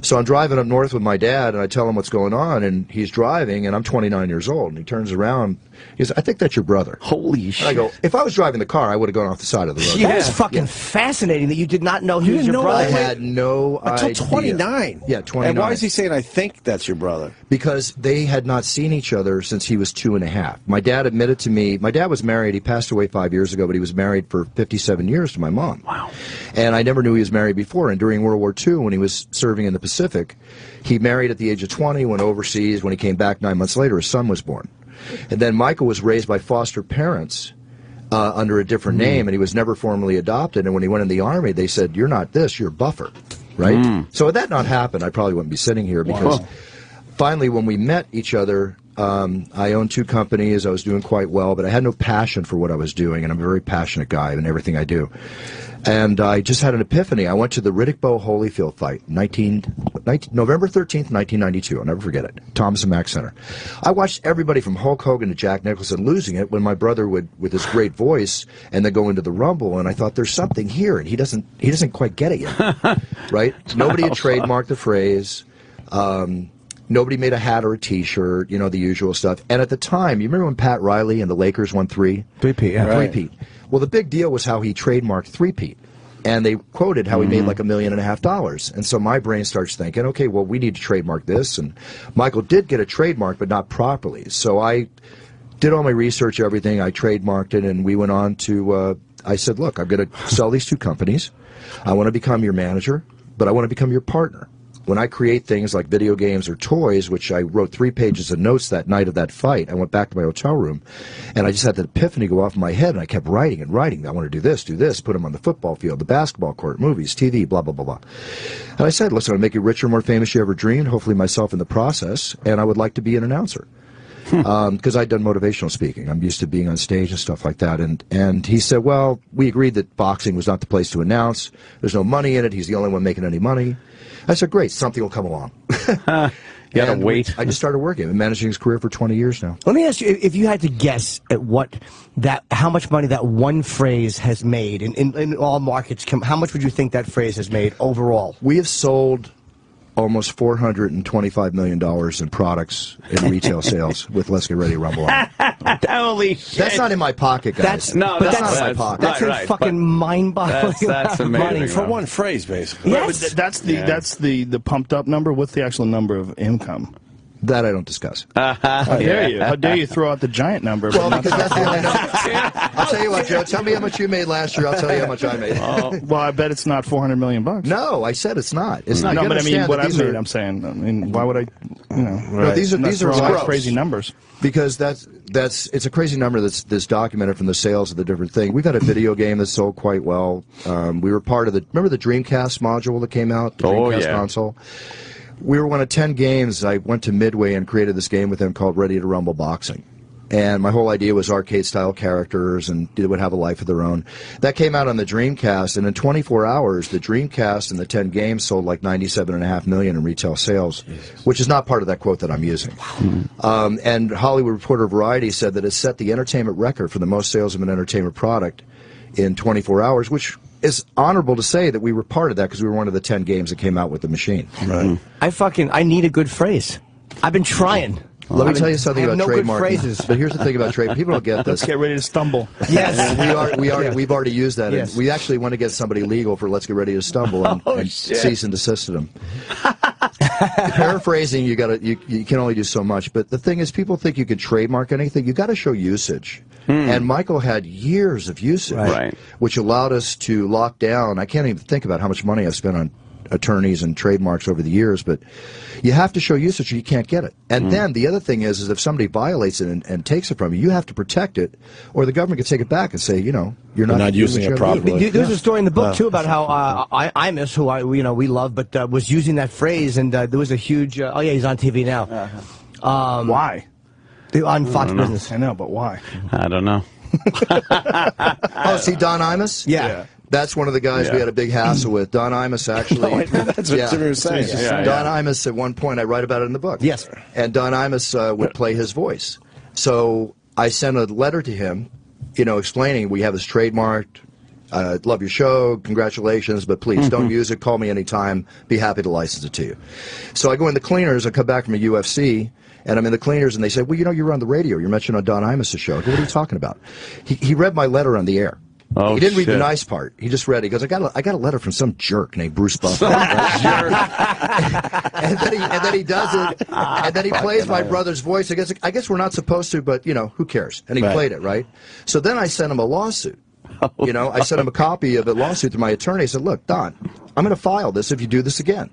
So I'm driving up north with my dad, and I tell him what's going on, and he's driving, and I'm 29 years old, and he turns around, he says, "I think that's your brother." Holy shit. And I go, if I was driving the car, I would have gone off the side of the road. That is fucking fascinating that you did not know he was your brother. I had no idea. Until 29? Yeah, 29. And why is he saying, "I think that's your brother"? Because they had not seen each other since he was 2.5. My dad admitted to me, my dad was married, he passed away 5 years ago, but he was married for 57 years to my mom. Wow. And I never knew he was married before, and during World War II, when he was serving in the Pacific, he married at the age of 20, went overseas. When he came back 9 months later, his son was born. And then Michael was raised by foster parents under a different name, and he was never formally adopted. And when he went in the Army, they said, "You're not this, you're Buffer." Right? So had that not happened, I probably wouldn't be sitting here, because finally when we met each other, I owned 2 companies, I was doing quite well, but I had no passion for what I was doing, and I'm a very passionate guy in everything I do. And I just had an epiphany. I went to the Riddick Bowe Holyfield fight, November 13th, 1992. I'll never forget it. Thomas and Mack Center. I watched everybody from Hulk Hogan to Jack Nicholson losing it when my brother would, with his great voice, and then go into the Rumble, and I thought, there's something here, and he doesn't quite get it yet. Right? Nobody had trademarked the phrase. Nobody made a hat or a T-shirt, you know, the usual stuff. And at the time, you remember when Pat Riley and the Lakers won 3-peat, yeah. Right. 3-peat. Well, the big deal was how he trademarked 3-peat. And they quoted how he made like $1.5 million. And so my brain starts thinking, okay, well, we need to trademark this. And Michael did get a trademark, but not properly. So I did all my research, everything. I trademarked it, and we went on to, I said, look, I'm going to sell these 2 companies. I want to become your manager, but I want to become your partner. When I create things like video games or toys, which I wrote 3 pages of notes that night of that fight, I went back to my hotel room, and I just had the epiphany go off in my head, and I kept writing and writing. I want to do this, put them on the football field, the basketball court, movies, TV, blah, blah, blah, blah. And I said, listen, I'll make you richer, more famous you ever dreamed, hopefully myself in the process, and I would like to be an announcer. Because I'd done motivational speaking. I'm used to being on stage and stuff like that. And he said, well, we agreed that boxing was not the place to announce. There's no money in it. He's the only one making any money. I said, great, something will come along. You gotta wait. I just started working. I've been managing his career for 20 years now. Let me ask you, if you had to guess at how much money that one phrase has made in all markets, how much would you think that phrase has made overall? We have sold almost $425 million in products in retail sales with Let's Get Ready to Rumble on. Holy shit. That's not in my pocket, guys. That's not in my pocket. That's fucking mind-boggling. That's amazing. Money for one phrase, basically. Yes. But that's the pumped up number. What's the actual number of income? That I don't discuss. How dare you? How dare you throw out the giant number? Well, because that's the only number. I'll tell you what, Joe. Tell me how much you made last year. I'll tell you how much I made. Well, I bet it's not $400 million. No, I said it's not. It's not. No, but I mean, what I've made. I'm saying. I mean, why would I? You know, no, these are crazy numbers. Because it's a crazy number that's documented from the sales of the different thing. We've had a video game that sold quite well. We were part of remember the Dreamcast module that came out, the Dreamcast console. We were one of 10 games. I went to Midway and created this game with them called Ready to Rumble Boxing. And my whole idea was arcade-style characters, and they would have a life of their own. That came out on the Dreamcast, and in 24 hours, the Dreamcast and the 10 games sold like $97.5 million in retail sales, which is not part of that quote that I'm using. And Hollywood Reporter Variety said that it set the entertainment record for the most sales of an entertainment product in 24 hours, which is honorable to say that we were part of that because we were one of the 10 games that came out with the machine. Right. I need a good phrase. I've been trying. Let me tell you something about trademark. Phrases. But here's the thing about trademark. People don't get this. Let's get ready to stumble. Yes. We've already used that. Yes. And we actually want to get somebody legal for Let's Get Ready to Stumble and cease and desist them. Paraphrasing, you can only do so much. But the thing is, people think you can trademark anything. You got to show usage. And Michael had years of usage, which allowed us to lock down. I can't even think about how much money I've spent on attorneys and trademarks over the years, but you have to show usage or you can't get it. And then the other thing is if somebody violates it and takes it from you, you have to protect it, or the government can take it back and say, you know, you're not using it properly. There's a story in the book too about how Imus, who we love, but was using that phrase, and there was a huge. Oh yeah, he's on TV now. Why? On Fox Business. I know, but why? I don't know. Oh, see Don Imus? Yeah. That's one of the guys we had a big hassle with. Don Imus, actually. That's what Timmy was saying. Don Imus, at one point, I write about it in the book. Yes. And Don Imus would play his voice. So I sent a letter to him, you know, explaining we have this trademarked. Love your show, congratulations, but please don't use it. Call me anytime. Be happy to license it to you. So I go in the cleaners. I come back from a UFC. And I'm in the cleaners, and they say, well, you know, you're on the radio. You're mentioned on Don Imus' show. I go, what are you talking about? He read my letter on the air. Oh, he didn't read the nice part. He just read it. He goes, I got a letter from some jerk named Bruce Buffer. and then he does it, and then he plays my brother's voice. I guess we're not supposed to, but, you know, who cares? And he played it, right? So then I sent him a lawsuit. You know, I sent him a copy of the lawsuit to my attorney. I said, look, Don, I'm going to file this if you do this again.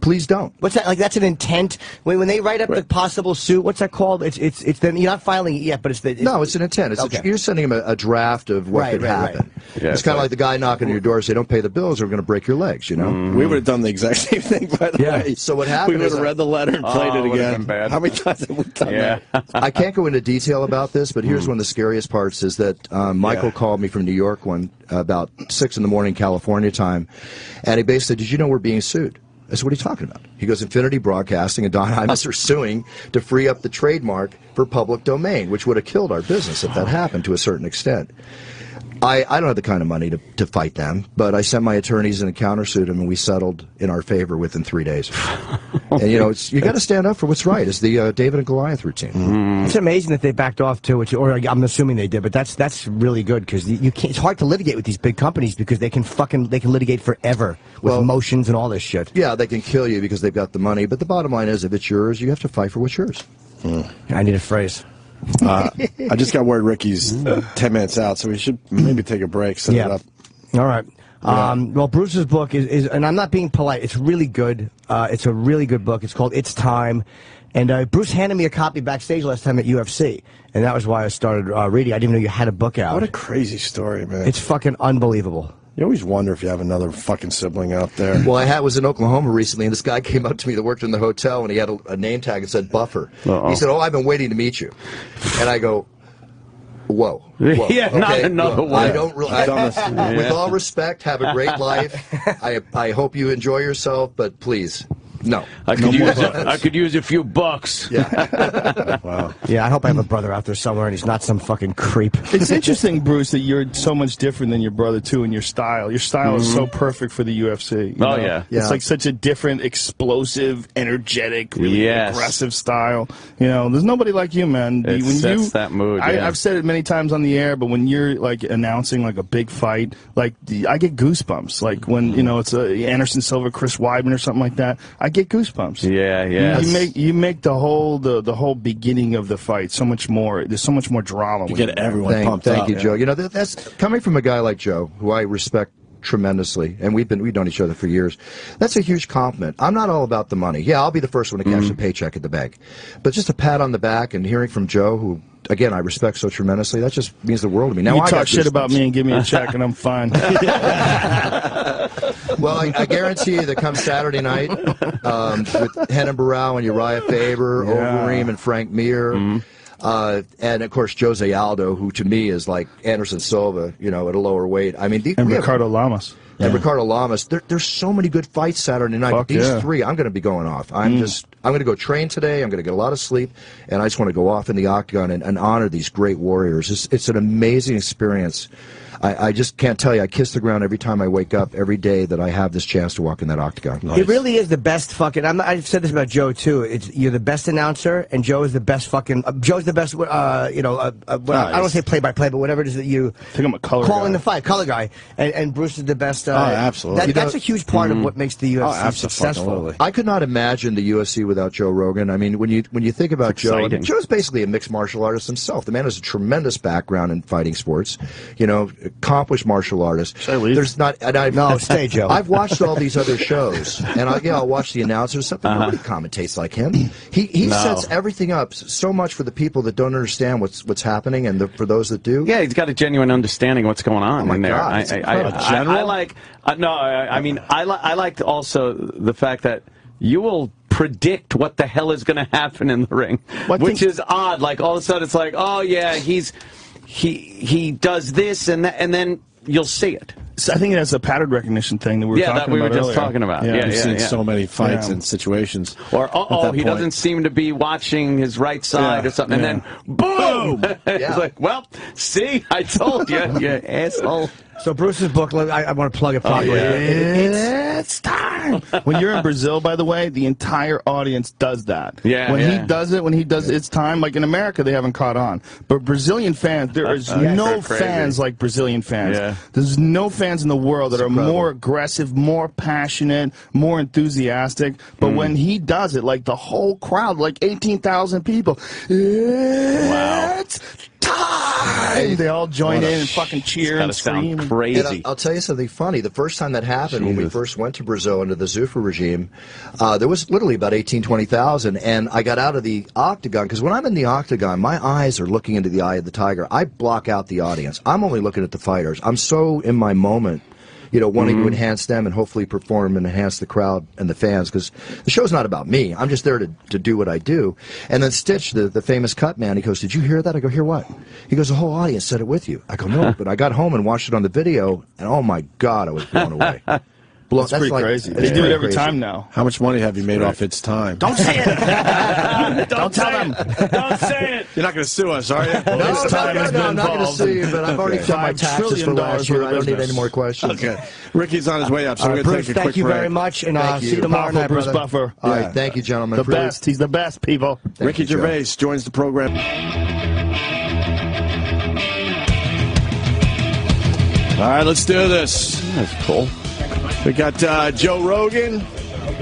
Please don't. What's that? Like that's an intent. When they write up the possible suit, what's that called? It's then you're not filing it yet, but it's no, it's an intent. It's you're sending him a draft of what could happen. Right. Yeah, it's kind of like the guy knocking on your door, say, "Don't pay the bills, or we're going to break your legs." You know. We would have done the exact same thing, by the way. So what happened? We would have read the letter and played it again. How many times have we done that? I can't go into detail about this, but here's one of the scariest parts: is that Michael called me from New York about 6 in the morning California time, and he basically said, "Did you know we're being sued?" I said, what are you talking about? He goes, Infinity Broadcasting and Don Imus are suing to free up the trademark for public domain, which would have killed our business if that happened to a certain extent. I don't have the kind of money to fight them, but I sent my attorneys in and countersued them, and we settled in our favor within 3 days. And, you know, you got to stand up for what's right. It's the David and Goliath routine. It's amazing that they backed off too, or I'm assuming they did, but that's really good because you can't. It's hard to litigate with these big companies because they can litigate forever with motions and all this shit. Yeah, they can kill you because they've got the money, but the bottom line is, if it's yours, you have to fight for what's yours. I need a phrase. I just got word Ricky's 10 minutes out, so we should maybe take a break, set it up. All right. Well, Bruce's book is, and I'm not being polite, it's really good. It's a really good book. It's called It's Time. And Bruce handed me a copy backstage last time at UFC, and that was why I started reading. I didn't even know you had a book out. What a crazy story, man. It's fucking unbelievable. You always wonder if you have another fucking sibling out there. Well, I was in Oklahoma recently, and this guy came up to me that worked in the hotel, and he had a name tag that said Buffer. He said, oh, I've been waiting to meet you. And I go, whoa. Yeah, okay, not another one. I don't really. With all respect, have a great life. I hope you enjoy yourself, but please. No. I could use a few bucks. Yeah. Wow. Yeah, I hope I have a brother out there somewhere and he's not some fucking creep. It's interesting, Bruce, that you're so much different than your brother, too, in your style. Your style is so perfect for the UFC. Oh, yeah. It's like such a different, explosive, energetic, really aggressive style. You know, there's nobody like you, man. It sets that mood, I've said it many times on the air, but when you're, like, announcing, like, a big fight, like, I get goosebumps. Like, when, you know, it's Anderson Silva, Chris Weidman or something like that. I get goosebumps. Yeah, yeah. You make the whole beginning of the fight so much more. There's so much more drama. You get everyone pumped up. Thank you, Joe. You know, that's coming from a guy like Joe, who I respect tremendously, and we've known each other for years. That's a huge compliment. I'm not all about the money. Yeah, I'll be the first one to cash the paycheck at the bank, but just a pat on the back and hearing from Joe, who, again, I respect so tremendously, that just means the world to me. Now, you talk shit about me and give me a check, and I'm fine. Well, I guarantee you that come Saturday night, with Henan Barrow and Uriah Faber, Overeem and Frank Mir, and of course Jose Aldo, who to me is like Anderson Silva, you know, at a lower weight. I mean, and Ricardo Lamas. And Ricardo Lamas. There's so many good fights Saturday night. But these three, I'm going to be going off. I'm going to go train today. I'm going to get a lot of sleep, and I just want to go off in the octagon and honor these great warriors. It's an amazing experience. I just can't tell you. I kiss the ground every time I wake up, every day that I have this chance to walk in that octagon. Nice. It really is the best fucking. I've said this about Joe too. You're the best announcer, and Joe is the best fucking. Joe's the best. I don't want to say play-by-play, but whatever it is that you. I think I'm a color calling guy. the fight, color guy, and Bruce is the best. Absolutely. That's a huge part of what makes the UFC successful. I could not imagine the UFC without Joe Rogan. I mean, when you think about Joe, Joe's basically a mixed martial artist himself. The man has a tremendous background in fighting sports. You know, accomplished martial artist. There's not. And no, stay, Joe. I've watched all these other shows, and I'll watch the announcers. Something nobody commentates like him. He sets everything up so much for the people that don't understand what's happening, and for those that do. Yeah, he's got a genuine understanding of what's going on in there. God, I like. I liked also the fact that you will predict what the hell is going to happen in the ring, which is odd. Like all of a sudden, it's like, oh yeah, he does this and that, and then you'll see it. So I think it has a pattern recognition thing that we were just talking about. Yeah, we've seen so many fights and situations. Or he doesn't seem to be watching his right side or something, and then boom! It's like, well, see, I told you, you asshole. So Bruce's book, I want to plug it properly. It's time. When you're in Brazil, by the way, the entire audience does that. When he does it's time. Like in America, they haven't caught on. But Brazilian fans, there is no fans like Brazilian fans. There's no fans in the world that are more aggressive, more passionate, more enthusiastic. But when he does it, like the whole crowd, like 18,000 people, it's time! They all join in and fucking cheer and scream. Crazy. And I'll tell you something funny. The first time that happened, when we first went to Brazil under the Zuffa regime, there was literally about 20,000, and I got out of the octagon, because when I'm in the octagon, my eyes are looking into the eye of the tiger. I block out the audience. I'm only looking at the fighters. I'm so in my moment, you know, wanting to enhance them and hopefully perform and enhance the crowd and the fans, because the show's not about me. I'm just there to do what I do. And then Stitch, the famous cut man, he goes, "Did you hear that?" I go, "Hear what?" He goes, "The whole audience said it with you." I go, "No," but I got home and watched it on the video, and oh my God, I was blown away. That's pretty crazy. They do it every time now. How much money have you made off its time? Don't say it! Don't tell them! Don't say it! You're not going to sue us, are you? No, I'm not going to sue you, but I've already paid my taxes for last year. I don't need any more questions. Okay. Ricky's on his way up, so we're going to take a quick break. Thank you very much, and see you tomorrow night, Bruce Buffer. All right, thank you, gentlemen. The best. He's the best, people. Ricky Gervais joins the program. All right, let's do this. That's cool. We got Joe Rogan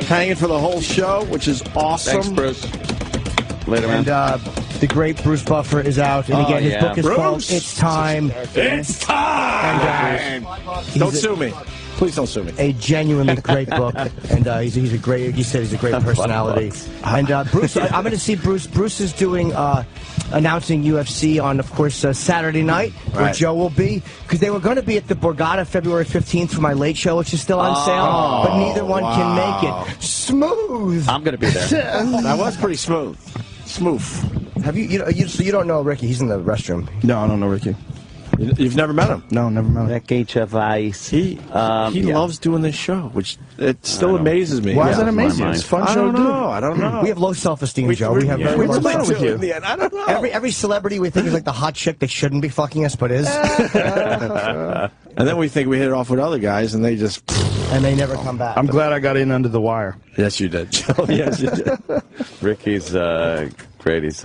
hanging for the whole show, which is awesome. Thanks, Bruce. Later, man. And the great Bruce Buffer is out. And again, his book is called It's Time. It's Time! And, don't sue me. Please don't sue me. A genuinely great book, and he's a great. He said he's a great personality. And Bruce, I'm going to see Bruce. Bruce is doing announcing UFC on, of course, Saturday night, where Joe will be, because they were going to be at the Borgata February 15th for my late show, which is still on sale, but neither one can make it. Smooth. I'm going to be there. That was pretty smooth. Smooth. Have so you don't know Ricky? He's in the restroom. No, I don't know Ricky. You've never met him? No, never met him. Ricky Gervais. He loves doing this show, which it still amazes me. Why is that amazing? It's a fun show to do. I don't know. We have low self-esteem, Joe. We have very low self-esteem. I don't know. Every celebrity we think is like the hot chick that shouldn't be fucking us, but is. And then we think we hit it off with other guys, and they just... And they never come back. I'm glad I got in under the wire. Yes, you did, Joe. Yes, you did. Ricky's great. He's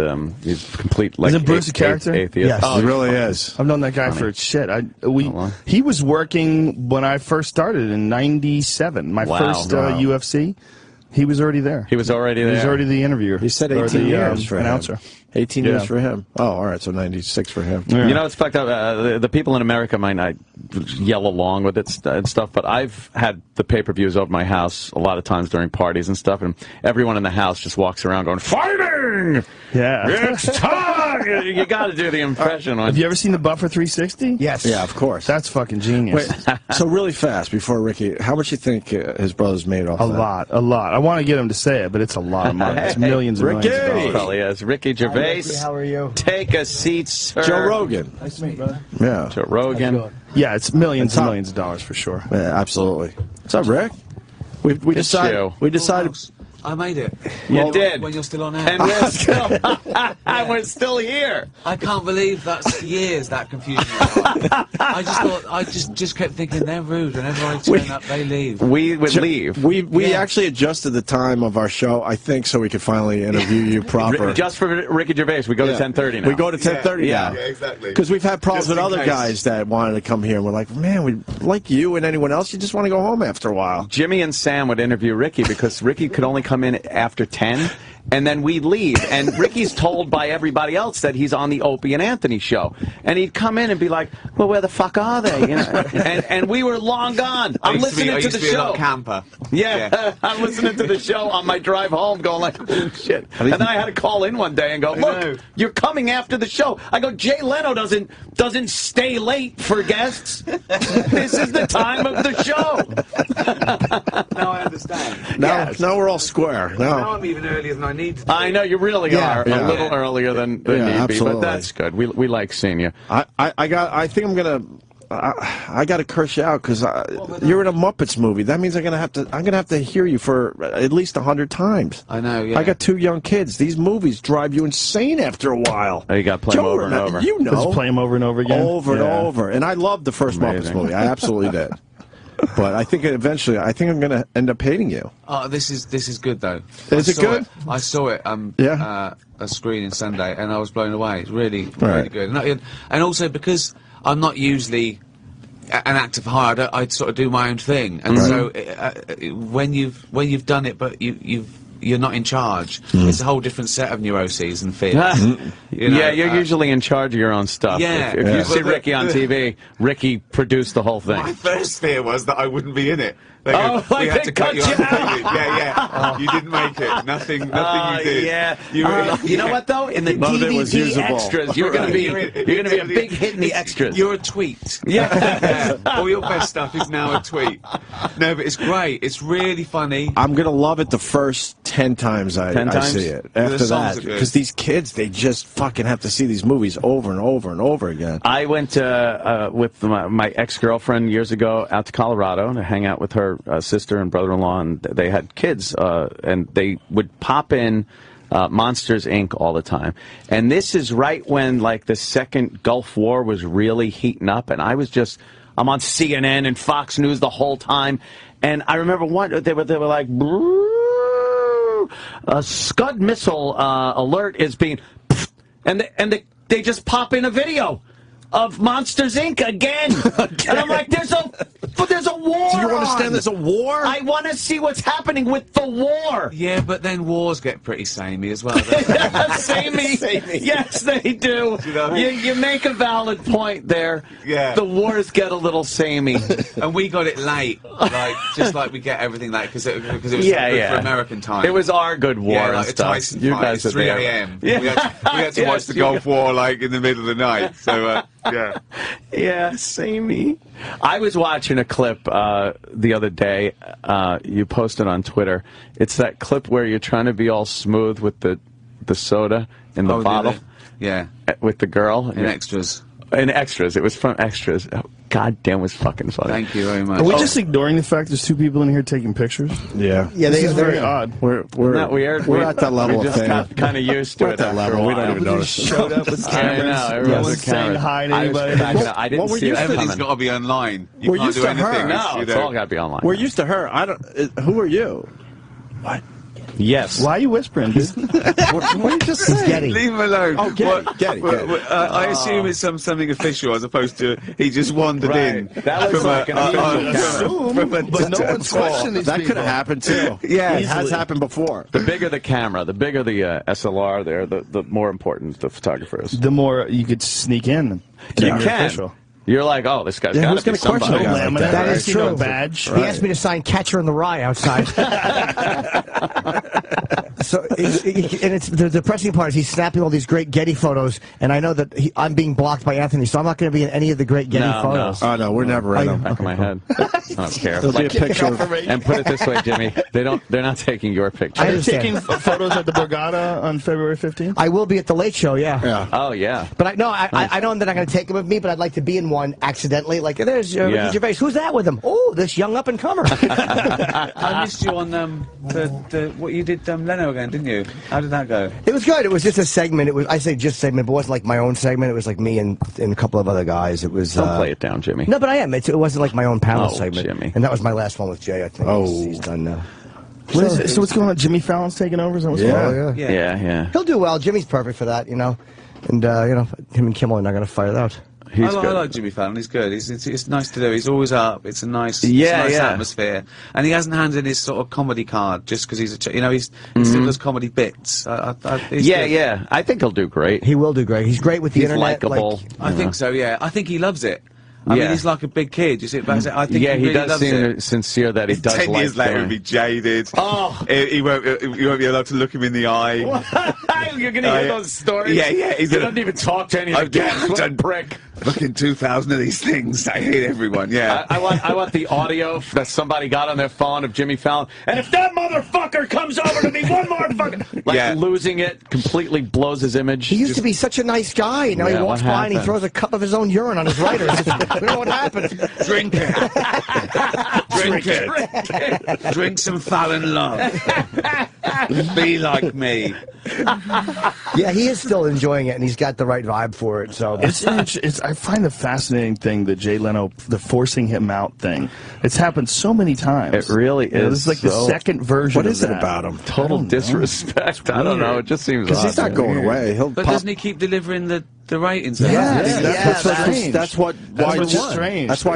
complete, like, Isn't Bruce a character? Atheist. Yes, he really is. I've known that guy for shit. He was working when I first started in '97. My first UFC. He was already there. He was already there. He was already the interviewer. He said 18 years for announcer. Him. 18 years for him. Oh, all right, so 96 for him. Yeah. You know, it's fucked up. The people in America might not yell along with it and stuff, but I've had the pay-per-views over my house a lot of times during parties and stuff, and everyone in the house just walks around going, "Fighting! Yeah. It's time!" You got to do the impression. Have you ever seen the Buffer 360? Yes. Yeah, of course. That's fucking genius. Wait, so really fast, before Ricky, how much you think his brother's made off that? A lot. I want to get him to say it, but it's a lot of money. It's millions and millions of dollars. Probably is. Ricky Gervais. Hi, Ricky, how are you? Take a seat, sir. Joe Rogan. Nice to meet you, brother. Yeah. Joe Rogan. Yeah, it's millions and millions of dollars for sure. Yeah, absolutely. What's up, Rick? We decided. I made it. You did. When you're still on air. And we're still here. I can't believe that's years that confused me. I just kept thinking they're rude. Whenever I turn up, they leave. We would leave. We actually adjusted the time of our show, I think, so we could finally interview you proper. Just for Ricky Gervais, we go to 10:30 now. We go to 10:30 now. Yeah, exactly. Because we've had problems with other guys that wanted to come here, and we're like, man, we like you and anyone else, you just want to go home after a while. Jimmy and Sam would interview Ricky because Ricky could only come in after 10, and then we'd leave. And Ricky's told by everybody else that he's on the Opie and Anthony show. And he'd come in and be like, well, where the fuck are they? You know? and we were long gone. I'm listening to the show. Camper. Yeah, I'm listening to the show on my drive home going like, oh, shit. And then I had to call in one day and go, look, you're coming after the show. I go, Jay Leno doesn't stay late for guests. This is the time of the show. Now I understand. Now we're all square. Now I'm even earlier than I need to be. I know, you really are a little earlier than need absolutely. be, but that's good. We like seeing you. I think I'm gonna. I got to curse you out because you're in a Muppets movie. That means I'm gonna have to hear you for at least 100 times. I know. Yeah. I got 2 young kids. These movies drive you insane after a while. Oh, you got to play them over and over. You know, just play them over and over again. Over and over. And I loved the first Muppets movie. I absolutely did. But I think eventually, I'm going to end up hating you. Oh, this is good though. Is it good? I saw it. A screening Sunday, and I was blown away. It's really good. And also because I'm not usually an actor for hire, I sort of do my own thing, and so when you've done it, but you're not in charge. It's a whole different set of neuroses and fears. You're usually in charge of your own stuff. Yeah. If you see Ricky on TV, Ricky produced the whole thing. My first fear was that I wouldn't be in it. We had to cut you out. You didn't make it. Nothing you did. Yeah. You know what though? In the DVD extras, you're going to be a big hit in the extras. You're a tweet. Yeah. All your best stuff is now a tweet. No, but it's great. It's really funny. I'm going to love it the first 10 times I see it. After that, because these kids, they just fucking have to see these movies over and over and over again. I went with my ex-girlfriend years ago out to Colorado to hang out with her sister and brother-in-law, and they had kids, and they would pop in Monsters, Inc. all the time. And this is right when, like, the second Gulf War was really heating up, and I'm on CNN and Fox News the whole time, and I remember they were like, a Scud missile alert is being, and they just pop in a video of Monsters, Inc. again. And I'm like, there's a war. Do you understand there's a war? I want to see what's happening with the war. Yeah, but then wars get pretty samey as well. Samey. Yes, they do. You make a valid point there. Yeah. The wars get a little samey. And we got it late, just like we get everything late, because it was good for American time. It was our good war and like stuff. Tyson You fight. guys It's 3 a.m. We had to watch the Gulf War like in the middle of the night. So yeah, samey. I was watching a clip the other day. You posted on Twitter. It's that clip where you're trying to be all smooth with the soda in the bottle. Yeah. With the girl. In Extras. In Extras. It was from Extras. Oh, God damn, it was fucking funny. Thank you very much. Are we just ignoring the fact there's 2 people in here taking pictures? Yeah. This is very odd. We're not weird. We're at that level we of just fame. got kind of used to We're it. at that level. We don't even notice. Showed up with cameras. I know. Everyone's with saying cameras. hi to anybody. I didn't see it Everything's coming. got to be online. You We're can't used do to anything. her. No, it's all got to be online. We're used to her. Who are you? What? Yes. Why are you whispering, dude? What are you just saying? Leave him alone. Oh, Getty. I assume it's something official as opposed to he just wandered in. That was like an but no one's questioning these That could have happened too. Yeah, it has happened before. The bigger the camera, the bigger the SLR there, the more important the photographer is. The more you could sneak in. You can. You're like, oh, this guy's got to be somebody. That is true. Badge. He asked me to sign Catcher in the Rye outside. So, and it's the depressing part is he's snapping all these great Getty photos, and I know that I'm being blocked by Anthony, so I'm not going to be in any of the great Getty photos. Oh no, we're never in them. Back of my head. I don't care. There'll be a picture. And put it this way, Jimmy, they're not taking your picture. Are you taking photos at the Borgata on February 15th? I will be at the Late Show, yeah. Oh yeah. But I know they're not going to take them with me, but I'd like to be in one accidentally. Like there's Ricky Gervais. Who's that with him? Oh, this young up and comer. I missed you on what you did Leno again, didn't you? How did that go? It was good. It was just a segment. I say just segment, but it wasn't like my own segment. It was like me and a couple of other guys. It was. Don't play it down, Jimmy. No, but I am. It wasn't like my own panel segment. Jimmy. And that was my last one with Jay. I think. He's done now. So what's going on? Jimmy Fallon's taking over? Is that what's going on? Yeah. He'll do well. Jimmy's perfect for that, you know. And him and Kimmel are not going to fire that out. He's good. I like Jimmy Fallon. He's good. It's nice to do. He's always up. It's a nice, atmosphere. And he hasn't handed in his sort of comedy card just because he's he still does comedy bits. Yeah. I think he'll do great. He will do great. He's great with the internet. Likeable. I think so. Yeah. I think he loves it. I mean, he's like a big kid. You see, I think he really does seem sincere that he does. 10 like years later, he'll be jaded. Oh, you won't be allowed to look him in the eye. You're gonna hear those stories. Yeah. He doesn't even talk to any of the guests. I've done brick. Fucking 2,000 of these things. I hate everyone. Yeah. I want the audio that somebody got on their phone of Jimmy Fallon. And if that motherfucker comes over to me one more fucking losing it, completely blows his image. He used to be such a nice guy. Now he walks by and he throws a cup of his own urine on his writers. We don't know what happened. Drink it. Drink it. Drink some Fallon love. Be like me. Yeah, he is still enjoying it, and he's got the right vibe for it. So I find the fascinating thing that Jay Leno, the forcing him out thing. It's happened so many times. It really is. This is like the second version. What is it about him? Total disrespect. I don't know. It just seems because he's not going away. But doesn't he keep delivering the ratings? That's why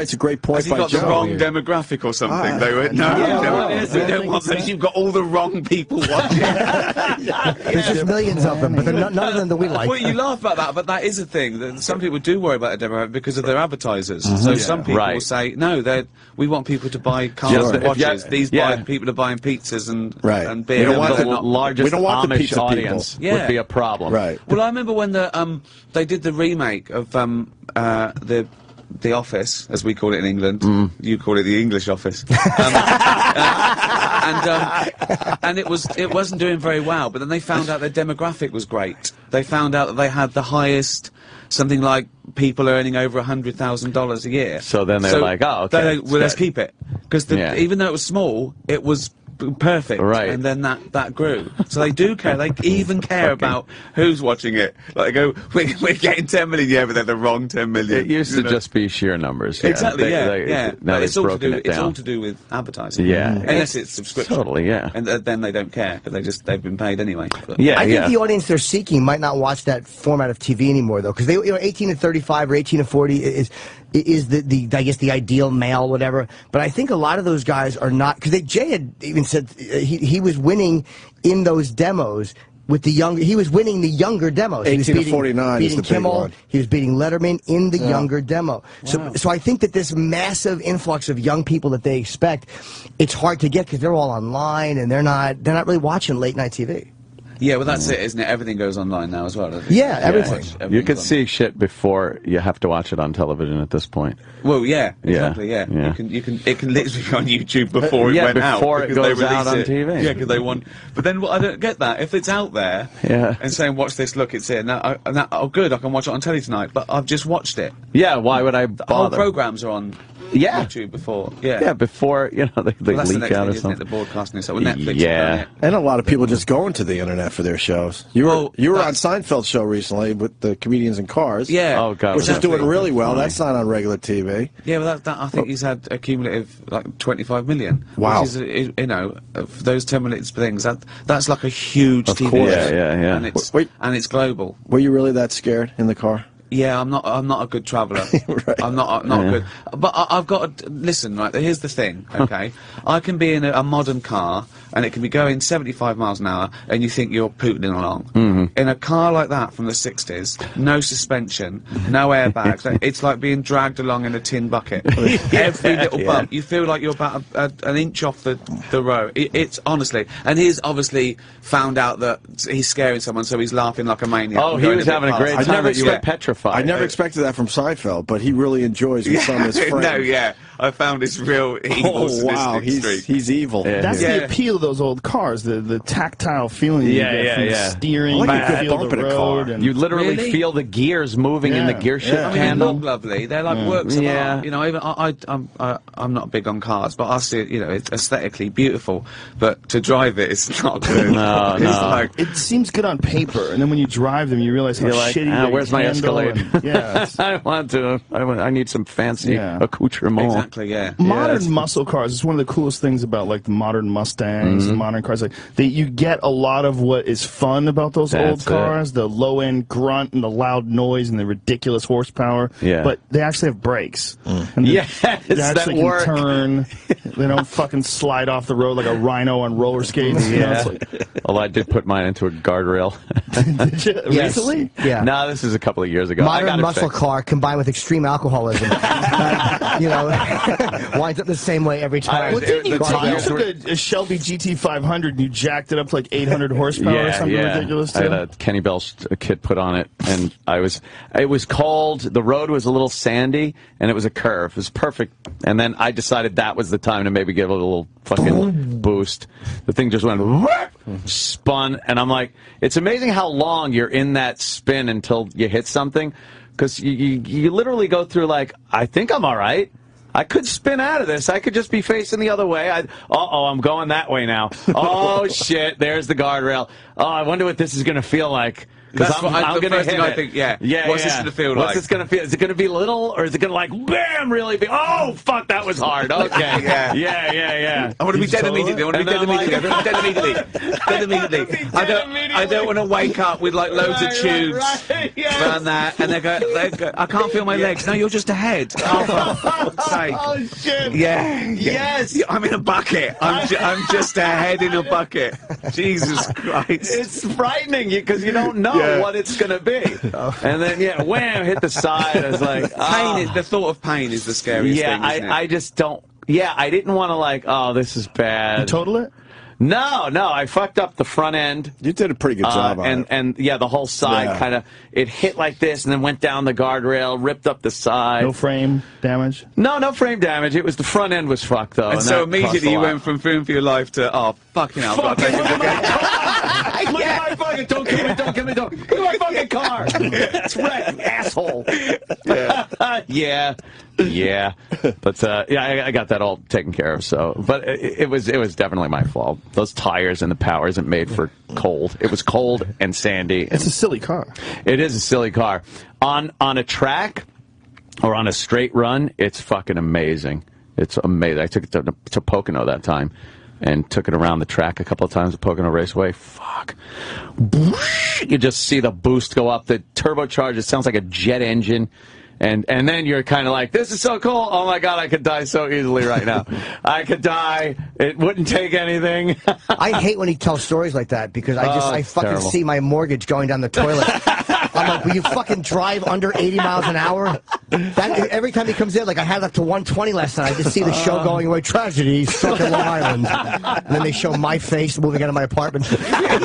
it's a great point. Has he got the wrong demographic or something? We don't want this. You've got all the wrong people watching. There's millions of them, but none of them that we like. Well, you laugh about that, but that is a thing. That some people do worry about the demographic because of their advertisers. So some people will say, no, we want people to buy cars and watches. These people are buying pizzas and beer. We don't want the largest Amish audience would be a problem. Right. Well, I remember when they did the remake of The Office, as we call it in England. You call it the English Office. And it wasn't doing very well. But then they found out their demographic was great. They found out that they had the highest, something like people earning over $100,000 a year. So then they're like, oh, okay. Let's keep it because even though it was small, it was perfect, and then that grew. So they do care. They even care about who's watching it. Like they go, we're getting 10 million, but they're the wrong 10 million. It used to just be sheer numbers. Exactly. Now but it's all broken to do with advertising. Yeah. Unless it's subscription. Totally. Yeah. And then they don't care because they've been paid anyway. But. I think the audience they're seeking might not watch that format of TV anymore, though, because 18 to 35 or 18 to 40 is the I guess the ideal male, whatever. But I think a lot of those guys are not, because Jay had even said he was winning in those demos with the younger. He was winning the younger demos. 18 to 49 is the Kimmel. big one. He was beating Letterman in the younger demo. So I think that this massive influx of young people that they expect, it's hard to get because they're all online and they're not really watching late night TV. Yeah, well, that's it, isn't it? Everything goes online now as well. Yeah, everything. You can see shit before you have to watch it on television at this point. Well, yeah, exactly. Yeah. You can. It can literally be on YouTube before it went out. Before it goes out on TV. Yeah, because they want. But then I don't get that. If it's out there, and saying, "Watch this, look, it's here." Now, oh, good, I can watch it on telly tonight. But I've just watched it. Yeah, why would I bother? The whole programs are on. YouTube before, before they leak out or something. The broadcasting stuff. With Netflix, and a lot of people just going to the internet for their shows. You were on Seinfeld's show recently with the comedians in cars. Yeah, oh god, which is doing really well. That's not on regular TV. Yeah, well, I think he's had a cumulative like 25 million. Wow, which is, of those 10 minutes things, that's like a huge TV show. Yeah. And it's global. Were you really that scared in the car? Yeah, I'm not a good traveller. I'm not good. But I've got to listen. Right, here's the thing. Okay, I can be in a modern car and it can be going 75 miles an hour, and you think you're pooting along. In a car like that from the 60s, no suspension, no airbags. It's like being dragged along in a tin bucket. Every little bump, you feel like you're about an inch off the road. It's honestly, and he's obviously found out that he's scaring someone, so he's laughing like a maniac. Oh, he was having a great time. You were petrified. I never expected that from Seinfeld, but he really enjoys with some of his friends. No, I found his real evil, sadistic streak. He's evil. That's the appeal of those old cars, the tactile feeling you get from steering. You feel the road. You literally feel the gears moving in the gear shift handle. They look lovely. They're like works of art. You know, even I'm not big on cars, but I see it. You know, it's aesthetically beautiful, but to drive it's not good. No. Like, it seems good on paper, and then when you drive them, you realize how shitty. Where's my Escalade? I want to. I need some fancy accoutrement. exactly. Yeah. Modern muscle cars. It's one of the coolest things about like the modern Mustangs and modern cars. Like you get a lot of what is fun about those old cars. The low end grunt and the loud noise and the ridiculous horsepower. Yeah. But they actually have brakes. And they actually can turn. They don't fucking slide off the road like a rhino on roller skates. Yeah. Although I did put mine into a guardrail. Did you? Recently? Yeah. No, this is a couple of years ago. Modern muscle car combined with extreme alcoholism. You know, winds up the same way every time. Well, didn't you took a Shelby GT500 and you jacked it up to like 800 horsepower or something ridiculous? I had a Kenny Bell kit put on it, and it was cold. The road was a little sandy, and it was a curve. It was perfect. And then I decided that was the time to maybe give it a little fucking boost. The thing just went spun, and I'm like, it's amazing how long you're in that spin until you hit something, because you literally go through like, I think I'm all right. I could spin out of this. I could just be facing the other way. Uh-oh, I'm going that way now. Oh, shit, there's the guardrail. Oh, I wonder what this is going to feel like. Because I'm going to hit it. Think, what's this going to feel like? What's this going to feel? Is it going to be little, or is it going to like, bam, really be? Oh, fuck, that was hard. Okay. Yeah. I want to be dead immediately. Dead immediately. I don't want to wake up with like loads of tubes around that, and they go, I can't feel my legs. No, you're just ahead. Oh, for fuck's sake. Oh, shit. Yeah. Yes. I'm in a bucket. I'm just ahead in a bucket. Jesus Christ. It's frightening because you don't know what it's going to be. And then, wham, hit the side. I was like, the thought of pain is the scariest thing, isn't it? I just don't, I didn't want to like, oh, this is bad. You total it? No, I fucked up the front end. You did a pretty good job on it. And the whole side kind of, it hit like this and then went down the guardrail, ripped up the side. No frame damage? No frame damage. It was the front end was fucked, though. And so immediately you went from fearing for your life to, oh, fucking hell, I've got to take it again. Look at my fucking, don't kill me. Look at my fucking car. It's wrecked, asshole. Yeah. But, I got that all taken care of, so. But it was definitely my fault. Those tires and the power isn't made for cold. It was cold and sandy. It's a silly car. It is a silly car. On a track or on a straight run, it's fucking amazing. It's amazing. I took it to Pocono that time and took it around the track a couple of times at Pocono Raceway. Fuck. You just see the boost go up. The turbocharge, it sounds like a jet engine. And then you're kind of like, this is so cool. Oh, my God, I could die so easily right now. I could die. It wouldn't take anything. I hate when he tells stories like that because I fucking see my mortgage going down the toilet. I'm like, will you fucking drive under 80 miles an hour? Every time he comes in, like I had up to 120 last night. I just see the show going away. Tragedy, stuck in Long Island. And then they show my face moving out of my apartment. How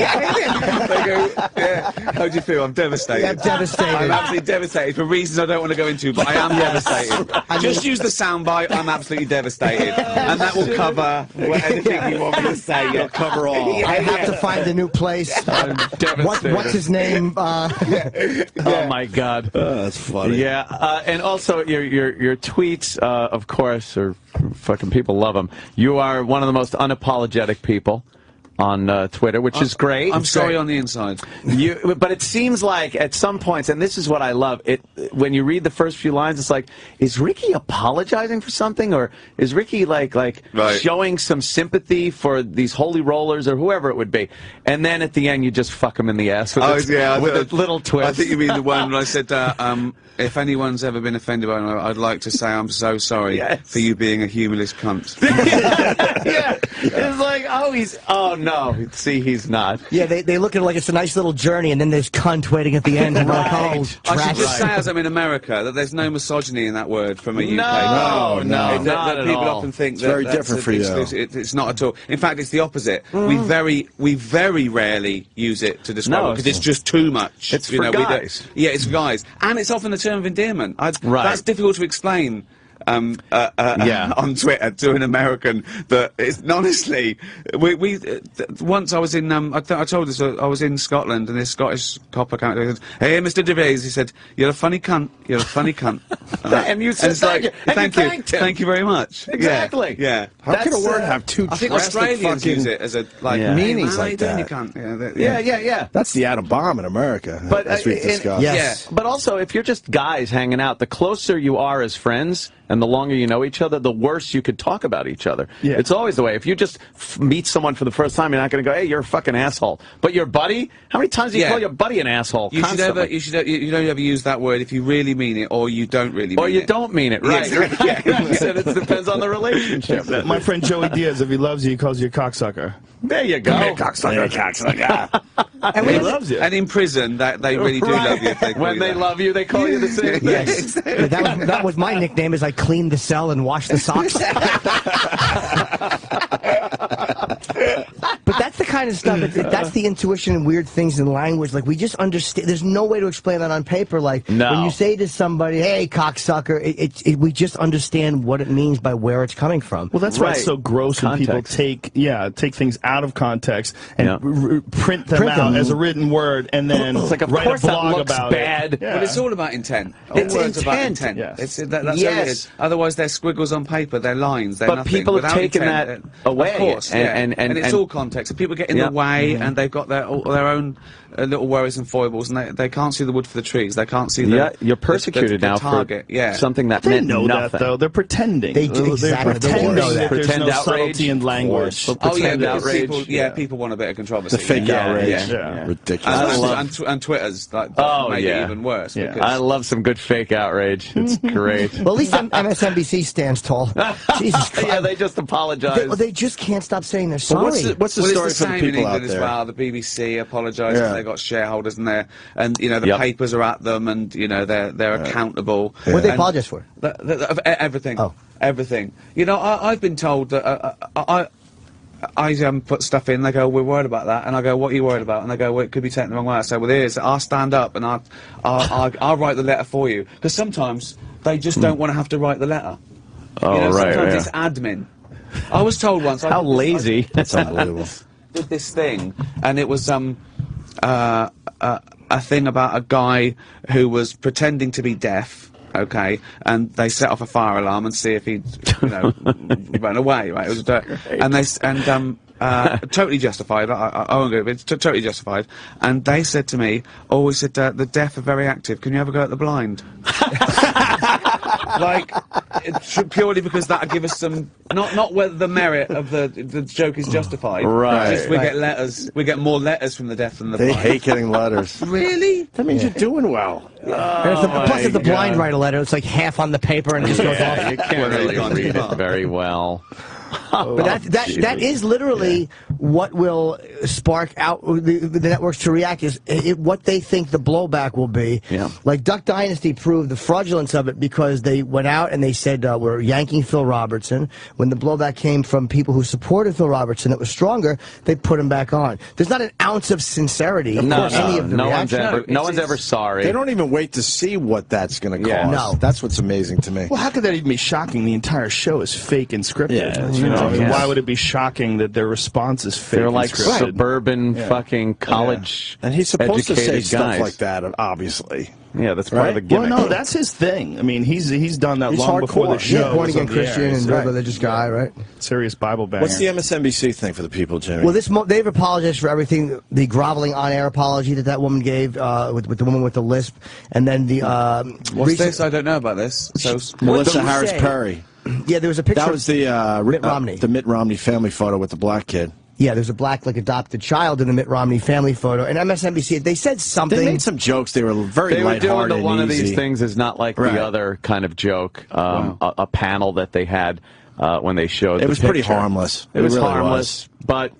do you feel? I'm devastated. Yeah, I'm devastated. I'm absolutely devastated for reasons I don't want to go into, but I am devastated. Just use the soundbite. I'm absolutely devastated, and that will cover anything you want me to say. It'll cover all. I have to find a new place. I'm devastated. What's his name? Oh my God. That's funny. Yeah, and also your tweets, of course, are fucking people love them. You are one of the most unapologetic people on Twitter, which is great. I'm sorry on the inside. But it seems like at some points, and this is what I love, when you read the first few lines, it's like, is Ricky apologizing for something? Or is Ricky like showing some sympathy for these holy rollers or whoever it would be? And then at the end, you just fuck them in the ass with a little twist. I think you mean the one when I said, if anyone's ever been offended by it, I'd like to say I'm so sorry for you being a humorless cunt. Yeah. It's like, oh no, see, he's not. Yeah, they look at it like it's a nice little journey, and then there's cunt waiting at the end. And like, I should just say, as I'm in America, that there's no misogyny in that word from a UK. No, not at people all. often think it's very different for you. It's not at all. In fact, it's the opposite. We very rarely use it to describe it because it's just too much. It's for guys. It's for guys, and it's often a term of endearment. That's difficult to explain. On Twitter to an American, that it's honestly, once I was in, I told this, I was in Scotland, and this Scottish copper character said, "Hey, Mr. Gervais," he said, "You're a funny cunt. You're a funny cunt." And you said, thank you very much. Exactly. Yeah. How can a word have two? I think Australians use it as a meanings like that. You cunt. Yeah. That's the atom bomb in America, but as we've discussed. Yes. But also, if you're just guys hanging out, the closer you are as friends, and the longer you know each other, the worse you could talk about each other. Yeah. It's always the way. If you just meet someone for the first time, you're not going to go, hey, you're a fucking asshole. But your buddy, how many times do you call your buddy an asshole? You don't ever use that word if you really mean it, or you don't really mean it. Or you don't mean it, right. You said it depends on the relationship. My friend Joey Diaz, if he loves you, he calls you a cocksucker. There you go. Cocksucker, cocksucker. And he loves you. And in prison, they really do love you. If they when they love you, they call you the same thing. Yes. That was my nickname, is I cleaned the cell and washed the socks. But that's the kind of stuff, that's the intuition and weird things in language. Like, we just understand, there's no way to explain that on paper. Like, when you say to somebody, hey, cocksucker, we just understand what it means by where it's coming from. Well, that's why it's so gross when people take things out of context and print them out as a written word and then it's like, of write course a blog that looks about bad. it. But it's all about intent. It's intent. about intent. Yes. That's all it is. Otherwise, they're squiggles on paper, they're lines, they're but nothing. people have Without taken intent, that away. Of course, and it's all context. And people get in the way, and they've got their own little worries and foibles, and they can't see the wood for the trees. They can't see the you're persecuted the now target. for something that meant know nothing. That, though. They're pretending. They're pretending that there's pretend no outrage. subtlety in language. Outrage. People want a bit of controversy. The fake outrage. Yeah. Ridiculous. And Twitter's make it even worse. Yeah. I love some good fake outrage. It's great. Well, at least MSNBC stands tall. Jesus Christ. Yeah, they just apologize. They just can't stop saying they're sorry. What's the story for the people out as there? well. The BBC apologised because they got shareholders in there, and the papers are at them, and they're accountable. What did they apologise for? Everything. Oh. Everything. I've been told that I put stuff in. They go, we're worried about that, and I go, what are you worried about? And they go, well, it could be taken the wrong way. I say, well, I'll stand up and I'll write the letter for you, because sometimes they just don't want to have to write the letter. Sometimes it's admin. I was told once. How lazy. That's unbelievable. Did this thing, and it was a thing about a guy who was pretending to be deaf. Okay, and they set off a fire alarm and see if he'd, run away. Right, it was totally justified. I won't go. It's totally justified. And they said to me, "Oh, we said the deaf are very active. Can you ever go at the blind?" Like, purely because that would give us some, not whether the merit of the joke is justified. Right. Just we get more letters from the deaf than the They blind. hate getting letters. Really? That means you're doing well. Plus, if the blind write a letter, it's like half on the paper and it just goes off. You can't really read it very well. But that is literally what will spark out the networks to react, is what they think the blowback will be. Yeah. Like Duck Dynasty proved the fraudulence of it because they went out and they said we're yanking Phil Robertson. When the blowback came from people who supported Phil Robertson, it was stronger. They put him back on. There's not an ounce of sincerity in any of the reaction. No one's ever sorry. They don't even wait to see what that's going to cause. No. That's what's amazing to me. Well, how could that even be shocking? The entire show is fake and scripted. Yeah, why would it be shocking that their response is fake? They're like and scripted? suburban fucking college and he's supposed to say guys. stuff like that, obviously. Yeah, that's part of the gimmick. Well, no, that's his thing. I mean, he's done that long before the show. Yeah, born again Christian and religious guy, right? Serious Bible banger. What's the MSNBC thing for the people, Jimmy? Well, they've apologized for everything. The groveling on-air apology that woman gave with the woman with the lisp, and then the what's this? I don't know about this. So Melissa Harris Perry. Yeah, there was a picture. That was the Mitt Romney. The Mitt Romney family photo with the black kid. Yeah, there's a black, adopted child in the Mitt Romney family photo. And MSNBC, they said something. They made some jokes. They were very lighthearted. They were doing one of easy. these things is not like the other kind of joke. A panel that they had when they showed it was pretty harmless. It was really harmless, but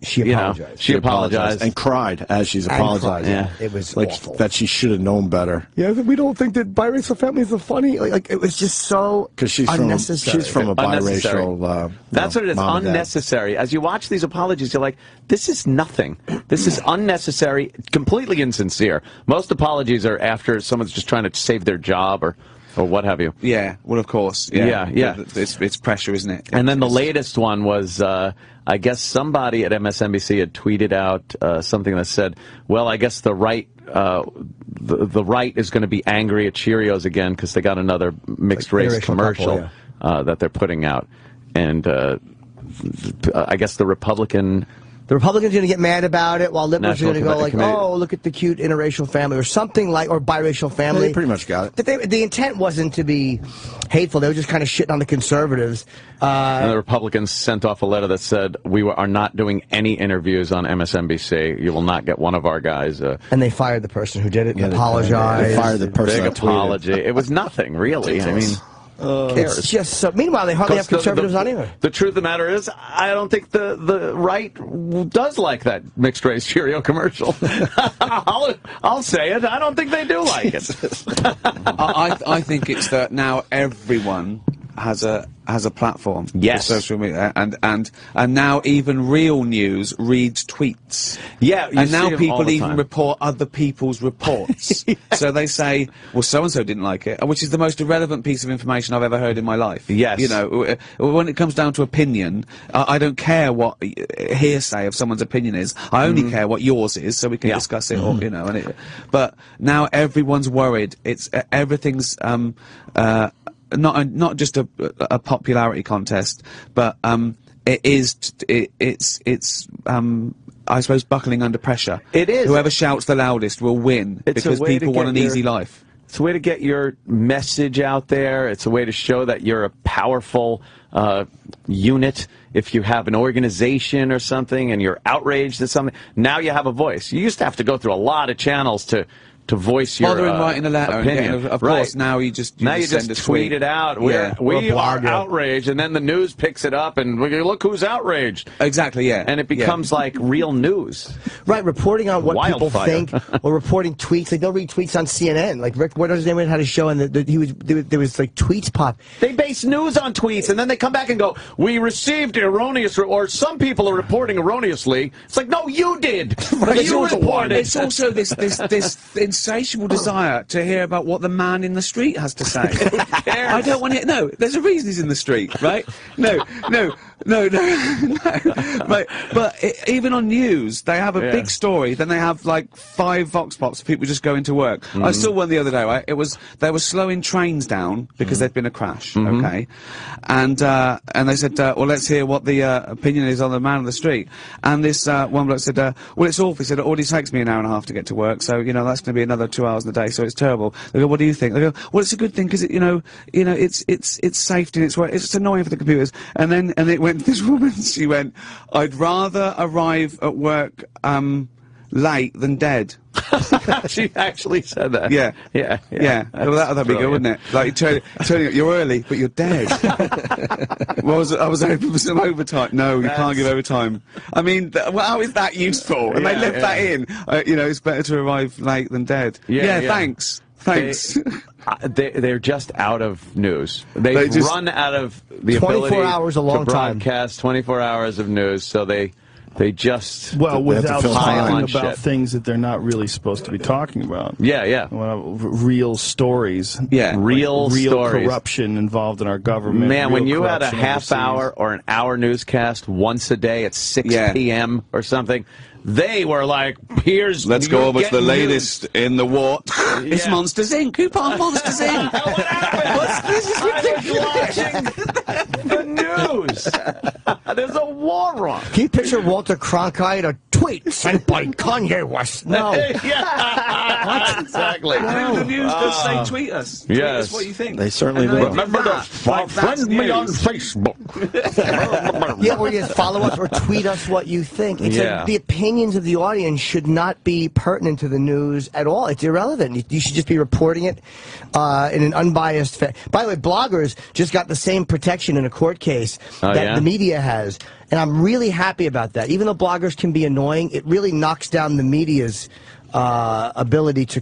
she apologized. She apologized and cried as she's apologizing. Yeah, it was awful. That she should have known better. Yeah, we don't think that biracial families are funny. Like it was just so unnecessary. She's from a biracial. That's what it is. Unnecessary. As you watch these apologies, you're like, this is nothing. This is unnecessary. Completely insincere. Most apologies are after someone's just trying to save their job or what have you. Yeah, well, of course. Yeah. It's pressure, isn't it? And then the latest one was, I guess somebody at MSNBC had tweeted out something that said, well, I guess the right the right is going to be angry at Cheerios again because they got another mixed-race commercial that they're putting out. And I guess the Republican The Republicans are going to get mad about it, while liberals are going to go like, oh, look at the cute interracial family, or something like, or biracial family. Yeah, they pretty much got it. The intent wasn't to be hateful. They were just kind of shitting on the conservatives. And the Republicans sent off a letter that said, we are not doing any interviews on MSNBC. You will not get one of our guys. And they fired the person who did it and apologized. They fired the person. Big apology. It was nothing, really. I mean... it's just so. Meanwhile, they hardly have conservatives on either. The truth of the matter is, I don't think the right does like that mixed race Cheerio commercial. I'll say it. I don't think they do like it. I think it's that now everyone has a platform. Yes. Social media, and now even real news reads tweets. Yeah, and now people even report other people's reports. Yeah. So they say, well, so and so didn't like it, which is the most irrelevant piece of information I've ever heard in my life. Yes. You know, when it comes down to opinion, I don't care what hearsay of someone's opinion is. I only care what yours is, so we can discuss it. Or, you know, but now everyone's worried. It's everything's. Not just a popularity contest, but it's I suppose buckling under pressure. It is. Whoever shouts the loudest will win because people want an easy life. It's a way to get your message out there. It's a way to show that you're a powerful unit. If you have an organization or something and you're outraged at something, now you have a voice. You used to have to go through a lot of channels to voice your bothering writing a letter opinion. And of course, now you just tweet it out. We are outraged, and then the news picks it up, and look who's outraged. Exactly, yeah. And it becomes like real news. Right, reporting on what people think, or reporting tweets. Like they'll read tweets on CNN. Like Rick, what was his name? Had a show, and there was like tweets pop. They base news on tweets, and then they come back and go, "We received erroneous," or some people are reporting erroneously. It's like, no, you did. You reported. It's also this insatiable desire to hear about what the man in the street has to say. I don't want to. No, there's a reason he's in the street, right? No. Right. But even on news, they have a big story, then they have like 5 vox pops of people just going to work. I saw one the other day, right? They were slowing trains down because there'd been a crash, okay? And they said, well, let's hear what the opinion is on the man on the street. And this one bloke said, well, it's awful. He said, it already takes me an hour and a half to get to work, so, you know, that's going to be another 2 hours in the day, so it's terrible. They go, what do you think? They go, well, it's a good thing because, it's safety and it's annoying for the computers. And it went, this woman, she went, I'd rather arrive at work late than dead. She actually said that. Yeah. Well, that'd be good, wouldn't it? Like turning up, you're early, but you're dead. I was hoping for some overtime. No, you can't give overtime. I mean, how is that useful? And they left that in. It's better to arrive late than dead. Yeah. Thanks. They're just out of news. They've run out of the 24 hours a long to broadcast 24 hours of news, so they just without talking about shit. Things that they're not really supposed to be talking about. Yeah. Real stories. Yeah, real stories. Corruption involved in our government. Man, when you had a half-hour or an hour newscast once a day at 6 p.m. or something, they were like, let's go over to the latest in the what? It's Monsters Inc. Who put on Monsters Inc? What happened? I was watching the news. There's a war on. Can you picture Walter Cronkite, a tweet sent by Kanye West? No. What? Exactly. No. The news does say tweet us. Tweet us what you think. They certainly do. Remember to friend me on Facebook. Or you follow us or tweet us what you think. It's like the opinions of the audience should not be pertinent to the news at all. It's irrelevant. You should just be reporting it in an unbiased fashion. By the way, bloggers just got the same protection in a court case that the media has. And I'm really happy about that. Even though bloggers can be annoying, it really knocks down the media's ability to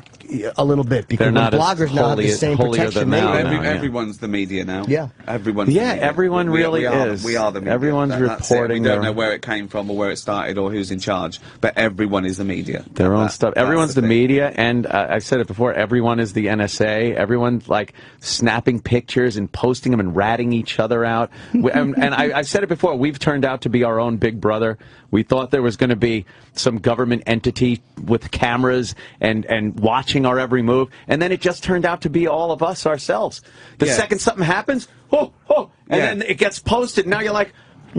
a little bit, because when bloggers now have the same protection. Everyone's the media now. Yeah. Everyone's the media. Everyone really is. We are the media. Everyone's reporting. We don't know where it came from or where it started or who's in charge, but everyone is the media. Their own stuff. Everyone's the media, and I've said it before, everyone is the NSA. Everyone's like snapping pictures and posting them and ratting each other out. And I've said it before, we've turned out to be our own big brother. We thought there was going to be some government entity with cameras and watching our every move, and then it just turned out to be all of us ourselves. The second something happens, and then it gets posted. Now you're like,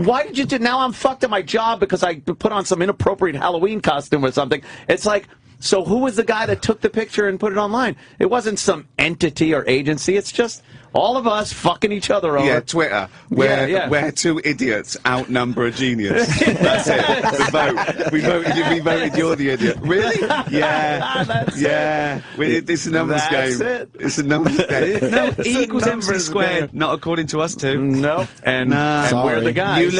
why did you do? Now I'm fucked at my job because I put on some inappropriate Halloween costume or something. It's like, so who was the guy that took the picture and put it online? It wasn't some entity or agency. It's just all of us fucking each other over. Yeah, Twitter. Where two idiots outnumber a genius. That's it. The vote. We voted you're the idiot. Really? Yeah. It's a numbers game. It's a numbers game. No, E equals MC squared. Not according to us two. No. And we're the guys.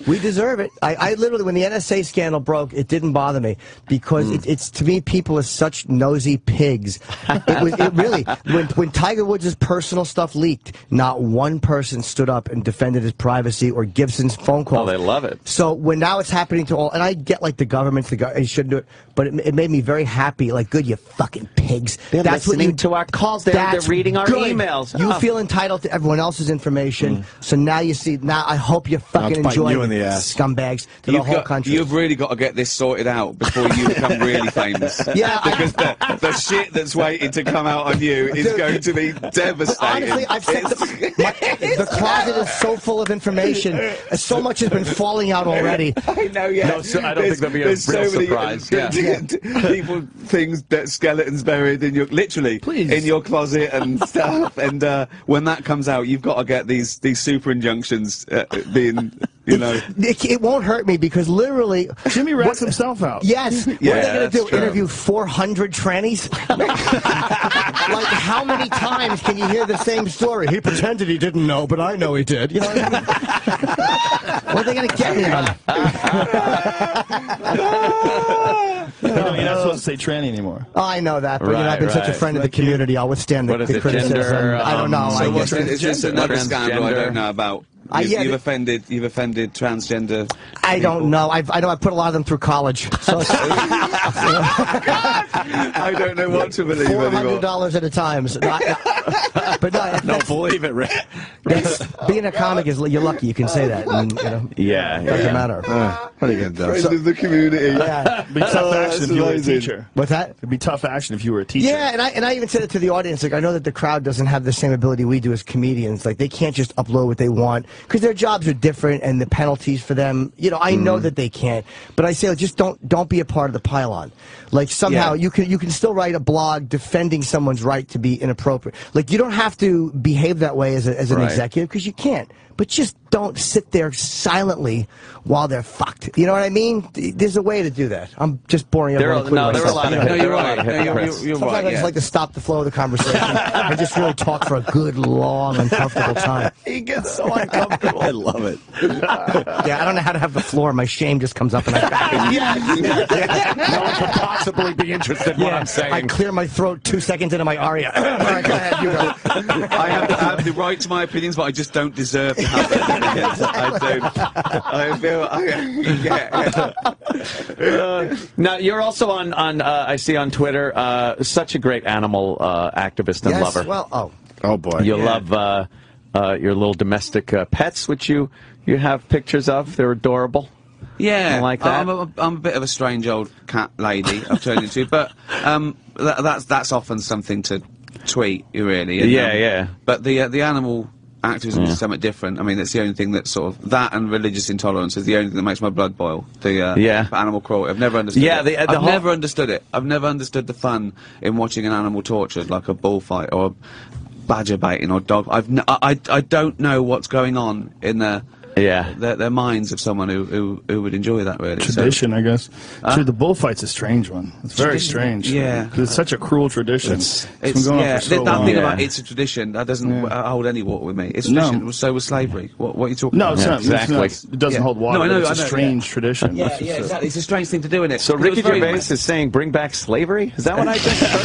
We deserve it. I literally, when the NSA scandal broke, it didn't bother me because it's to me, people are such nosy pigs. It really. When Tiger Woods' personal stuff leaked, not one person stood up and defended his privacy or Gibson's phone calls. Oh, they love it. So when now it's happening to all, and I get like the government, they shouldn't do it, but it made me very happy. Like, good, you fucking pigs. They're listening to our calls. They're reading our emails. You feel entitled to everyone else's information. So now you see. Now I hope you fucking enjoy you in the ass. Scumbags to the whole country. You've really got to get this sorted out before you become really famous. Yeah, because the shit that's waiting to come out on you is going to be devastating. Honestly, I've said the closet is so full of information. So much has been falling out already. I know, yeah. No, so I don't think there'll be a real surprise. People, things that skeletons buried in your in your closet and stuff. And when that comes out, you've got to get these super injunctions being. You know, it won't hurt me because literally Jimmy rats himself out. Yes. What are they going to do? True. Interview 400 trannies? Like, how many times can you hear the same story? He pretended he didn't know, but I know he did. You know what I mean? What are they going to get me on? You're not supposed to say tranny anymore. Oh, I know that, but I've been such a friend of the community. I'll withstand the criticism. Gender, I don't know. So it's just another scandal I don't know about. You've offended transgender. I don't know. I know I put a lot of them through college. So I don't know what to believe anymore. $400 at a time. So believe it, Rick. Being a comic is you're lucky. You can say that. And, it doesn't matter. What are you gonna do? Friend of the community. Yeah. It'd be tough action if you were a teacher. What's that? It'd be tough action if you were a teacher. Yeah, and I even said it to the audience. Like, I know that the crowd doesn't have the same ability we do as comedians. Like, they can't just upload what they want because their jobs are different and the penalties for them. I know that they can't, but I say, like, just don't be a part of the pylon. Like, somehow you can still write a blog defending someone's right to be inappropriate. Like, you don't have to behave that way as an executive because you can't. But just don't sit there silently while they're fucked. You know what I mean? There's a way to do that. I'm just boring everyone. You're right. Sometimes I just like to stop the flow of the conversation and just really talk for a good, long, uncomfortable time. He gets so uncomfortable. I love it. Yeah, I don't know how to have the floor. My shame just comes up and I back it. No one could possibly be interested in what I'm saying. I clear my throat 2 seconds into my aria. All right, go ahead, you go. I have the right to my opinions, but I just don't deserve to have them. Now, you're also on I see on Twitter, such a great animal activist and lover. Well, oh boy. You love your little domestic pets, which you have pictures of. They're adorable. Yeah, like that. I'm a bit of a strange old cat lady I've turned into, but that's often something to tweet, really. And, But the animal activism is something different. I mean, it's the only thing that sort of that and religious intolerance is the only thing that makes my blood boil. The animal cruelty. I've never understood. it. I've never understood it. I've never understood the fun in watching an animal tortured, like a bullfight or badger baiting or dog. I don't know what's going on in their minds of someone who would enjoy that, really. Tradition, I guess. The bullfight's a strange one. It's very strange. Yeah. Because it's such a cruel tradition. It's been going on for so long. That thing about it's a tradition, that doesn't hold any water with me. It's a tradition, so was slavery. What are you talking about? No, it's not. Exactly. It doesn't hold water. No, I know, it's a strange tradition. Yeah, exactly. It's a strange thing to do, isn't it? So Ricky Gervais is saying, bring back slavery? Is that what I just heard?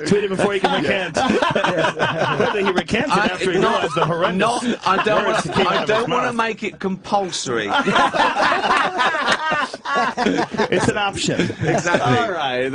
Tweet it before you can recant. Whether he recants it after he realized the horrendous... I don't want to make it compulsory. It's an option. Exactly. All right.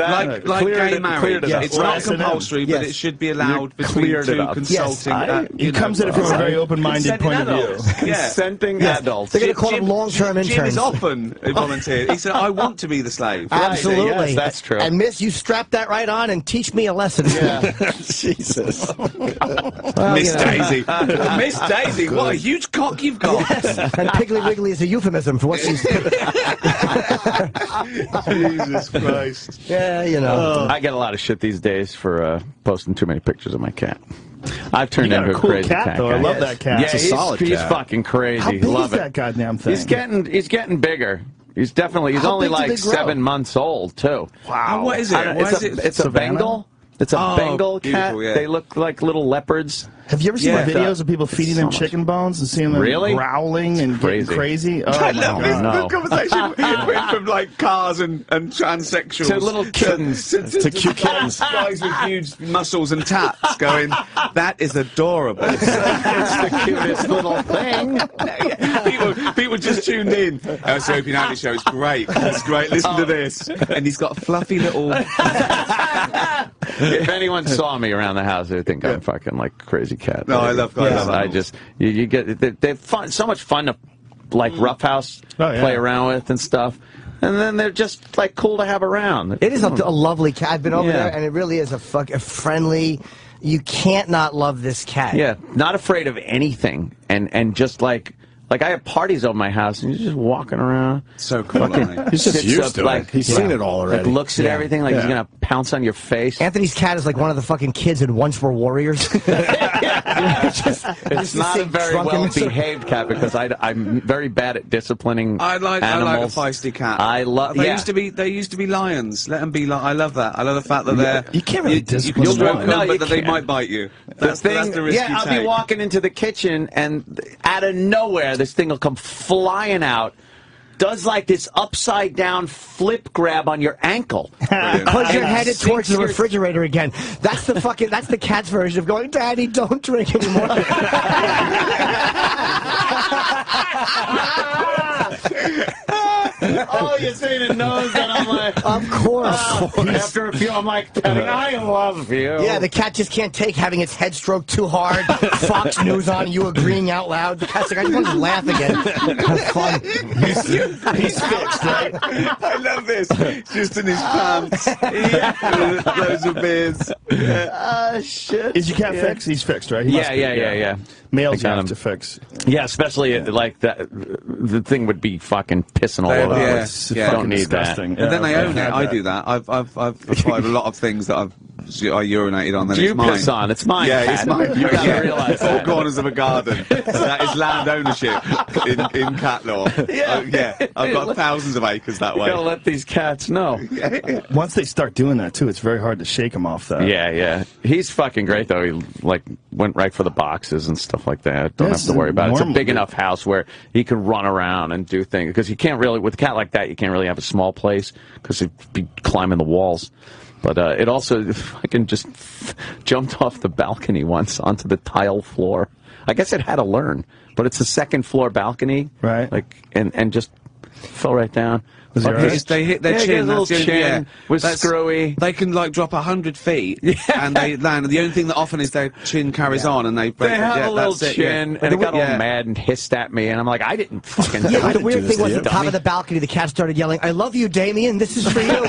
Like gay marriage. It's not compulsory, but it should be allowed between two consulting. He comes at it from a very open-minded point of view. Consenting adults. They're going to call them long-term interns. Jim is often volunteered. He said, I want to be the slave. Absolutely. Yes, that's true. And miss, you strap that right on and teach me a lesson. Yeah. Jesus. Miss Daisy. Miss Daisy, what a huge cock you've got. Yes. And Piggly Wiggly is a euphemism for what she's... Jesus Christ. Yeah, you know. I get a lot of shit these days for posting too many pictures of my cat. I've turned You got into a cool crazy cat, though. I love that cat. Yeah, It's a solid he's cat. fucking crazy. How big Love is it. that goddamn thing? He's getting bigger. He's only big do like they grow? 7 months old too. Wow. What is it? It's a Bengal. It's a Bengal cat. Yeah. They look like little leopards. Have you ever seen the videos of people feeding them chicken bones and seeing them growling and getting crazy? Oh, I love this. No. The conversation went from like cars and transsexuals To little kittens. to cute kittens. Guys with huge muscles and tats going, that is adorable. It's the cutest little thing. People just tuned in. So Opie Nightly Show is great. It's great. Listen to this. And he's got fluffy little... If anyone saw me around the house, they'd think I'm fucking like a crazy cat. No, I love animals. I just you get they're fun, so much fun to like roughhouse play around with and stuff. And then they're just like cool to have around. It is a lovely cat. I've been over there, and it really is a friendly. You can't not love this cat. Yeah, not afraid of anything, and just like I have parties over my house, and he's just walking around. So cool. He's just used to it. He's seen it all already. Like looks at everything like he's gonna pounce on your face. Anthony's cat is like one of the fucking kids in Once Were Warriors. It's not a very well-behaved cat because I'm very bad at disciplining animals. I like a feisty cat. I love. They used to be lions. Let them be. I love that. I love the fact that they're. You can't really discipline you can stroke them. them, but they might bite you. That's the risk you I'll take. be walking into the kitchen, and out of nowhere, this thing will come flying out. Does like this upside down flip grab on your ankle. Because you're headed towards the refrigerator again. That's the cat's version of going, Daddy, don't drink anymore. Oh, you see the nose, and I'm like, of course. After a few, I'm like, I love you. Yeah, the cat just can't take having its head stroked too hard. Fox News on, you agreeing out loud. The cat's like, I just want to laugh again. Have fun. He's fixed, right? I love this. Just in his pants. Loads of beers. Shit. Is your cat fixed? He's fixed, right? Yeah. Males have to fix. Yeah, especially like that. The thing would be fucking pissing all over. Yeah, don't need disgusting. that. And then they own it. I do that. I've acquired a lot of things that I urinated on. Then it's mine. Piss on. It's mine. Yeah, it's mine. You gotta realize Four that. corners of a garden. That is land ownership in cat law. I've got thousands of acres that way. You gotta let these cats know. Once they start doing that too, it's very hard to shake them off that. Yeah. He's fucking great though. He like went right for the boxes and stuff like that. Don't have to worry about it. It's a big enough house where he can run around and do things because you can't really with a cat like that. You can't really have a small place because he'd be climbing the walls. But it also fucking just jumped off the balcony once onto the tile floor. I guess it had to learn, but it's a second floor balcony, right? Like and just fell right down. They hit their chin. Little chin was screwy. They can like drop 100 feet and they land. And the only thing that often is their chin carries on and they break. They have a little chin and it got all mad and hissed at me and I'm like, I didn't fucking. The weird thing was at the top of the balcony, the cat started yelling, "I love you, Damien. This is for you."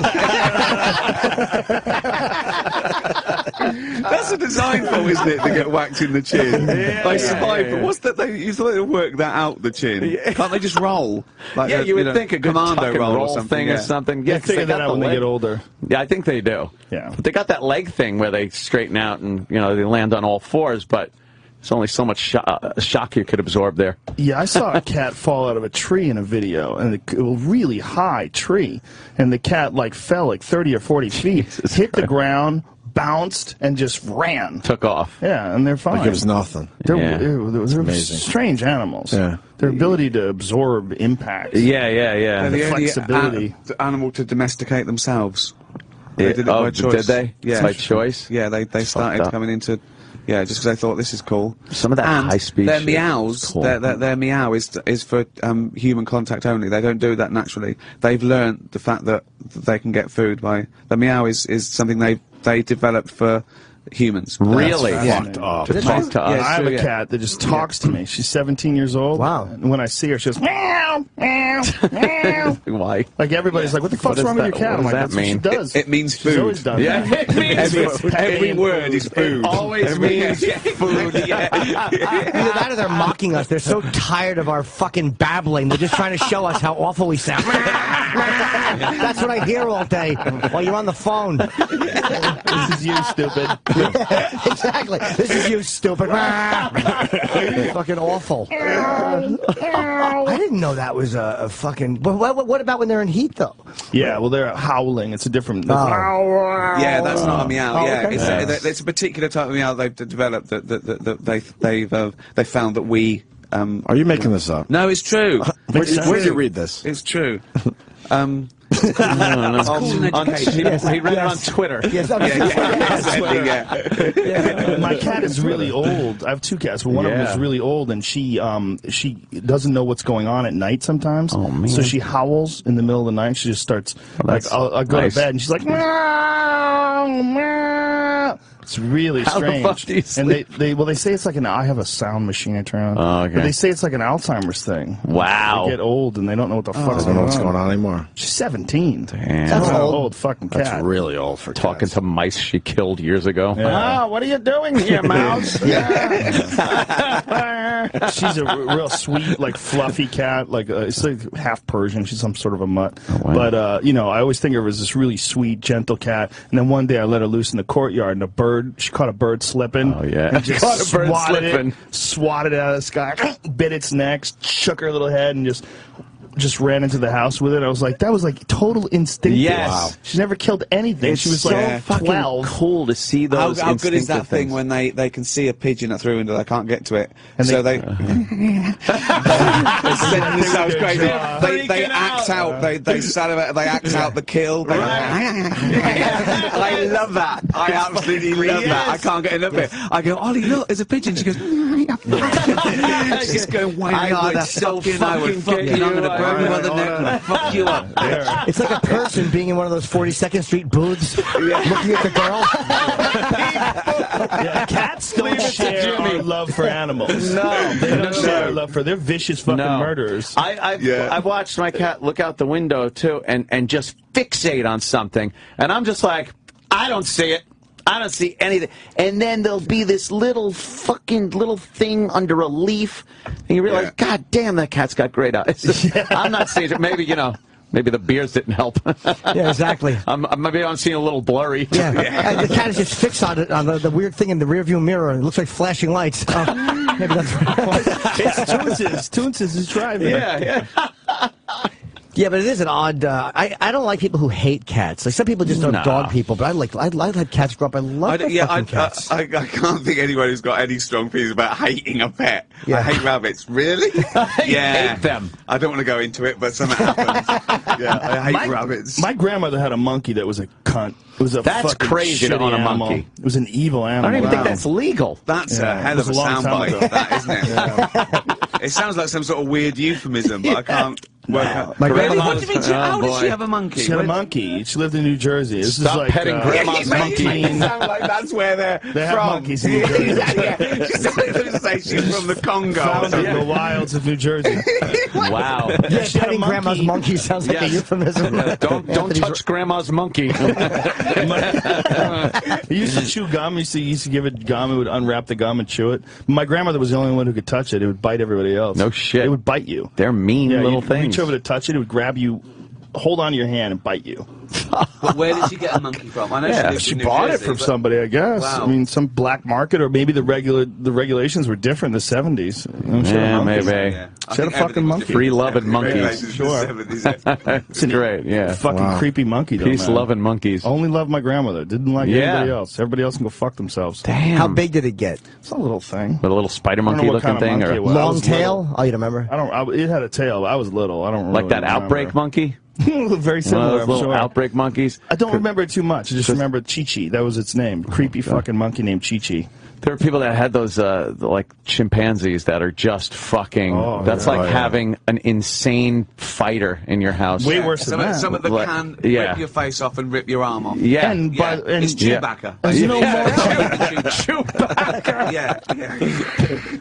That's a design flaw, isn't it? To get whacked in the chin. They survive. But what's that? You thought they would work that out. The chin. Can't they just roll? Like you would think a good commando roll or something. Or something. They figure that out when they get older. Yeah, I think they do. Yeah, but they got that leg thing where they straighten out and they land on all fours, but. There's only so much shock you could absorb there. Yeah, I saw a cat fall out of a tree in a video, and a really high tree, and the cat like fell like 30 or 40 feet, hit the ground, bounced, and just ran. Took off. Yeah, and they're fine. Like it was nothing. They're strange animals. Yeah. Their ability to absorb impact. Yeah. The flexibility. The animal to domesticate themselves. They did it by choice. Did they? Yeah. By choice? Yeah, they started coming into Yeah, just because I thought this is cool. Some of that high-speed their shit meows, is cool. their meow is for human contact only. They don't do that naturally. They've learned the fact that they can get food by... The meow is something they developed for humans. Really? Fucked up. To talk to us. I have a cat that just talks to me. She's 17 years old. Wow. And when I see her, she goes, meow, meow, meow. Why? Like, everybody's like, what the fuck's wrong with your cat? I'm like, What does that's that mean? what she does. It means food. She's always done Yeah, that. it means Every word is food. It always means food. Either that or they're mocking us. They're so tired of our fucking babbling. They're just trying to show us how awful we sound. That's what I hear all day while you're on the phone. This is you, stupid. Exactly. This is you, stupid. Fucking awful. I didn't know that was a fucking... What about when they're in heat, though? Yeah, well, they're howling. It's a different... Yeah, that's not a meow. Oh, Yeah, okay. it's a particular type of meow they've developed that they found that we. Are you making this up? No, it's true. Where'd you read this? It's true. No. He read it on Twitter. Yes, My cat is really old. I have two cats, but one of them is really old, and she doesn't know what's going on at night sometimes. Oh, man. So she howls in the middle of the night. She just starts like I'll go to bed, and she's like meow, meow. It's really strange. How the fuck do you sleep? And they say it's like I have a sound machine I turn on. Oh, okay. But they say it's like an Alzheimer's thing. Wow. They get old and they don't know what the fuck's I don't know what's going on anymore. She's 17. Damn. That's an old fucking cat. That's really old for Talking cats. to mice she killed years ago. Yeah. What are you doing here, mouse? She's a real sweet, like fluffy cat. Like it's like half Persian. She's some sort of a mutt. Oh, wow. But I always think of her as this really sweet, gentle cat. And then one day I let her loose in the courtyard, and she caught a bird slipping. Oh yeah, and just caught a bird slipping. Swatted it out of the sky, bit its neck, shook her little head, and just ran into the house with it. I was like, that was like total instinctive. Yes. Wow. She never killed anything. It's she was so like fucking 12. cool to see those. How good is that instinctive thing things. when they can see a pigeon at through window, they can't get to it, And so they- they this sounds crazy. They act out. They salivate. They act out the kill. I love that. I absolutely love that. I can't get enough of it. I go, Ollie, look, there's a pigeon. She goes. She's going, I know, that's so I would fucking I'm gonna grab you by the neck and fuck you up. It's like a person being in one of those 42nd Street booths, looking at the girl. Cats don't share our love for animals. No, they don't share our love for. They're vicious fucking murderers. I've watched my cat look out the window too and just fixate on something, and I'm just like, I don't see it. I don't see anything. And then there'll be this little thing under a leaf, and you realize, God damn, that cat's got great eyes. I'm not seeing it. Maybe, maybe the beers didn't help. Yeah, exactly. Maybe I'm seeing a little blurry. Yeah. And the cat is just fixed on it, on the weird thing in the rearview mirror. It looks like flashing lights. Maybe that's It's Toonses is driving. Yeah. Yeah, but it is an odd. I don't like people who hate cats. Like some people just don't dog people, but I had cats grow up. I love cats. I can't think anyone who's got any strong feelings about hating a pet. Yeah. I hate rabbits. Really? Hate them. I don't want to go into it, but something happens. I hate rabbits. My grandmother had a monkey that was a cunt. It was a That's fucking crazy to shitty own a animal. monkey. It was an evil animal. I don't even think that's legal. That's a hell of a soundbite, that, isn't it? It sounds like some sort of weird euphemism, but I can't work out. My Really? grandma- What do you mean? How did she have a monkey? She had a monkey. She lived in New Jersey. This Stop is like, petting grandma's monkey. It sounds like that's where they're They from. have monkeys in New Jersey. Yeah. She started to say she's from the Congo. Found in the wilds of New Jersey. Wow. Yeah, She had a petting grandma's monkey sounds like a euphemism. Don't touch grandma's monkey. He used to chew gum. He used to give it gum. It would unwrap the gum and chew it. My grandmother was the only one who could touch it. It would bite everybody else. No shit. It would bite you. They're mean little you'd things. reach over to touch it. It would grab you, hold on to your hand, and bite you. But where did she get a monkey from? I know She bought it from somebody, I guess. Wow. I mean, some black market, or maybe the regulations were different in the 70s. Yeah, maybe. She had a fucking monkey. Free-loving monkeys. Sure. It's great, yeah. Fucking creepy monkey, though, man. Peace-loving monkeys. Only loved my grandmother. Didn't like anybody else. Everybody else can go fuck themselves. Damn. How big did it get? It's a little thing. With a little spider I don't know what monkey-looking kind of thing? monkey Or it was. Long tail? Oh, you don't remember? It had a tail. I was little. I don't really like that remember. outbreak monkey? Very similar, I'm little sure. outbreak monkeys. I don't remember it too much. I just remember Chi-Chi. That was its name. Creepy fucking monkey named Chi-Chi. There are people that had those, like, chimpanzees that are just fucking... that's like having an insane fighter in your house. Way worse than that. Someone that can rip your face off and rip your arm off. Yeah. And it's Chewbacca. There's no Chewbacca. Yeah.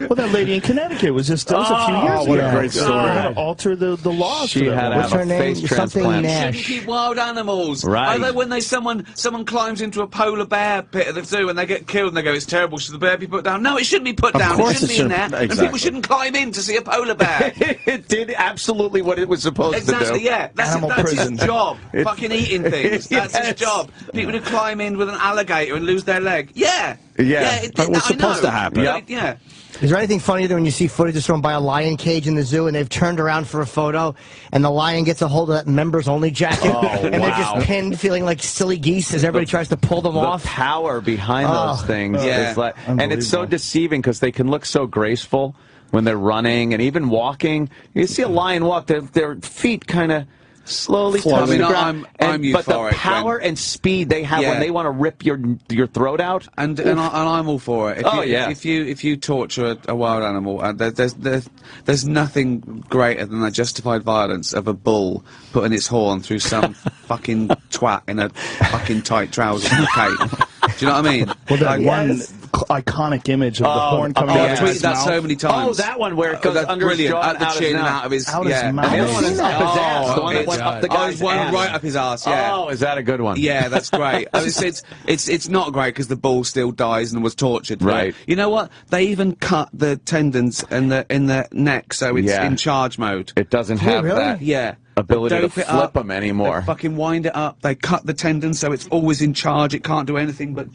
Well, that lady in Connecticut was just... That was a few years ago. What a great story. How to alter the laws. She had to What's have her a name? face Something transplant. Nash. Shouldn't keep wild animals. Right. Although when someone climbs into a polar bear pit at the zoo and they get killed and they go, it's terrible, should the bear be put down? No, it shouldn't be put down. It shouldn't be in there. Exactly. And people shouldn't climb in to see a polar bear. It did absolutely what it was supposed to do. Exactly, yeah. That's his job. It's- Fucking eating things. That's his job. People who climb in with an alligator and lose their leg. Yeah. But what's supposed to happen? Yeah. Is there anything funnier than when you see footage of someone by a lion cage in the zoo and they've turned around for a photo and the lion gets a hold of that members only jacket and they're just pinned feeling like silly geese as everybody tries to pull them off? The power behind those things is like, and it's so deceiving because they can look so graceful when they're running and even walking. You see a lion walk, their feet kind of slowly touch the ground. But the power and speed they have when they want to rip your throat out, and I'm all for it. If you torture a wild animal, there's nothing greater than the justified violence of a bull putting its horn through some fucking twat in a fucking tight trousers and cape. Do you know what I mean? Well, that one iconic image of the horn coming out of his mouth. I've tweeted that so many times. Oh, that one where it goes under his jaw at the chin and out of his mouth. And the other one is up his ass. The one that went up the guy's ass. Right up his ass. Yeah. Oh, is that a good one? Yeah, that's great. It's not great because the bull still dies and was tortured. Right. You know what? They even cut the tendons in the neck, so it's in charge mode. It doesn't have that. Yeah. Ability to flip them anymore. They fucking wind it up. They cut the tendons so it's always in charge. It can't do anything but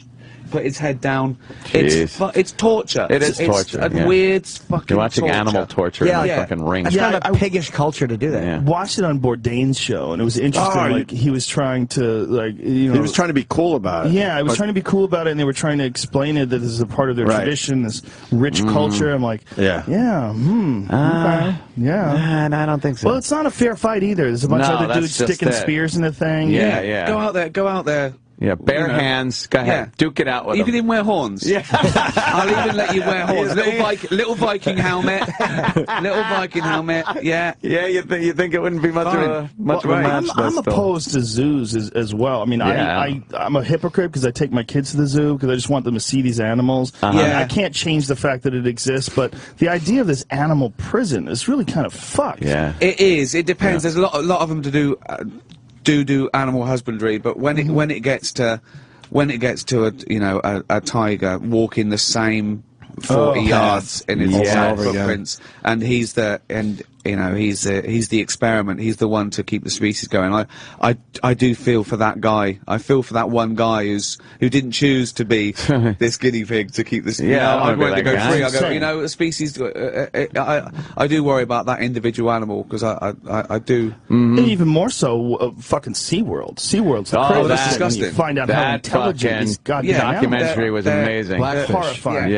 put its head down. It's torture. It is torture. It's a weird fucking You're watching torture. animal torture in a fucking ring. That's kind of a piggish culture to do that. I watched it on Bourdain's show, and it was interesting. Like he was trying to, he was trying to be cool about it. Yeah, he was trying to be cool about it, and they were trying to explain it that this is a part of their tradition, this rich culture. I'm like, okay, yeah. I don't think so. Well, it's not a fair fight either. There's a bunch of other dudes sticking spears in the thing. Yeah. Go out there. Yeah, bare hands. Go ahead. Duke it out with You them. can even wear horns. Yeah. I'll even let you wear horns. Little Viking helmet. Little Viking helmet. Yeah. Yeah, you think it wouldn't be much of a match. I'm opposed to zoos as well. I mean, I'm a hypocrite because I take my kids to the zoo because I just want them to see these animals. I can't change the fact that it exists, but the idea of this animal prison is really kind of fucked. Yeah. It is. It depends. There's a lot of them to do. Do animal husbandry, but when it gets to a tiger walking the same 40 yards in its exact footprints, and he's the experiment. He's the one to keep the species going. I do feel for that guy. I feel for that one guy who didn't choose to be this guinea pig to keep this. I want to go free. I go. The species. I do worry about that individual animal because I do. And even more so, fucking SeaWorld. SeaWorld's that's disgusting. You find out how intelligent these goddamn documentary was amazing. Blackfish. Horrifying.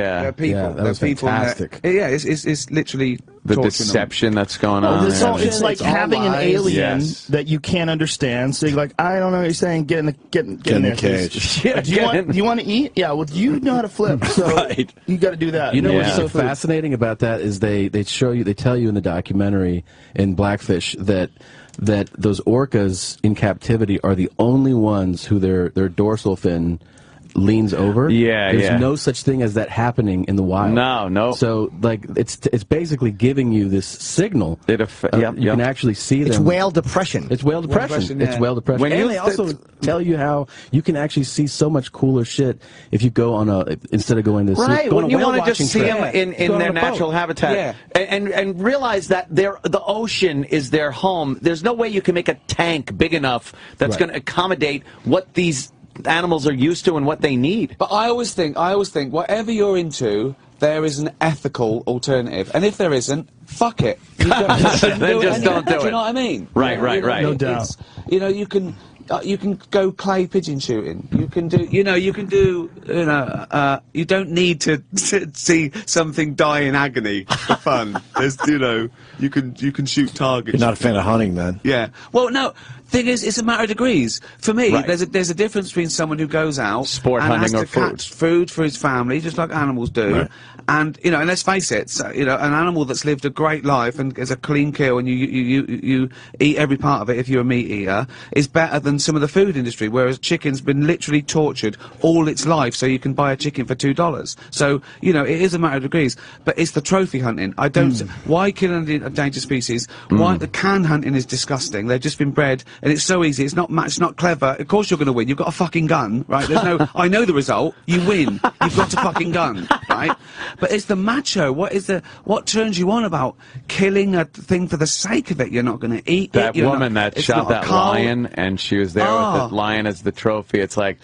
That was fantastic. It's literally the deception that's going on. It's like having an alien that you can't understand. So you're like, I don't know what you're saying. Get in the cage. Do you want to eat? Yeah. Well, you know how to flip, so you got to do that. You know what's so fascinating about that is they tell you in the documentary in Blackfish that those orcas in captivity are the only ones who their dorsal fin leans over. There's no such thing as that happening in the wild. No. So like it's basically giving you this signal. You can actually see them. It's whale depression. It's whale depression. It's whale depression. And they also tell you how you can actually see so much cooler shit if you go on instead of going to when you want to just see them in their natural habitat and realize that the ocean is their home. There's no way you can make a tank big enough that's going to accommodate what these animals are used to and what they need. But I always think, whatever you're into, there is an ethical alternative. And if there isn't, fuck it. Then just don't do it. Do you know what I mean? Right. No doubt. You can You can go clay pigeon shooting. You can do, you don't need to see something die in agony for fun. There's, you can shoot targets. You're not a fan of hunting, then? Yeah. Well, no. Thing is, it's a matter of degrees. For me, there's a difference between someone who goes out sport and hunting has or to catch food for his family, just like animals do. And and let's face it, an animal that's lived a great life and is a clean kill, and you eat every part of it if you're a meat eater, is better than some of the food industry. Whereas chicken's been literally tortured all its life, so you can buy a chicken for $2. So it is a matter of degrees. But it's the trophy hunting. I don't. Why kill an endangered species? Why the can hunting is disgusting. They've just been bred, and it's so easy. It's not clever. Of course you're going to win. You've got a fucking gun, right? There's no. I know the result. You win. You've got a fucking gun, right? But it's the macho. What turns you on about killing a thing for the sake of it? You're not going to eat that it. Woman that shot that lion, and she was there with the lion as the trophy. It's like,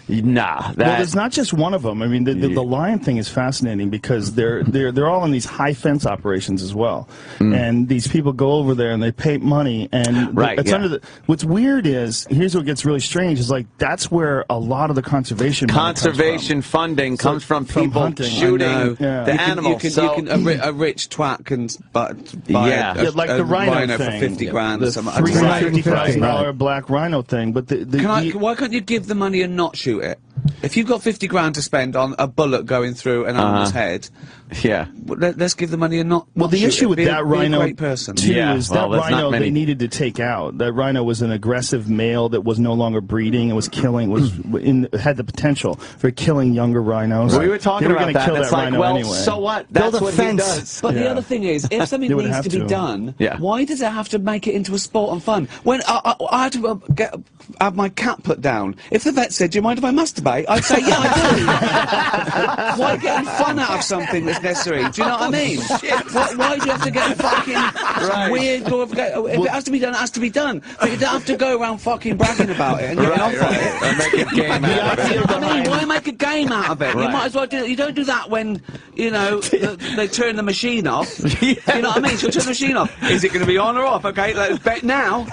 nah. Well, there's not just one of them. I mean, the lion thing is fascinating because they're all in these high fence operations as well, and these people go over there and they pay money, and it's under the. What's weird is here's what gets really strange is like that's where a lot of the conservation funding comes from people hunting. shooting the animals. A rich twat can buy like the rhino for thing. $50,000 or something. $350,000 black rhino thing, but why can't you give the money and not shoot it? If you've got $50,000 to spend on a bullet going through an animal's head, let's give the money and not. Well, the issue with that rhino is that rhino they needed to take out. That rhino was an aggressive male that was no longer breeding and was killing. Had the potential for killing younger rhinos. We were talking about that. It's like, well, anyway. so what? That's what he does. But the other thing is, if something needs to be done, why does it have to make it into a sport and fun? When I had to have my cat put down, if the vet said, "Do you mind if I masturbate?" I'd say, "Yeah, I do." Why get fun out of something that's necessary? Do you know what I mean? Why do you have to get fucking weird? If it has to be done, it has to be done. But you don't have to go around fucking bragging about it and getting off on it. And make a game out of it. I mean, why make a game out of it? You might as well do it. You don't do that when, they turn the machine off. You know what I mean? So turn the machine off. Is it going to be on or off? Okay, let's bet now.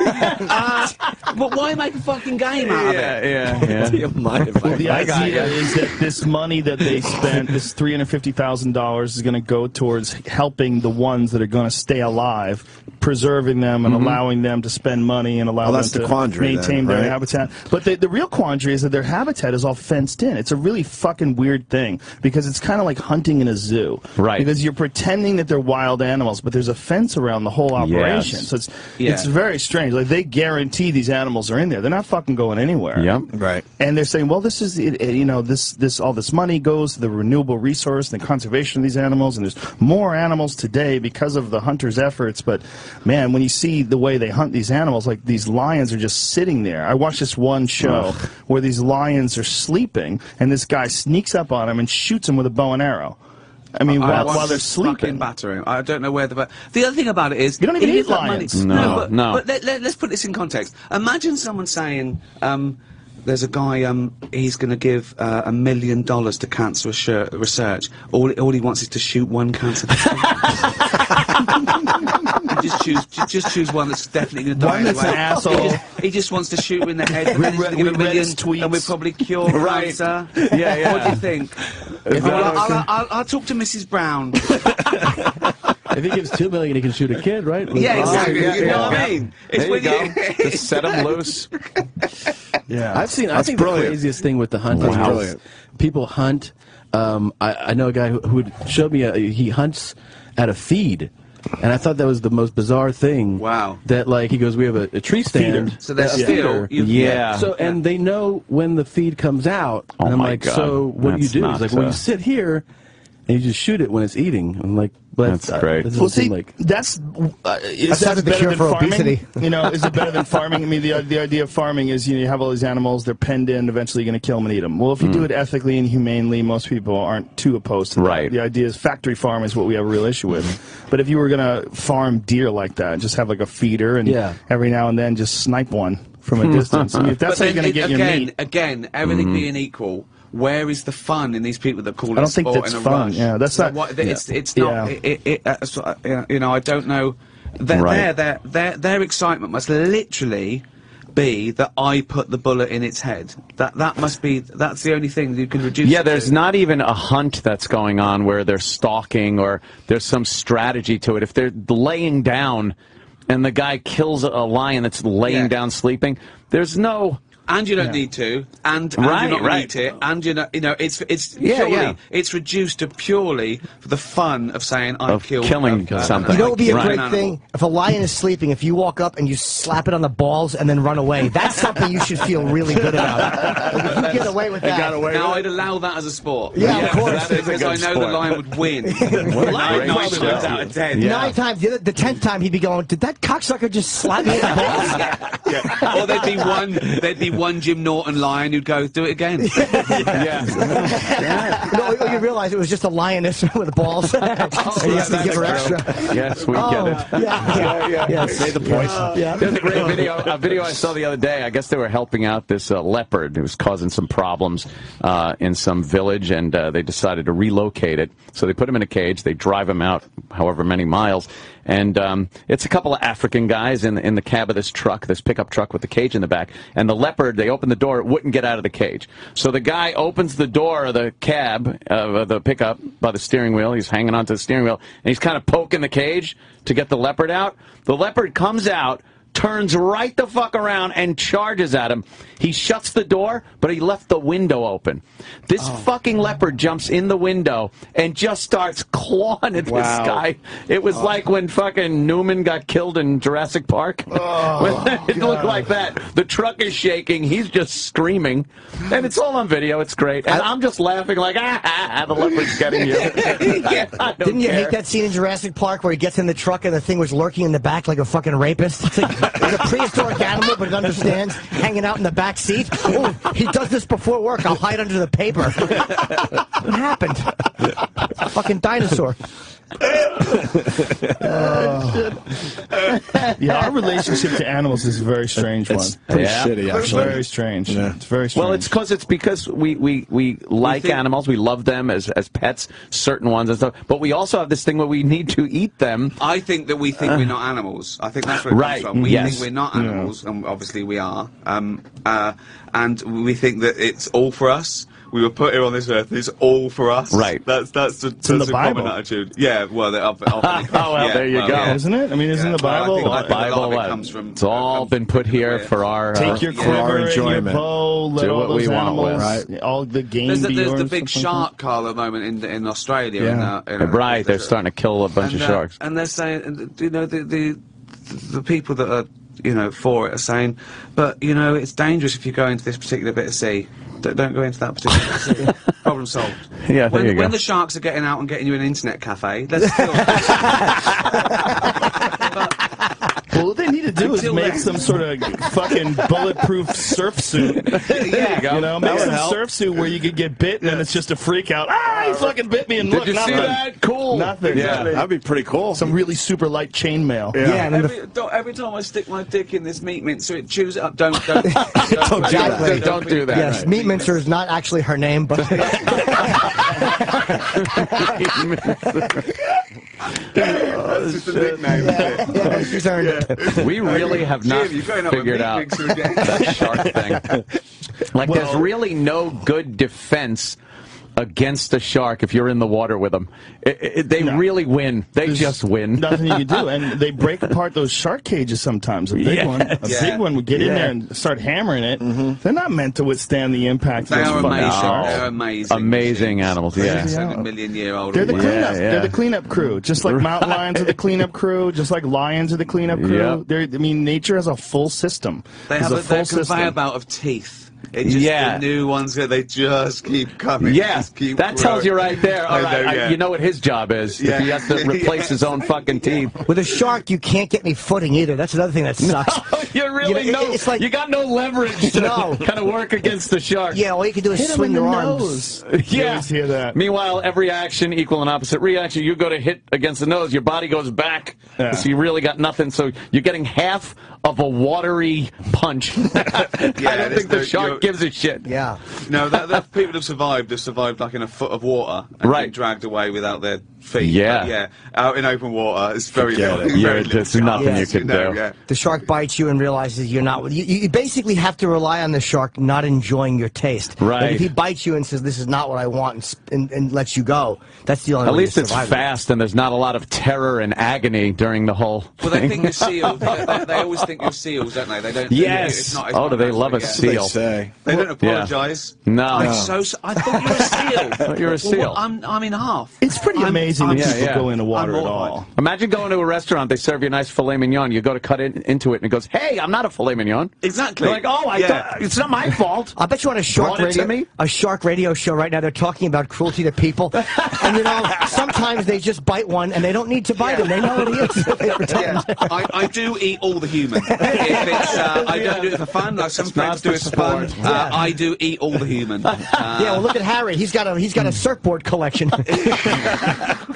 But why make a fucking game out of it? Well, the idea is that this money that they spent, this $350,000, is going to go towards helping the ones that are going to stay alive, preserving them and allowing them to spend money and allow them to maintain their habitat. But the real quandary is that their habitat is all fenced in. It's a really fucking weird thing because it's kind of like hunting in a zoo. Right. Because you're pretending that they're wild animals, but there's a fence around the whole operation. So it's very strange. Like they guarantee these animals are in there. They're not fucking going anywhere. Yep. Right. And they're saying, well, this is all this money goes to the renewable resource and the conservation of these animals, and there's more animals today because of the hunters' efforts. But man, when you see the way they hunt these animals, like these lions are just sitting there. I watched this one show where these lions are sleeping, and this guy sneaks up on them and shoots them with a bow and arrow. I mean, while they're sleeping. Battering. I don't know where the other thing about it is you don't even eat lions. No. But let's put this in context. Imagine someone saying, there's a guy, he's going to give $1 million to cancer research. All he wants is to shoot one cancer patient. just choose one that's definitely going to die. One that's an asshole. He just wants to shoot in the head, and then he's going to give $1 million, and we'll probably cure cancer. Yeah. What do you think? I'll talk to Mrs. Brown. If he gives $2 million, he can shoot a kid, right? Yeah, exactly. You know what I mean? There you go. Just set him loose. Yeah, I think the craziest thing with the hunting is people hunt. I know a guy who showed me he hunts at a feed. And I thought that was the most bizarre thing. Wow. That, like, he goes, we have a tree stand. So that's still... And they know when the feed comes out. And I'm like, so what do you do? He's like, well, you sit here and you just shoot it when it's eating. I'm like, that's great. Well, see, that's better than farming? Obesity. Is it better than farming? I mean, the idea of farming is you have all these animals, they're penned in, eventually you're going to kill them and eat them. Well, if you do it ethically and humanely, most people aren't too opposed to that. The idea is factory farm is what we have a real issue with. But if you were going to farm deer like that, just have like a feeder and every now and then just snipe one from a distance. I mean, if that's how you're going to get your meat. Again, everything being equal, where is the fun in these people that call it a sport and a fun. rush? Yeah, that's not. It's not. I don't know. Their excitement must literally be that I put the bullet in its head. That must be. That's the only thing you can reduce. Yeah, it there's to. not even a hunt that's going on where they're stalking or there's some strategy to it. If they're laying down and the guy kills a lion that's laying down sleeping, there's no. And you don't need to, and you're not eat it, and it's purely, it's reduced to purely for the fun of saying I killed killing something. You know, it would be a great thing if a lion is sleeping. If you walk up and you slap it on the balls and then run away, that's something you should feel really good about. Like, if you get away with that, now I'd allow that as a sport. Yeah, of course, because I know the lion would win. 9 times out of 10. 9 times. The 10th time he'd be going, "Did that cocksucker just slap me in the balls?" Or there'd be one Jim Norton lion who'd go, "Do it again." No, you realize it was just a lioness with balls. And you have to give her extra. Yes, we get it. Yes. Made the point. There's a great video I saw the other day. I guess they were helping out this leopard who was causing some problems in some village, and they decided to relocate it. So they put him in a cage. They drive him out however many miles. And it's a couple of African guys in the cab of this truck, this pickup truck with the cage in the back. And the leopard, they opened the door, it wouldn't get out of the cage. So the guy opens the door of the cab, of the pickup, by the steering wheel. He's hanging onto the steering wheel, and he's kind of poking the cage to get the leopard out. The leopard comes out, turns right the fuck around and charges at him. He shuts the door, but he left the window open. This fucking leopard jumps in the window and just starts clawing at this guy. It was like when fucking Newman got killed in Jurassic Park. It looked like that. The truck is shaking. He's just screaming. And it's all on video. It's great. And I'm just laughing like, the leopard's getting you. Didn't you hate that scene in Jurassic Park where he gets in the truck and the thing was lurking in the back like a fucking rapist? It's like, it's a prehistoric animal, but it understands, hanging out in the back seat. Oh, he does this before work. I'll hide under the paper. What happened? Fucking dinosaur. Yeah, our relationship to animals is a very strange one. Pretty shitty, actually. It's very strange. Yeah. It's very strange. Well, it's because we like animals. We love them as pets, certain ones and stuff. But we also have this thing where we need to eat them. I think that we think we're not animals. I think that's where it comes from. We think we're not animals, and obviously we are. And we think that it's all for us. We were put here on this earth. It's all for us. Right. That's the common attitude. Yeah. Well, there you go. Yeah, isn't it? I mean, isn't the Bible? I think a lot of it comes from. It's all been put here for our take your quiver, enjoyment. Your bow, let do all what we animals, want with. All the game. There's yours, the big shark call at the moment in Australia. Yeah. Right. They're starting to kill a bunch of sharks. And they're saying, the people that are for it are saying, but it's dangerous if you go into this particular bit of sea. Don't go into that particular bit of sea. Problem solved. Yeah, there you go. When the sharks are getting out and getting you an internet cafe, let's still. Well, what they need to do is make some sort of fucking bulletproof surf suit. There you go. Make some surf suit where you could get bit and it's just a freak out. He fucking bit me and look, Did you see that? Cool. Nothing. Yeah, that'd be pretty cool. Some really super light chainmail. Yeah. Every time I stick my dick in this meat mincer, it chews it up. Don't do that. Yes, Meat Mincer is not actually her name, but. That's just a nickname. Yeah, she's earned it. We really have not figured out that shark thing. Like, there's really no good defense against a shark if you're in the water with them. They really win. There's just win. Nothing you can do. And they break apart those shark cages sometimes. A big one would get in there and start hammering it. They're not meant to withstand the impact of those fucking sharks. They're amazing. Amazing animals, yeah. 7-million-year-old. They're the cleanup. They're the cleanup crew. Just like mountain lions are the cleanup crew. Just like lions are the cleanup crew. Yep. I mean, nature has a full system. They have a conveyor belt of teeth. The new ones, they just keep coming. Yeah, that tells you right there. All right, you know what his job is. If he has to replace his own fucking teeth. With a shark, you can't get any footing either. That's another thing that sucks. No, you really it's like, you got no leverage to kind of work against the shark. Yeah, all you can do is swing your arms. Yeah. Hear that. Meanwhile, every action equal an opposite reaction. You go to hit against the nose, your body goes back. Yeah. So you really got nothing. So you're getting half of a watery punch. I don't think the shark gives a shit. Yeah. No, that people have survived like in a foot of water and been dragged away without their feet. Yeah. But yeah. Out in open water, it's very little. There's nothing you can do. The shark bites you and realizes you're not. You basically have to rely on the shark not enjoying your taste. Right. Like if he bites you and says this is not what I want and lets you go, that's the only. At way least to it's survive fast and there's not a lot of terror and agony during the whole. Well, they think you're seals. They always think you're seals, don't they? They don't. Yes. It's not, do they love a seal? They don't apologise. No. I thought you were a seal. I thought you were a seal. Well, I'm in half. It's pretty amazing that people go into water at all. Imagine going to a restaurant, they serve you a nice filet mignon, you go to cut into it, and it goes, hey, I'm not a filet mignon. Exactly. You're like, oh, it's not my fault. I bet you on a shark radio show right now, they're talking about cruelty to people. And, sometimes they just bite one, and they don't need to bite him. They know what he is. They pretend. I do eat all the human. If it's, I don't do it for fun, like some friends do it for fun. I do eat all the human. Well, look at Harry. He's got a surfboard collection.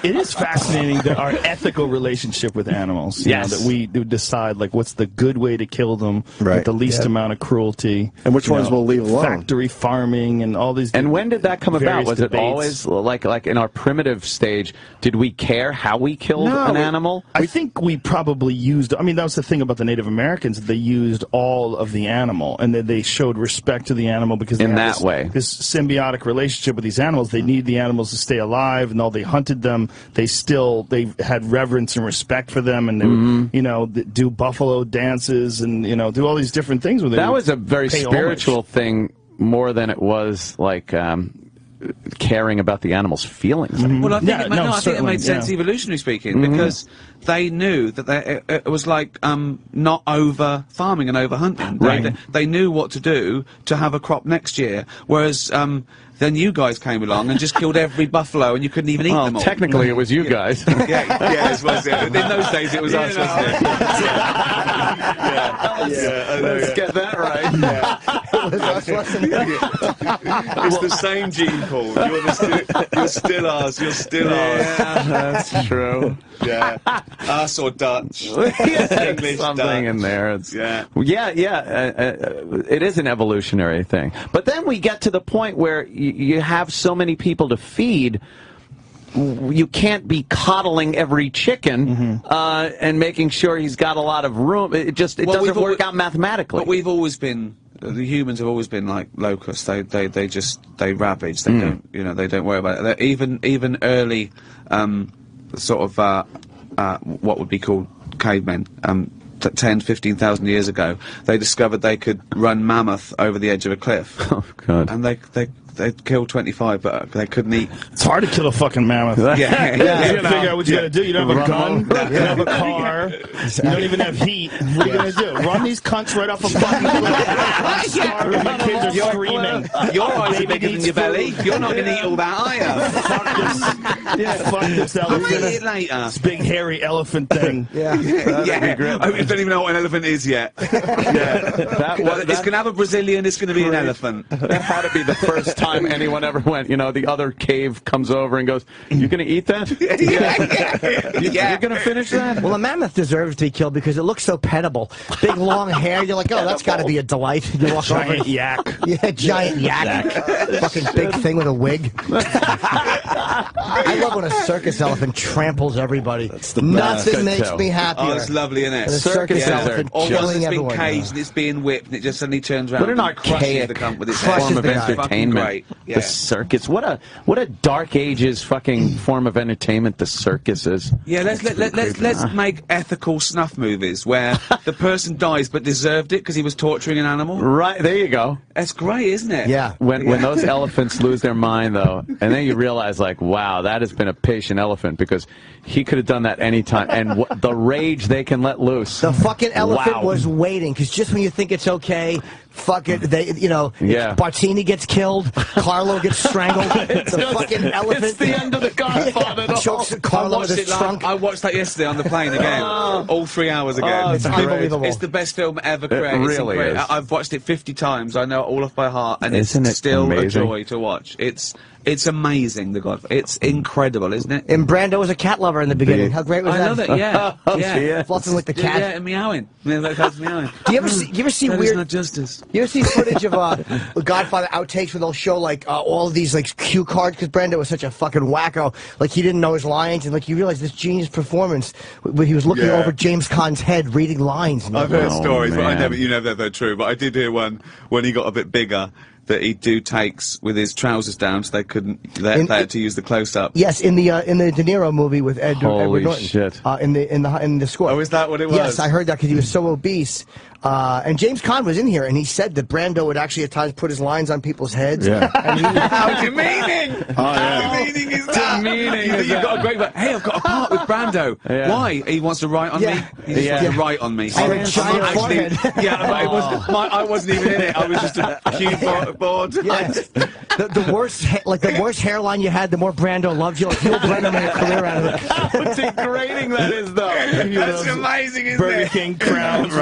It is fascinating that our ethical relationship with animals. That we do decide what's the good way to kill them with the least amount of cruelty, and which ones we'll leave alone. Factory farming and all these. And when did that come about? Was debates. It always like in our primitive stage? Did we care how we killed an animal? I think we probably used. I mean, that was the thing about the Native Americans. They used all of the animal, and then they showed respect to the animal because they had this symbiotic relationship with these animals. They needed the animals to stay alive, and though they hunted them, they had reverence and respect for them, and they would, do buffalo dances and do all these different things with it. That was a very spiritual thing more than it was like caring about the animal's feelings. Well, I think it made sense evolutionary speaking because they knew that it was like not over farming and over hunting. They knew what to do to have a crop next year, whereas then you guys came along and just killed every buffalo and you couldn't even eat them all. Technically, it was you guys. It was. In those days, it was us, wasn't it? Let's get that right. It's the same gene pool. You're still ours. You're still ours. Yeah, that's true. Yeah. Us or Dutch. English, something in there. It is an evolutionary thing. But then we get to the point where you have so many people to feed, you can't be coddling every chicken and making sure he's got a lot of room. It doesn't work out mathematically. But we've always been. The humans have always been like locusts. They ravage. They don't. They don't worry about it. Even early, sort of what would be called cavemen. 10, 15,000 years ago, they discovered they could run mammoth over the edge of a cliff. Oh God! And they killed 25, but they couldn't eat. It's hard to kill a fucking mammoth. You figure out what you got to do. You don't have a gun. You don't have a car. You don't even have heat. What are you going to do? Run these cunts right off a fucking cliff. Starving. The kids are screaming. Your eyes are bigger than your belly. You're not going to eat all that, are you? Fuck this elephant. I'll eat it later. This big hairy elephant thing. I don't even know what an elephant is yet. It's going to have a Brazilian. It's going to be an elephant. That had to be the first time anyone ever went. The other cave comes over and goes, "You going to eat that? You going to finish that?" Well, a mammoth deserves to be killed because it looks so pedible. Big long hair. You're like, oh, that's got to be a delight. You walk giant yak. Yeah, giant yak. Fucking big thing with a wig. I love when a circus elephant tramples everybody. Nothing makes me happier. Oh, it's lovely, isn't it? The circus elephant killing it's been everyone. caged and it's being whipped and it just suddenly turns around. What an archaic with its form of head. entertainment. The circus. What a dark ages fucking form of entertainment the circus is. Yeah, let's make ethical snuff movies where the person dies but deserved it because he was torturing an animal. Right, there you go. That's great, isn't it? Yeah. When those elephants lose their mind, though, and then you realize, like, wow, that has been a patient elephant because he could have done that any time. And the rage they can let loose. The fucking elephant was waiting because just when you think it's okay, fuck it, Bartini gets killed, Carlo gets strangled. The fucking elephant. It's the end of the Godfather. Chokes Carlo with his trunk. I watched that yesterday on the plane again, all 3 hours ago. It's unbelievable. It's the best film ever created. It really is. I've watched it 50 times. I know it all off by heart, and Isn't it's still amazing? a joy to watch. It's amazing, The Godfather. It's incredible, isn't it? And Brando was a cat lover in the beginning. How great was that? I love it, yeah. yeah. Fluffing with the cat. Yeah, and meowing. The cat's meowing. Do you ever see that weird... is not justice. You ever see footage of Godfather outtakes where they'll show, like, all of these, like, cue cards? Because Brando was such a fucking wacko. Like, he didn't know his lines, and, like, you realize this genius performance where he was looking over James Caan's head, reading lines. I've heard stories, but you know they're true. But I did hear one when he got a bit bigger, that he'd do takes with his trousers down so they had to use the close-up. Yes, in the De Niro movie with Edward Norton. Holy shit. In the score. Oh, is that what it was? Yes, I heard that because he was so obese. And James Caan was in here, and he said that Brando would actually at times put his lines on people's heads. Yeah. How demeaning! How demeaning is that? You've got a great... Hey, I've got a part with Brando. Yeah. Why? He wants to write on me? He just wants to write on me. I had a giant forehead. I wasn't even in it. I was just a keyboard. Yes. The worst hairline you had, the more Brando loved you. Like, he'll Brando made a career out of it. How degrading that is, though. That's amazing, isn't Burger it? King crowns.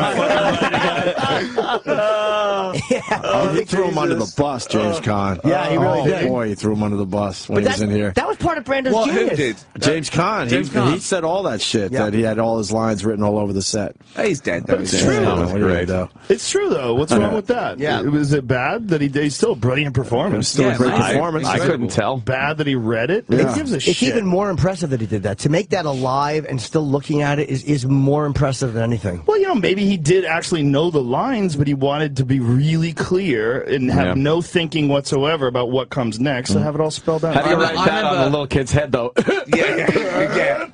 He threw him under the bus, James Caan. Yeah, he really did. Boy, he threw him under the bus when he was in here. That was part of Brando's genius. Who did? James Caan. He said all that shit, that he had all his lines written all over the set. He's dead, though. It's true. It's true, though. What's wrong with that? Yeah. Was it bad that he's still a brilliant performance? Still a great performance. I couldn't tell. Bad that he read it? Yeah. It gives a It's shit. even more impressive that he did that. To make that alive and still looking at it is more impressive than anything. Well, maybe he did actually know the lines, but he wanted to be really clear and have no thinking whatsoever about what comes next, so have it all spelled out. How do you write that on the little kid's head, though? Yeah.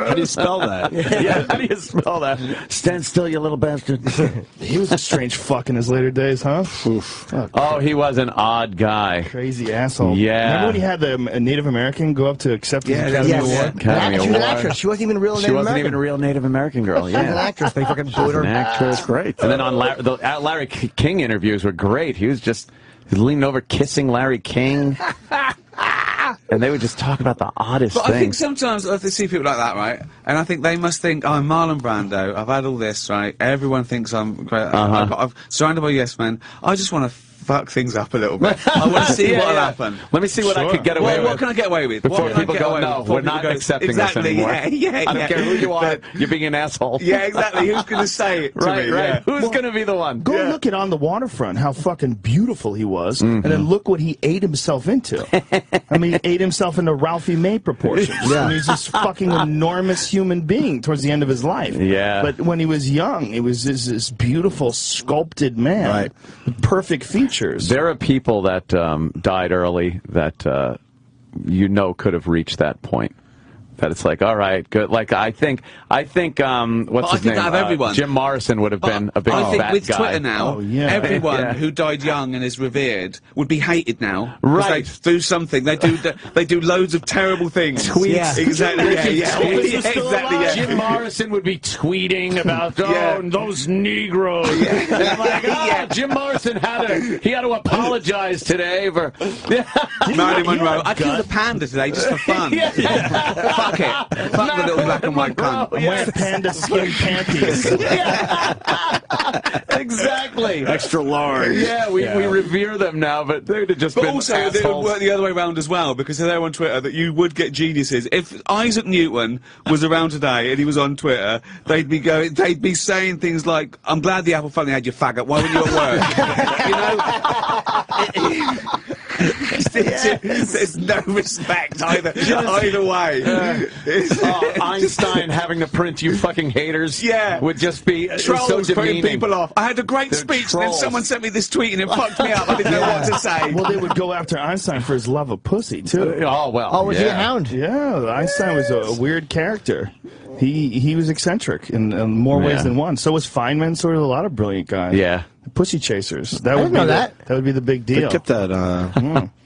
How do you spell that? Yeah, how do you spell that? Stand still, you little bastard. He was a strange fuck in his later days, huh? Oh, he was an odd guy. Crazy asshole. Yeah. Remember when he had the Native American go up to accept his Academy Award? Academy She was an Award. actress. She wasn't even a real Native American. She wasn't even a real Native American girl. She was an Yeah. actress. They fucking booed her. An actress. Great. And then on the Larry King interviews were great. He was just leaning over, kissing Larry King. And they would just talk about the oddest But things. I think sometimes I see people like that, right? And I think they must think, oh, I'm Marlon Brando. I've had all this, right? Everyone thinks I'm great. I'm surrounded by yes men. I just want to fuck things up a little bit. I want to see what'll happen. Let me see what I could get away with. What can I get away with? Before people go, no, we're not accepting this anymore. Yeah, I don't care who you are, you're being an asshole. Yeah, exactly. Who's going to say it to me? Right. Who's going to be the one? Go look at On the Waterfront, how fucking beautiful he was, and then look what he ate himself into. I mean, he ate himself into Ralphie May proportions. I mean, he's this fucking enormous human being towards the end of his life. Yeah. But when he was young, he was this beautiful, sculpted man with perfect features. There are people that died early that could have reached that point. That it's like, all right, good. Like I think, what's his name? Everyone. Jim Morrison would have been a big I think fat with guy. Twitter now, everyone who died young and is revered would be hated now. Right. They do something. They do loads of terrible things. Tweets. Yeah. Exactly. Yeah. Exactly. Yeah. Jim Morrison would be tweeting about those Negroes. Yeah. Jim Morrison had to apologize today for Marilyn Monroe. I killed a panda today just for fun. Fuck it. Fuck the little black and white cunt. I'm wearing panda skin panties. Exactly. Extra large. Yeah, we revere them now, but they'd have just been also, assholes. it would work the other way around as well, because they're on Twitter that you would get geniuses. If Isaac Newton was around today and he was on Twitter, they'd be saying things like, "I'm glad the apple finally had your faggot. Why weren't you at work?" You know. There's no respect either way. Einstein having to print "you fucking haters" would just be trolls so putting demeaning. people off. I had a great speech, and then someone sent me this tweet and it fucked me up. I didn't know what to say. Well, they would go after Einstein for his love of pussy too. Was he a hound? Yeah, Einstein was a weird character. He was eccentric in more ways than one. So was Feynman. So were a lot of brilliant guys. Yeah. Pussy chasers. I didn't know that. That would be the big deal. They kept that.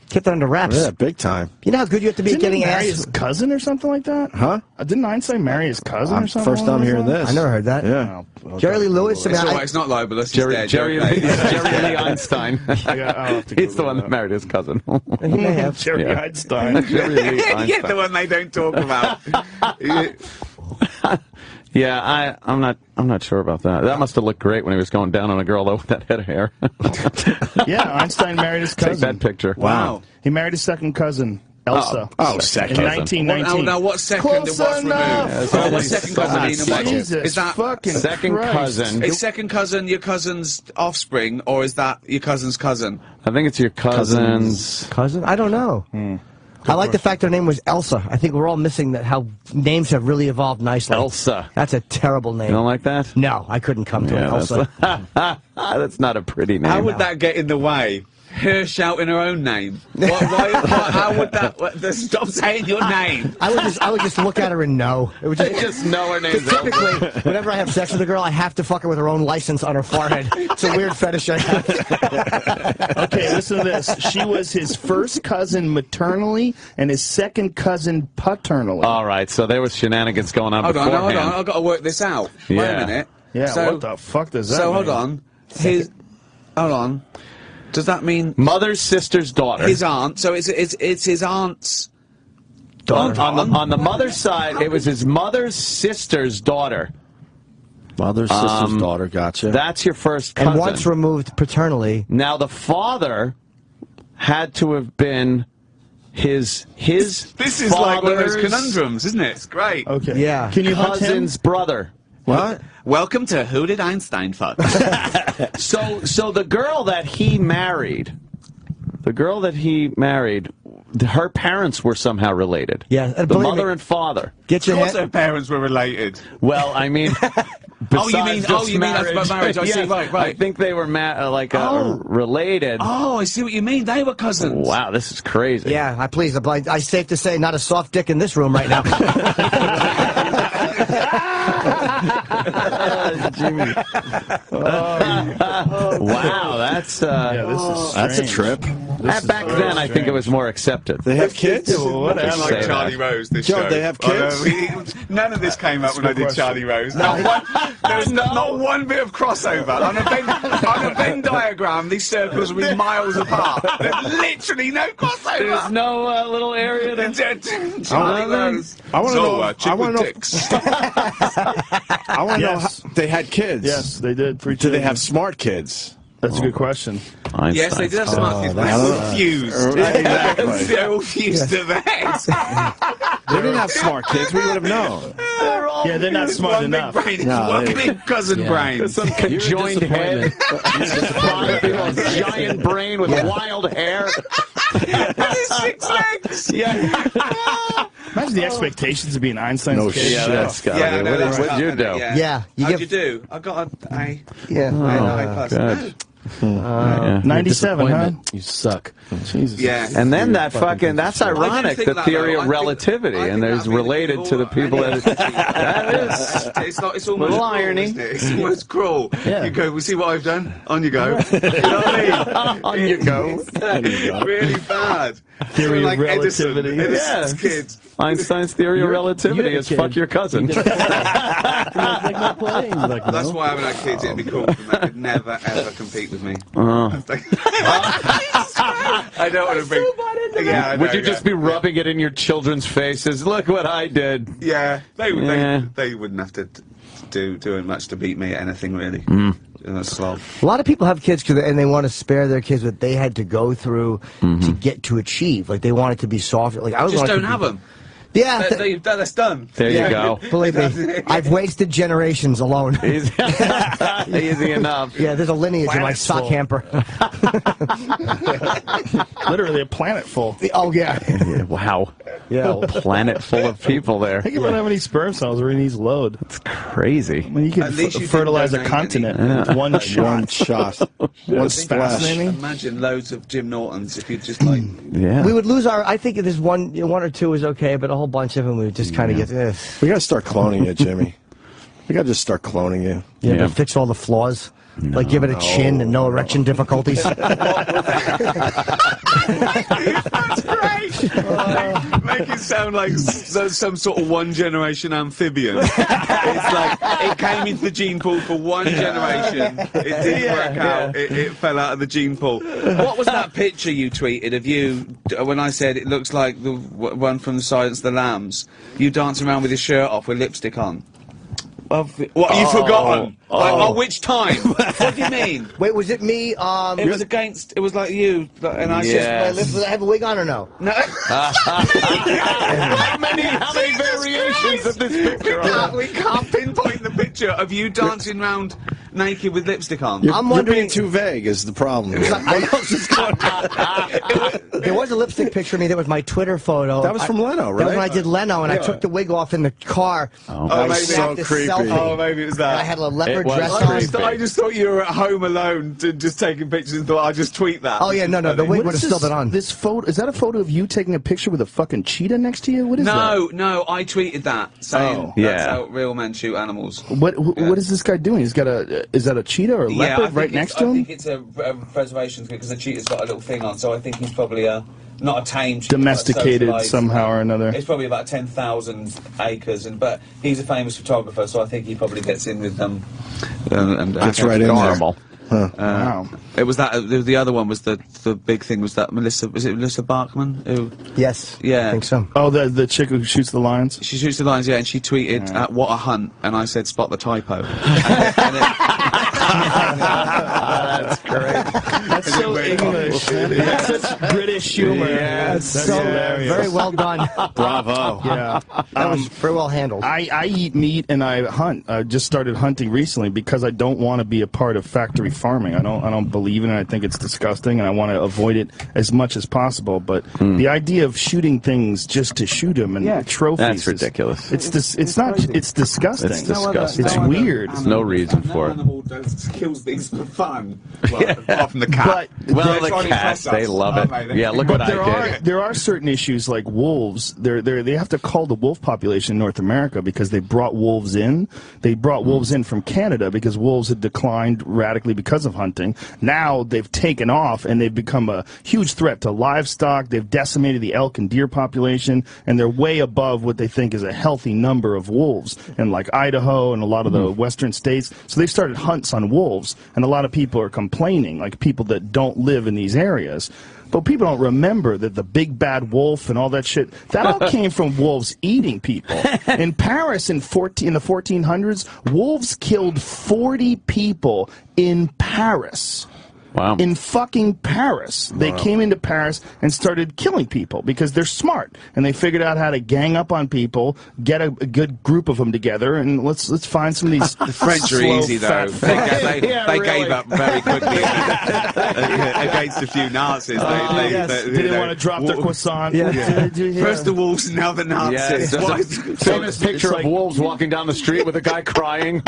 Kept that under wraps. Yeah, big time. You know how good you have to be at getting marry ass? his cousin or something like that? Huh? Didn't Einstein marry his cousin or something? First time hearing this. I never heard that. Yeah. Jerry Lee Lewis. It's all right. It's not libelous. Jerry Lee Einstein. He's the one that married his cousin. He may have. Jerry Einstein. Jerry Lee Einstein. Yeah, the one they don't talk about. Yeah, I'm not sure about that. That must have looked great when he was going down on a girl though with that head of hair. Yeah, Einstein married his cousin. Take that picture. Wow. He married his second cousin, Elsa. Second. In 1919. Now, what second and what's removed? What's second cousin mean and what? Is that fucking second cousin? Is second cousin your cousin's offspring, or is that your cousin's cousin? I think it's your cousin's cousin. I don't know. I like the fact her name was Elsa. I think we're all missing that how names have really evolved nicely. Elsa. That's a terrible name. You don't like that? No, I couldn't come to it. Elsa. That's not a pretty name. How would that get in the way? Her shouting her own name. How would that? Stop saying your name. I would just look at her and know. It would just know her name. Typically, whenever I have sex with a girl, I have to fuck her with her own license on her forehead. It's a weird fetish I have. Okay, listen to this. She was his first cousin maternally and his second cousin paternally. All right, so there was shenanigans going on beforehand. Hold on. I've got to work this out. Yeah. Wait a minute. Yeah, so, what the fuck does that mean? So, hold on. Hold on. Does that mean mother's sister's daughter? His aunt. So it's his aunt's daughter. On the mother's side, it was his mother's sister's daughter. Mother's sister's daughter. Gotcha. That's your first cousin. And once removed paternally. Now the father had to have been his. This is like one of those conundrums, isn't it? It's great. Okay. Yeah. Can you cousin's brother? What? Welcome to Who Did Einstein Fuck? So the girl that he married, her parents were somehow related. Yeah, the mother and father. Of course, her parents were related. Well, I mean. You mean that's about marriage? I see. Right. I think they were related. Oh, I see what you mean. They were cousins. Wow, this is crazy. Yeah, I safe to say, not a soft dick in this room right now. Jimmy. Wow, that's that's a trip. Back then, I think it was more accepted. They have kids? Like Charlie Rose, this Joe, show. they have kids? None of this came up when I did Charlie Rose. There was not one bit of crossover. On a Venn diagram, these circles will be miles apart. There's literally no crossover. There's no little area Charlie Rose. I want to know. I want to know. Dicks. I want to know how they had kids. Yes, they did. Do they have smart kids? That's a good question. Yes, they did have smart kids, but they're all fused. Exactly. They're all fused to the head. They didn't have smart kids. We would have known. They're not smart enough. One big cousin brain. Some conjoined head. Giant brain with wild hair. 6 legs. Yeah. Imagine the expectations of being Einstein's kid. Yeah, that's got Yeah, no, that's what'd tough, you isn't do? it? Yeah. How'd you do? I got an A. Yeah. Good. 97, huh? You suck. Jesus. Yeah. And then that's ironic, the theory of relativity, and there's related to the people that It's almost little cruel, irony. isn't it? It's almost cruel. Yeah. You go, we'll see what I've done. On you go. You know what I mean? On you go. Really bad. Theory like of relativity. Edison's kids. Einstein's theory of relativity is fuck your cousin. That's why I haven't had kids. It'd be cool for them. They could never, ever compete with me. I don't want to bring... Yeah, Would you just be rubbing it in your children's faces? Look what I did. Yeah. They wouldn't have to do much to beat me at anything, really. A slob. A lot of people have kids and they want to spare their kids what they had to go through to get to achieve. Like they want it to to be softer. Like I just don't have them. Yeah, that's done. There you go. Believe me, I've wasted generations alone. Easy enough. Yeah, there's a lineage in my sock hamper. Literally a planet full. Oh yeah. Wow. Yeah, a planet full of people there. Think about how many sperm cells are in each load. It's crazy. I mean, you can fertilize a continent with one shot. One shot. One splash. Imagine loads of Jim Nortons if you just like. Yeah. We would lose our. I think there's one or two is okay, but a whole bunch of them we would just kind of get. We got to start cloning you, Jimmy. We got to just start cloning you. Yeah, to fix all the flaws. Like give it a chin and no erection difficulties. That's great. Make it sound like some sort of one-generation amphibian. It's like it came into the gene pool for one generation. It didn't work out. It fell out of the gene pool. What was that picture you tweeted of you when I said it looks like the one from Silence of the Lambs? You dancing around with your shirt off with lipstick on. What, you've forgotten? Like, which time? What do you mean? Wait, was it me? It was against, it was like you, and I said, did I have a wig on or no? No. How many variations of this picture? We can't pinpoint the picture of you dancing around naked with lipstick on. You're being too vague is the problem. There was a lipstick picture of me. That was my Twitter photo. That was from Leno, right? That was when I did Leno, and I took the wig off in the car. That was so creepy. Oh, maybe it was that. And I had a leopard dress on. I just thought you were at home alone, just taking pictures, and thought I'd just tweet that. Oh yeah, no, the wig would have still been on. This photo, is that a photo of you taking a picture with a fucking cheetah next to you? What is that? No, I tweeted that saying that's how real men shoot animals. What is this guy doing? He's got is that a cheetah or a leopard right next to him? I think it's a preservation because the cheetah's got a little thing on, so I think he's probably not a tame cheetah, domesticated somehow or another. It's probably about 10,000 acres, but he's a famous photographer, so I think he probably gets in with them. That's right, adorable. Huh. Wow. It was that. The other one was the big thing was that Melissa. Was it Melissa Bachman? Who? Yes. Yeah. I think so. Oh, the chick who shoots the lions. She shoots the lions. Yeah, and she tweeted, "What a hunt!" And I said, "Spot the typo." That's great. That's so English. That's such British humor. Yeah, that's so hilarious. Very well done. Bravo. Yeah. That was very well handled. I eat meat and I hunt. I just started hunting recently because I don't want to be a part of factory farming. I don't believe in it. I think it's disgusting, and I want to avoid it as much as possible. But the idea of shooting things just to shoot them and trophies—that's ridiculous. It's disgusting. It's disgusting. It's weird. There's no reason for it. Kills things for fun. Well, apart from the cat. The cats, they love it. Yeah, look what I did. There are certain issues like wolves. They have to call the wolf population in North America because they brought wolves in. They brought wolves in from Canada because wolves had declined radically because of hunting. Now they've taken off and they've become a huge threat to livestock. They've decimated the elk and deer population, and they're way above what they think is a healthy number of wolves in like Idaho and a lot of the western states. So they've started hunts on wolves, and a lot of people are complaining, like people that don't live in these areas. But people don't remember that the big bad wolf and all that shit, that all came from wolves eating people. In Paris in the 1400s, wolves killed 40 people in Paris. Wow. In fucking Paris. They came into Paris and started killing people because they're smart. And they figured out how to gang up on people, get a good group of them together, and let's find some of these The French are easy, though. They gave up very quickly against a few Nazis. They didn't want to drop their croissant. First the wolves, now the Nazis. Yes, famous picture of wolves walking down the street with a guy crying.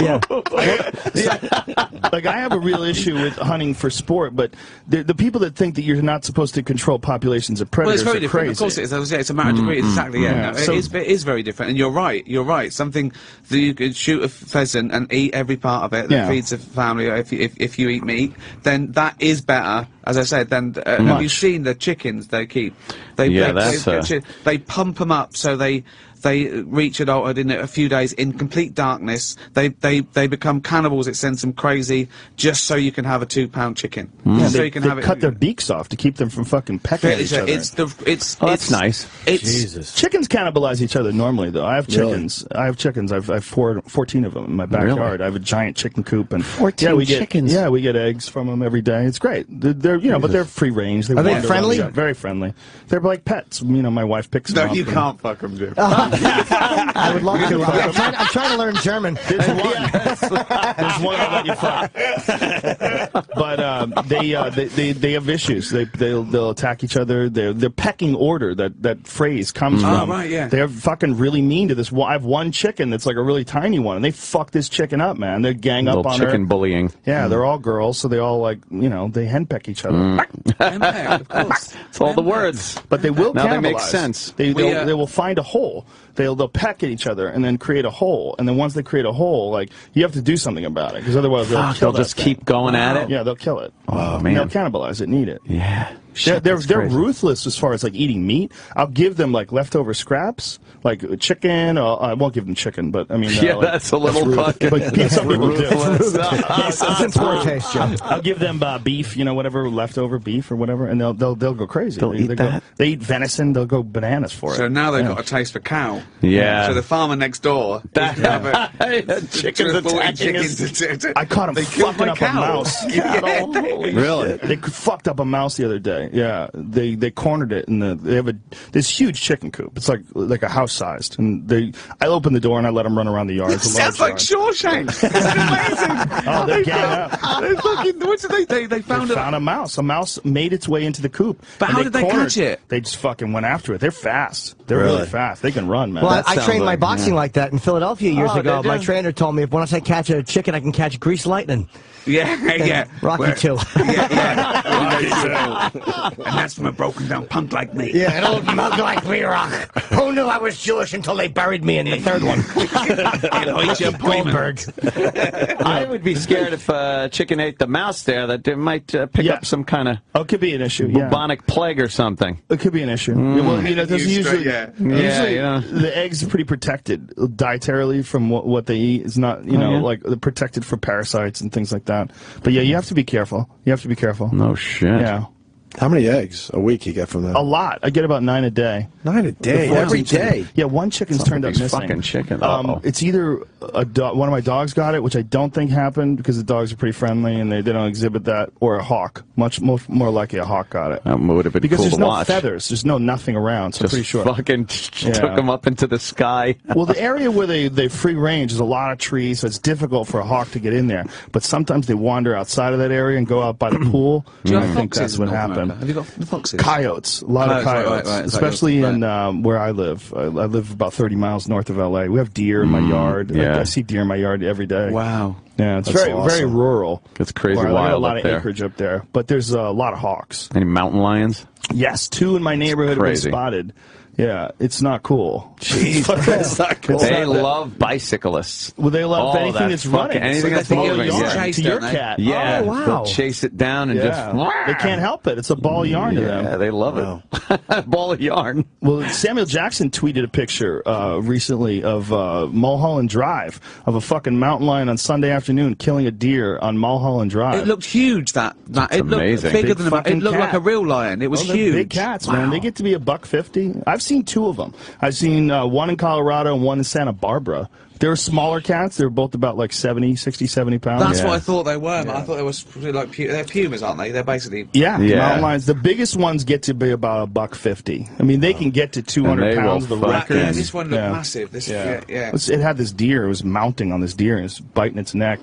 Like, I have a real issue with hunting for sport, but the people that think that you're not supposed to control populations of predators it's very are different. crazy. Of course it is. It's a matter of degree. Exactly, yeah. So, it is very different. And you're right. Something that you could shoot a pheasant and eat every part of it that feeds a family. If you eat meat, then that is better. As I said, then have you seen the chickens they keep? They pump them up so they reach adulthood in a few days in complete darkness. They become cannibals. It sends them crazy just so you can have a 2-pound chicken. So you can cut their beaks off to keep them from fucking pecking at each other. That's nice. Jesus. Chickens cannibalize each other normally, though. I have chickens. Really? I have 14 of them in my backyard. Really? I have a giant chicken coop, and 14 chickens. Yeah, we get eggs from them every day. It's great. They're but they're free range. Are they friendly? Very friendly. They're like pets. My wife picks them up. No, you can't fuck them, Jim. I would love to. I'm trying to learn German. There's one. There's one I'll let you fuck. But they have issues. They'll attack each other. Their pecking order that phrase comes from. Right, yeah. They're fucking really mean to this. I have one chicken that's like a really tiny one, and they fuck this chicken up, man. They gang up on her. Chicken bullying. Yeah, they're all girls, so they all they henpeck each other. Henpeck, of course. It's all the words. But they will now cannibalize. They make sense. They will find a hole. They'll peck at each other and then create a hole. And then once they create a hole, you have to do something about it because otherwise they'll just keep going at it. Yeah, they'll kill it. Oh man, they'll cannibalize it and eat it. Yeah. They're ruthless as far as like eating meat. I'll give them like leftover scraps, like chicken. I won't give them chicken, but I mean, that's a little fucking ruthless. It's poor taste, Jim. I'll give them beef, whatever leftover beef or whatever, and they'll go crazy. They eat venison. They'll go bananas for it. So now they've got a taste for cow. Yeah. So the farmer next door, chickens attacking us. I caught them fucking up a mouse. Really? They fucked up a mouse the other day. Yeah, they cornered it, and they have this huge chicken coop. It's like a house sized, and I open the door and I let them run around the yard. It's a sounds like Shawshank. It's amazing. Oh, they're gang up. They fucking, they found a mouse. A mouse made its way into the coop. But how did they catch it? They just fucking went after it. They're fast. They're really fast. They can run, man. Well, I trained my boxing like that in Philadelphia years ago. My trainer told me if once I catch a chicken, I can catch grease lightning. Yeah. Rocky too. Yeah. And that's from a broken down punk like me. Yeah, an old mug like me, Rock. Who knew I was Jewish until they buried me in the third one? Goldberg. I would be scared if chicken ate the mouse there, that it might pick up some kind of it could be an issue. bubonic plague or something. It could be an issue. Well, usually the eggs are pretty protected dietarily from what they eat. It's not, like they're protected from parasites and things like that. But yeah, you have to be careful. No shit. Yeah. How many eggs a week you get from that? A lot. I get about 9 a day. 9 a day? Every day? Yeah, one chicken's turned up missing. Fucking chicken. It's either one of my dogs got it, which I don't think happened because the dogs are pretty friendly and they don't exhibit that, or a hawk. Much more likely a hawk got it. That would have been because cool there's to no watch. Feathers. There's nothing around, so Just I'm pretty sure. Fucking took them up into the sky. Well, the area where they free range is a lot of trees, so it's difficult for a hawk to get in there. But sometimes they wander outside of that area and go out by the pool. I think that's what happened. Have you got foxes? Coyotes, a lot of coyotes, right. especially in where I live. I live about 30 miles north of L.A. We have deer in my yard. I see deer in my yard every day. Wow. Yeah, it's very rural. It's crazy wild. wild A lot of there. acreage up there, but there's a lot of hawks. Any mountain lions? Yes, 2 in my neighborhood have been spotted. Yeah, it's not cool. Jeez, it's not cool. They love bicyclists. Well, they love anything that's running. Anything that's moving. To your cat. Yeah, oh, wow. They'll chase it down and just. They can't help it. It's a ball of yarn to them. Yeah, they love it. Ball of yarn. Well, Samuel Jackson tweeted a picture recently of Mulholland Drive of a fucking mountain lion on Sunday afternoon killing a deer on Mulholland Drive. It looked huge. It looked amazing. bigger than it looked like a real lion. It was huge. Big cats, man. They get to be $150. I've seen 2 of them. I've seen one in Colorado and one in Santa Barbara. They were smaller cats. They were both about like 70 pounds. That's what I thought they were. I thought they were like they're pumas, aren't they? They're basically mountain lions. The biggest ones get to be about $150. I mean, they can get to 200 pounds. The record. Yeah, this one looked massive. It had this deer. It was mounting on this deer and it's biting its neck.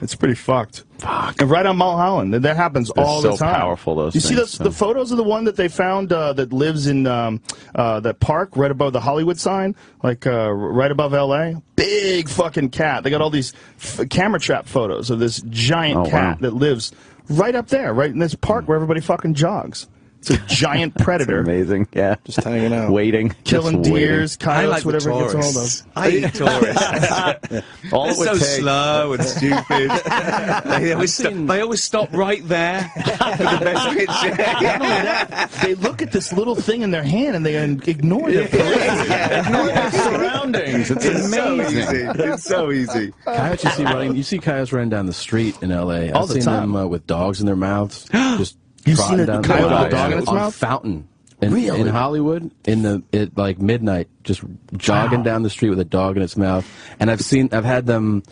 It's pretty fucked. Fuck. And right on Mulholland. That happens all the time. So powerful, those things. You see the photos of the one that they found that lives in that park right above the Hollywood sign, like right above L.A.? Big fucking cat. They got all these camera trap photos of this giant cat that lives right up there, right in this park where everybody fucking jogs. It's a giant predator. Amazing, yeah. Just hanging out. Waiting. Killing deers, coyotes, whatever it gets hold of. I eat tourists. All They're so slow and stupid. They always stop right there for the best picture. They look at this little thing in their hand and they ignore their ignore their surroundings. It's amazing. It's so easy. Coyotes you see coyotes running down the street in L.A. All the time. I've seen them with dogs in their mouths. Just You've seen a coyote with a dog in its mouth? Fountain. In Hollywood, at like midnight, just jogging down the street with a dog in its mouth. And I've had them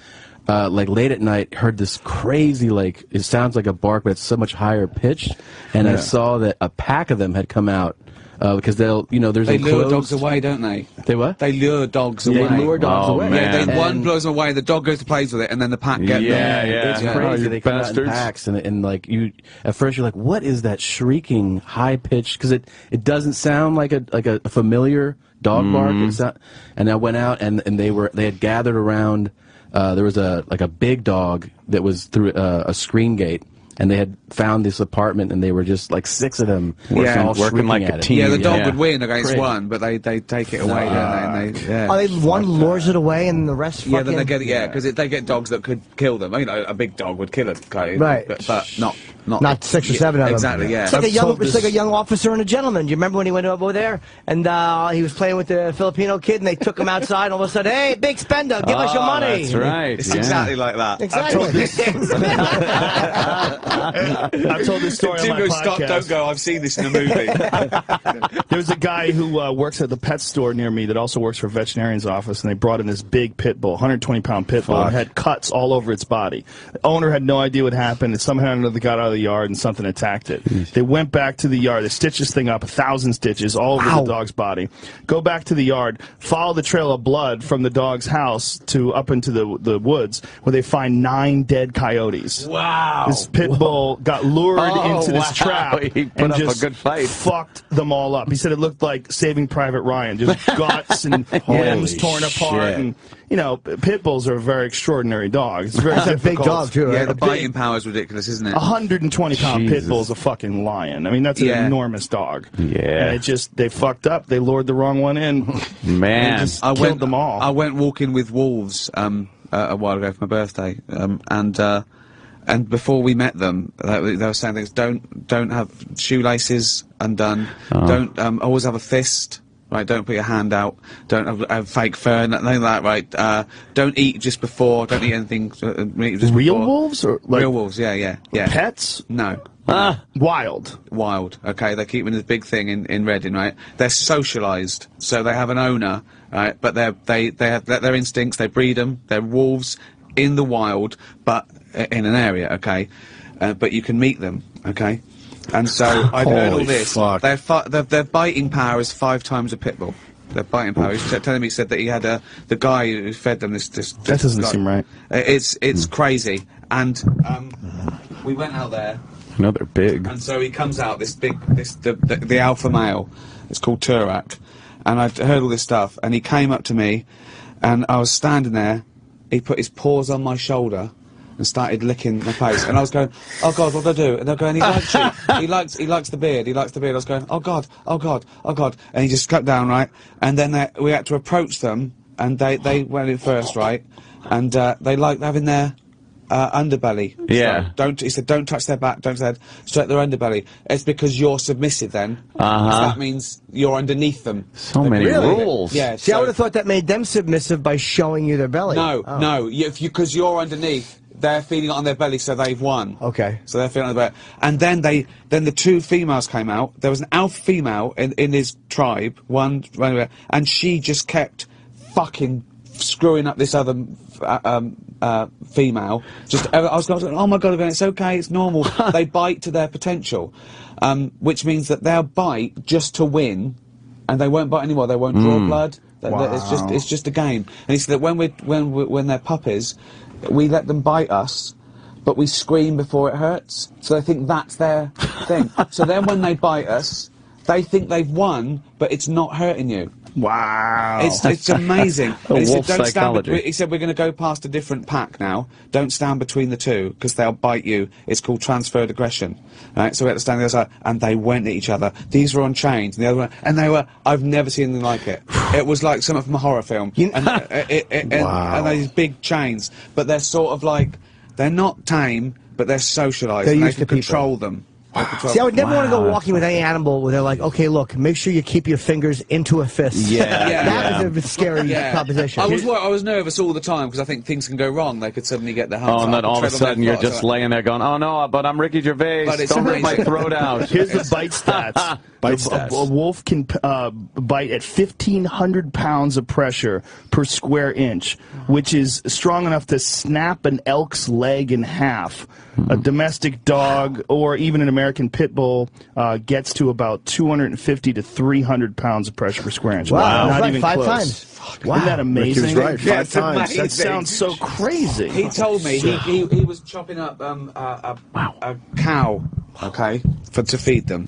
like late at night, heard this crazy, like, it sounds like a bark, but it's so much higher pitched. And I saw that a pack of them had come out. Because there's they lure dogs away, don't they? They what? They lure dogs away. They lure dogs away. Man. Yeah, one blows them away, the dog goes to plays with it, and then the pack get them. It's crazy. They come out in packs, and like at first you're like, what is that shrieking, high pitched? Because it doesn't sound like a familiar dog bark. It's not, and I went out and they had gathered around. There was a big dog that was through a screen gate. And they had found this apartment, and they were just like 6 of them working like a team. Yeah, the dog would win against one, but they take it away, don't they? One lures it away, and the rest. Then they get because they get dogs that could kill them. A big dog would kill a coyote, right? But not Not 6 or 7 of them. Exactly, yeah. It's like a young officer and a gentleman. Do you remember when he went over there and he was playing with the Filipino kid and they took him outside and all of a sudden, hey, big spender, give us your money. That's right. It's exactly like that. Exactly. I've told this story on my podcast. Stop, don't go. I've seen this in a movie. There's a guy who works at the pet store near me that also works for a veterinarian's office, and they brought in this big pit bull, 120-pound pit bull, and had cuts all over its body. The owner had no idea what happened, and somehow or another got out of the yard and something attacked it. They went back to the yard. They stitched this thing up, 1,000 stitches all over the dog's body. Go back to the yard, follow the trail of blood from the dog's house to up into the woods, where they find 9 dead coyotes. Wow. This pit bull got lured into this trap and just a good fight. fucked them all up. He said it looked like Saving Private Ryan, just guts and limbs torn apart. And you know, pit bulls are a very extraordinary dog. It's very a big dog too. Right? Yeah, the biting power is ridiculous, isn't it? 120-pound pit bull's a fucking lion. I mean, that's an enormous dog. Yeah. And they fucked up. They lured the wrong one in. Man, and just killed them all. I went walking with wolves a while ago for my birthday, and before we met them, they were saying things. Don't have shoelaces undone. Don't always have a fist. Right, don't put your hand out. Don't have fake fur, nothing like that. Right, don't eat just before. Don't eat anything. Just Real before. Wolves or like real wolves? Yeah. Pets? No. Wild. Okay, they keep them in this big thing in Reading, right? They're socialised, so they have an owner, right? But they have their instincts. They breed them. They're wolves in the wild, but in an area, okay. But you can meet them, okay. And so I'd heard all this. Their biting power is 5 times a pit bull. Their biting power. He was telling me, he said that he had the guy who fed them this that doesn't seem right. It's crazy. And we went out there. I know they're big. And so he comes out, the alpha male. It's called Turak. And I'd heard all this stuff. And he came up to me, and I was standing there. He put his paws on my shoulder and started licking my face, and I was going, "Oh God, what do I do?" And they're going, "He likes you. He likes the beard. He likes the beard." I was going, "Oh God, oh God, oh God!" And he just cut down, right? And then we had to approach them, and they went in first, right? And they liked having their underbelly. Yeah. So he said, "Don't touch their back. Don't touch their head. Straight their underbelly." It's because you're submissive then. That means you're underneath them. So many rules. Yeah. See, I would have thought that made them submissive by showing you their belly. No. Because you're underneath. They're feeding it on their belly, so they've won. Okay. So they're feeding on their belly. And then the 2 females came out. There was an alpha female in his tribe, one, and she just kept fucking screwing up this other female. I was going, oh my God, it's okay, it's normal. They bite to their potential, which means that they'll bite just to win, and they won't bite anymore. They won't draw blood. Wow. It's just a game. And he said that when they're puppies, we let them bite us, but we scream before it hurts. So they think that's their thing. So then when they bite us, they think they've won, but it's not hurting you. Wow. It's amazing. The he wolf said, don't psychology. he said, we're going to go past a different pack now. Don't stand between the 2, because they'll bite you. It's called transferred aggression. Right? So we had to stand on the other side, and they went at each other. These were on chains, and the other one, and they were, I've never seen anything like it. It was like something from a horror film. And these big chains. But they're sort of like, they're not tame, but they're socialised. They're and used they can to people. control them. See, I would never want to go walking with any animal where they're like, okay, look, make sure you keep your fingers into a fist. That is a scary proposition. I was nervous all the time because I think things can go wrong. They could suddenly get their hands up. And then all of a sudden you're foot, just laying there going, oh no, but I'm Ricky Gervais. But it's don't rip my throat out. Here's the bite stats. A wolf can bite at 1,500 pounds of pressure per square inch, which is strong enough to snap an elk's leg in half. A domestic dog or even an American pit bull gets to about 250 to 300 pounds of pressure per square inch. Wow. Not like even 5 close. times. Wow. Isn't that amazing? Ricky was right, 5 times. Amazing. That sounds so crazy. He told me he was chopping up a cow, okay, to feed them,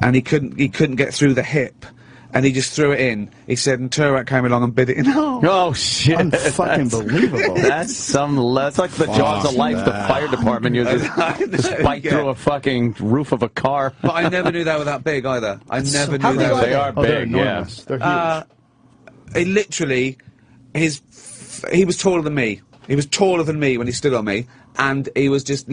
and he couldn't get through the hip, and he just threw it in. He said, and Turak came along and bit it in. Oh shit! Unfucking believable. That's like the Jaws of Life. The fire department uses just bite through a fucking roof of a car. But I never knew they were that big either. I never knew they were. They are big. They're enormous. They're huge. He literally, he was taller than me. He was taller than me when he stood on me, and he was just